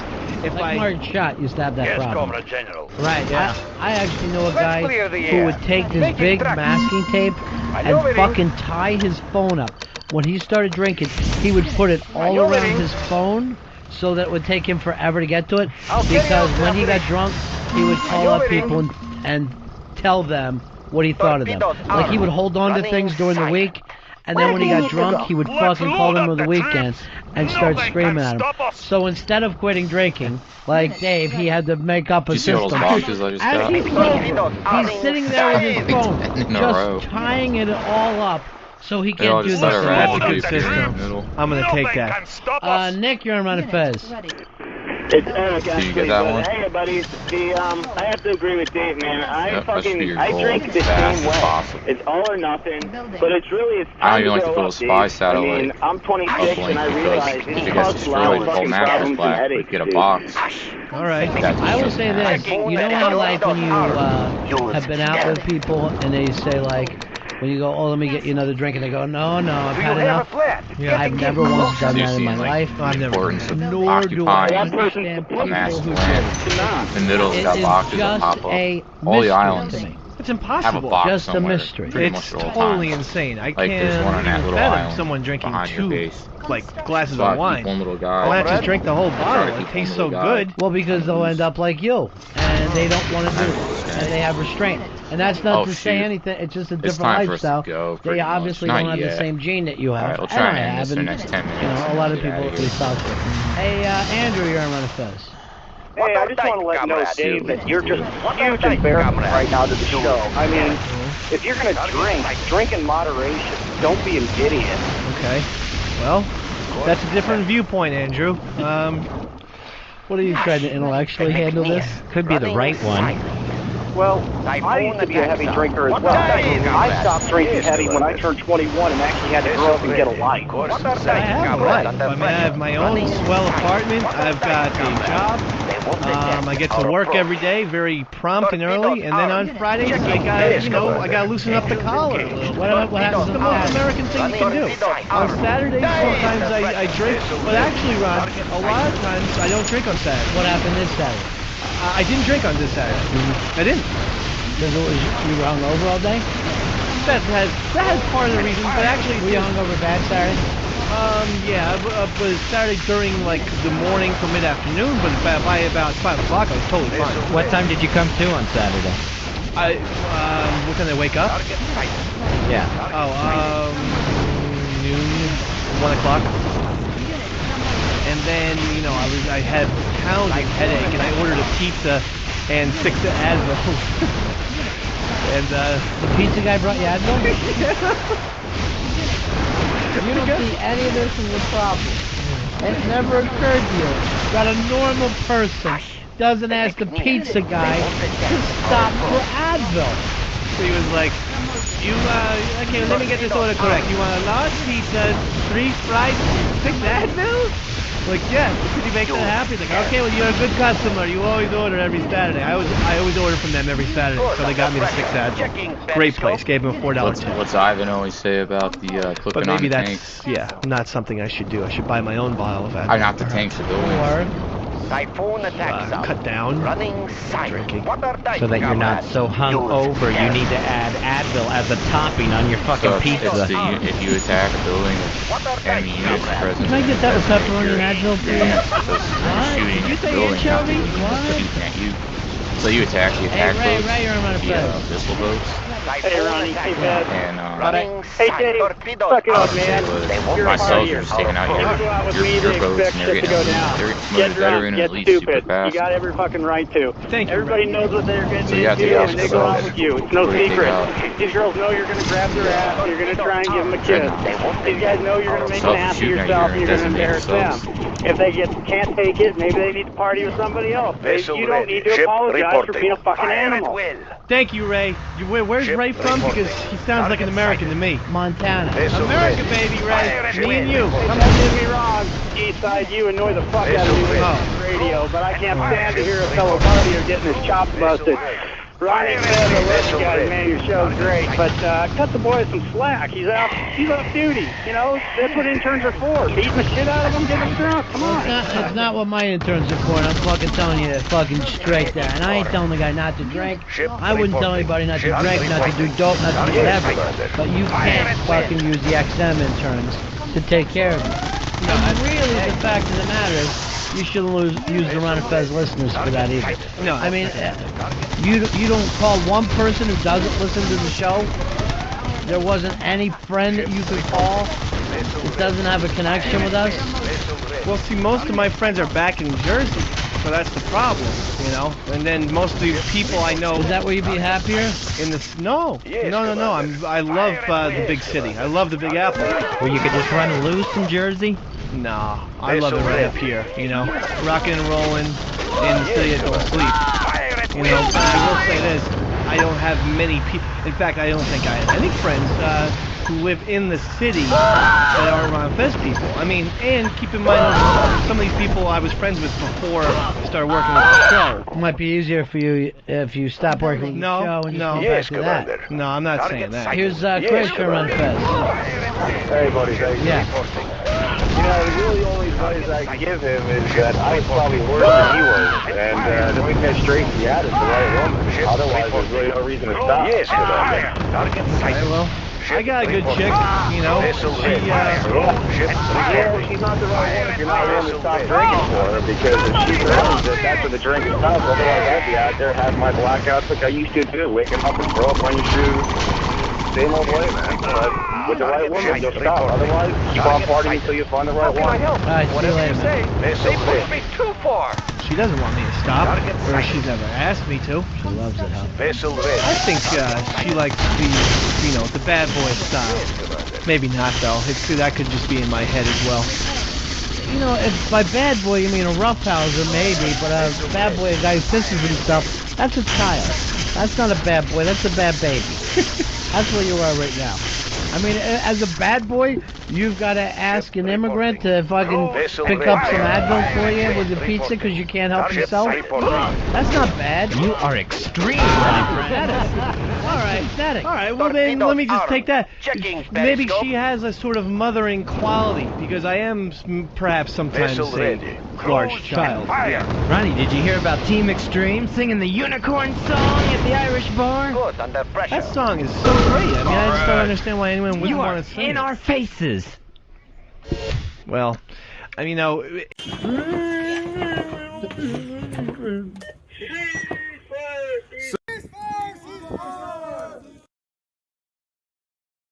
if like Martin Shot used to have that problem. Right, yeah. I actually know a guy who would take this big masking tape and fucking tie his phone up. When he started drinking, he would put it all around his phone so that it would take him forever to get to it. Because when he got drunk, he would call up people and tell them what he thought of them. Like he would hold on to things during the week, and then when he got drunk, he would fucking call them on the weekend and start screaming at him. So instead of quitting drinking, like Dave, he had to make up a system. As he's sober, he's sitting there with his phone, just tying it all up so he can't do this. That's a good system. I'm gonna take that. Nick, you're on Run and Fez. Did you get that one? Hey, buddy. I have to agree with Dave, man. I drink the fast same way. Possible. It's all or nothing, but it's really I don't even like to put a spy satellite. I mean, I'm 26 and I realize if it it gets causes a lot destroyed, of the whole fucking map goes problems and black. We headaches, get a dude. box. All right. I will say this. You know how, like, when you have been out with people and they say, like, when you go, oh, let me get you another drink, and they go, no, I've had enough. Yeah, I've never once done that in my life. I've never. Nor do I Occupying understand a massive people who land. do. In the middle, it's got boxes that pop up. All the islands It's impossible. have a box just somewhere, a mystery. It's totally insane. I there's one on that can't little fathom island someone drinking behind your 2 base. glasses So I of wine. keep one little guy. Why not just drink the whole Try to bottle? keep It tastes one so little guy. good. Well, because they'll end up like you, and they don't want to do it, and they have restraint. And that's not to say anything. It's just a different time lifestyle. for us to go, They pretty obviously much. don't Not have the yet. same gene that you have, Alright, we'll and try I and end have, this in and the next 10 minutes. you know, a lot of Get people outta at least out there. Hey, Andrew, you're on Run and Fez. Hey, I just want to let you know, Dave, that you're just huge embarrassment right now to the show. I mean, if you're going to drink in moderation. Don't be an idiot. Okay. Well, that's a different viewpoint, Andrew. What are you trying to intellectually handle this? Could be the right one. Well, I used to be a heavy drinker as well. I stopped drinking heavy when I turned 21 and actually had to grow up and get a life. I have a life. I mean, I have my own swell apartment. I've got a job. I get to work every day, very prompt and early, and then on Fridays I gotta loosen up the collar a little. What happens It's the most American thing you can do. On Saturdays, sometimes I drink, but actually, Ron, a lot of times I don't drink on Saturday. What happened this Saturday? I didn't drink on this Saturday. I didn't. Because you were hungover all day? That has part of the reason, but actually... Were you hungover bad Saturday? Yeah, but Saturday during, like, the morning to mid-afternoon, but by about 5 o'clock I was totally fine. What time did you come to on Saturday? What time did I wake up? Yeah. Oh, noon, 1 o'clock. And then, I had pounding headache, and I ordered a pizza and 6 Advil. And, the pizza guy brought you Advil? You don't see any of this as a problem. It never occurred to you that a normal person doesn't ask the pizza guy to stop for Advil. So he was like, okay, let me get this order correct. You want a large pizza, 3 fries, 6 Advil? Like, yeah, could you make that happen? Like, okay, well, you're a good customer. You always order every Saturday. I always order from them every Saturday, so they got me the 6 Advil. Great place. Gave him a $4 tip. What's Ivan always say about the clipping But maybe on the that's, tanks? not something I should do. I should buy my own bottle of Advil. I not the tanks, the buildings. Cut down drinking. So that you're not so hungover, you need to add Advil as a topping on your fucking pizza. If you attack a building with enemy units present, Can I get that with pepperoni and Advil, please? What? Shooting at the building, not shooting at you. So you attack the attack boats, Ray, you're on the missile boats. Hey, Ronnie. Hey, Beth. And hey, Dave. Suck it up, man. You're a myself partier. just taking out Never go out with me to expect shit to go down. Get drunk, get stupid. You got every fucking right to. Thank you. Everybody knows what they're getting So you have to into get when they off go the out boat. with you. It's no What do you secret. think These girls know you're going to grab their ass and you're going to try and give them a kiss. These guys know you're going to make an ass of yourself and you're going to embarrass them. if they can't take it, maybe they need to party with somebody else. You don't need to apologize for being a fucking animal. Thank you, Ray. Where's Ray from? Because he sounds like an American to me. Montana. America, baby, Ray. Me and you. Don't get me wrong, Eastside, you annoy the fuck out of me on the radio, but I can't stand to hear a fellow partier getting his chops busted. Ronnie said, I love you guys, man, your show's great, but cut the boy some slack. He's off duty, you know? That's what interns are for. Beating the shit out of them, getting them drunk. Come on. It's not what my interns are for, and I'm fucking telling you fucking straight there. And I ain't telling the guy not to drink. I wouldn't tell anybody not to drink, not to do dope, not to do whatever. But you can't fucking use the XM interns to take care of you. And really, the fact of the matter is, you shouldn't use the Ron and Fez listeners for that either. No. I mean, you don't call one person who doesn't listen to the show. There wasn't any friend that you could call that doesn't have a connection with us. Well, see, most of my friends are back in Jersey, so that's the problem, you know. And then most of the people I know. Is that where you'd be happier? In the no. I love the big city. I love the Big Apple. Where you could just run loose in Jersey? No, I love it right up here, you know, rocking and rolling in the city. I don't sleep, you know. But I will say this: I don't have many people. In fact, I don't think I have any friends who live in the city that are Ron Fez people. I mean, and keep in mind, some of these people I was friends with before I started working with the show. It might be easier for you if you stop working with the show and just go back to that. No, I'm not saying that. Here's Chris from Ron Fez. Hey, buddy, thanks. Yeah. You know, the really only advice I can give him is that I was probably worse than he was, and then we get straight to the ad is the right woman. Otherwise, there's really no reason to stop. Well, I got a good chick, you know. Yeah, she's not the right one if you're not willing to stop drinking for her, because if she knows that that's when the drink is tough, otherwise I'd be out there having my blackouts like I used to do, waking up and throw up on your shoes. Same old way, man. But with the right woman, you'll stop. Otherwise, keep on partying until you find the right one. Whatever you say. They push me too far. She doesn't want me to stop, or she's never asked me to. She loves it, huh? I think she likes the, you know, the bad boy style. Maybe not, though. That could just be in my head as well. You know, if by bad boy you mean a roughhouser, maybe, but a bad boy, a guy who pisses himself, that's a child. That's not a bad boy, that's a bad baby. That's where you are right now. I mean, as a bad boy, you've got to ask an immigrant to fucking pick up some Advil for you with the pizza because you can't help yourself. That's not bad. You are extreme, my friend. All right, pathetic. All right, well then let me just take that. Maybe she has a sort of mothering quality, because I am perhaps sometimes a large child. Yeah. Ronnie, did you hear about Team Extreme singing the Unicorn song at the Irish bar? Good under pressure. That song is so great. I mean, I just don't understand why anyone wouldn't want to sing in it. our faces. Well, I mean,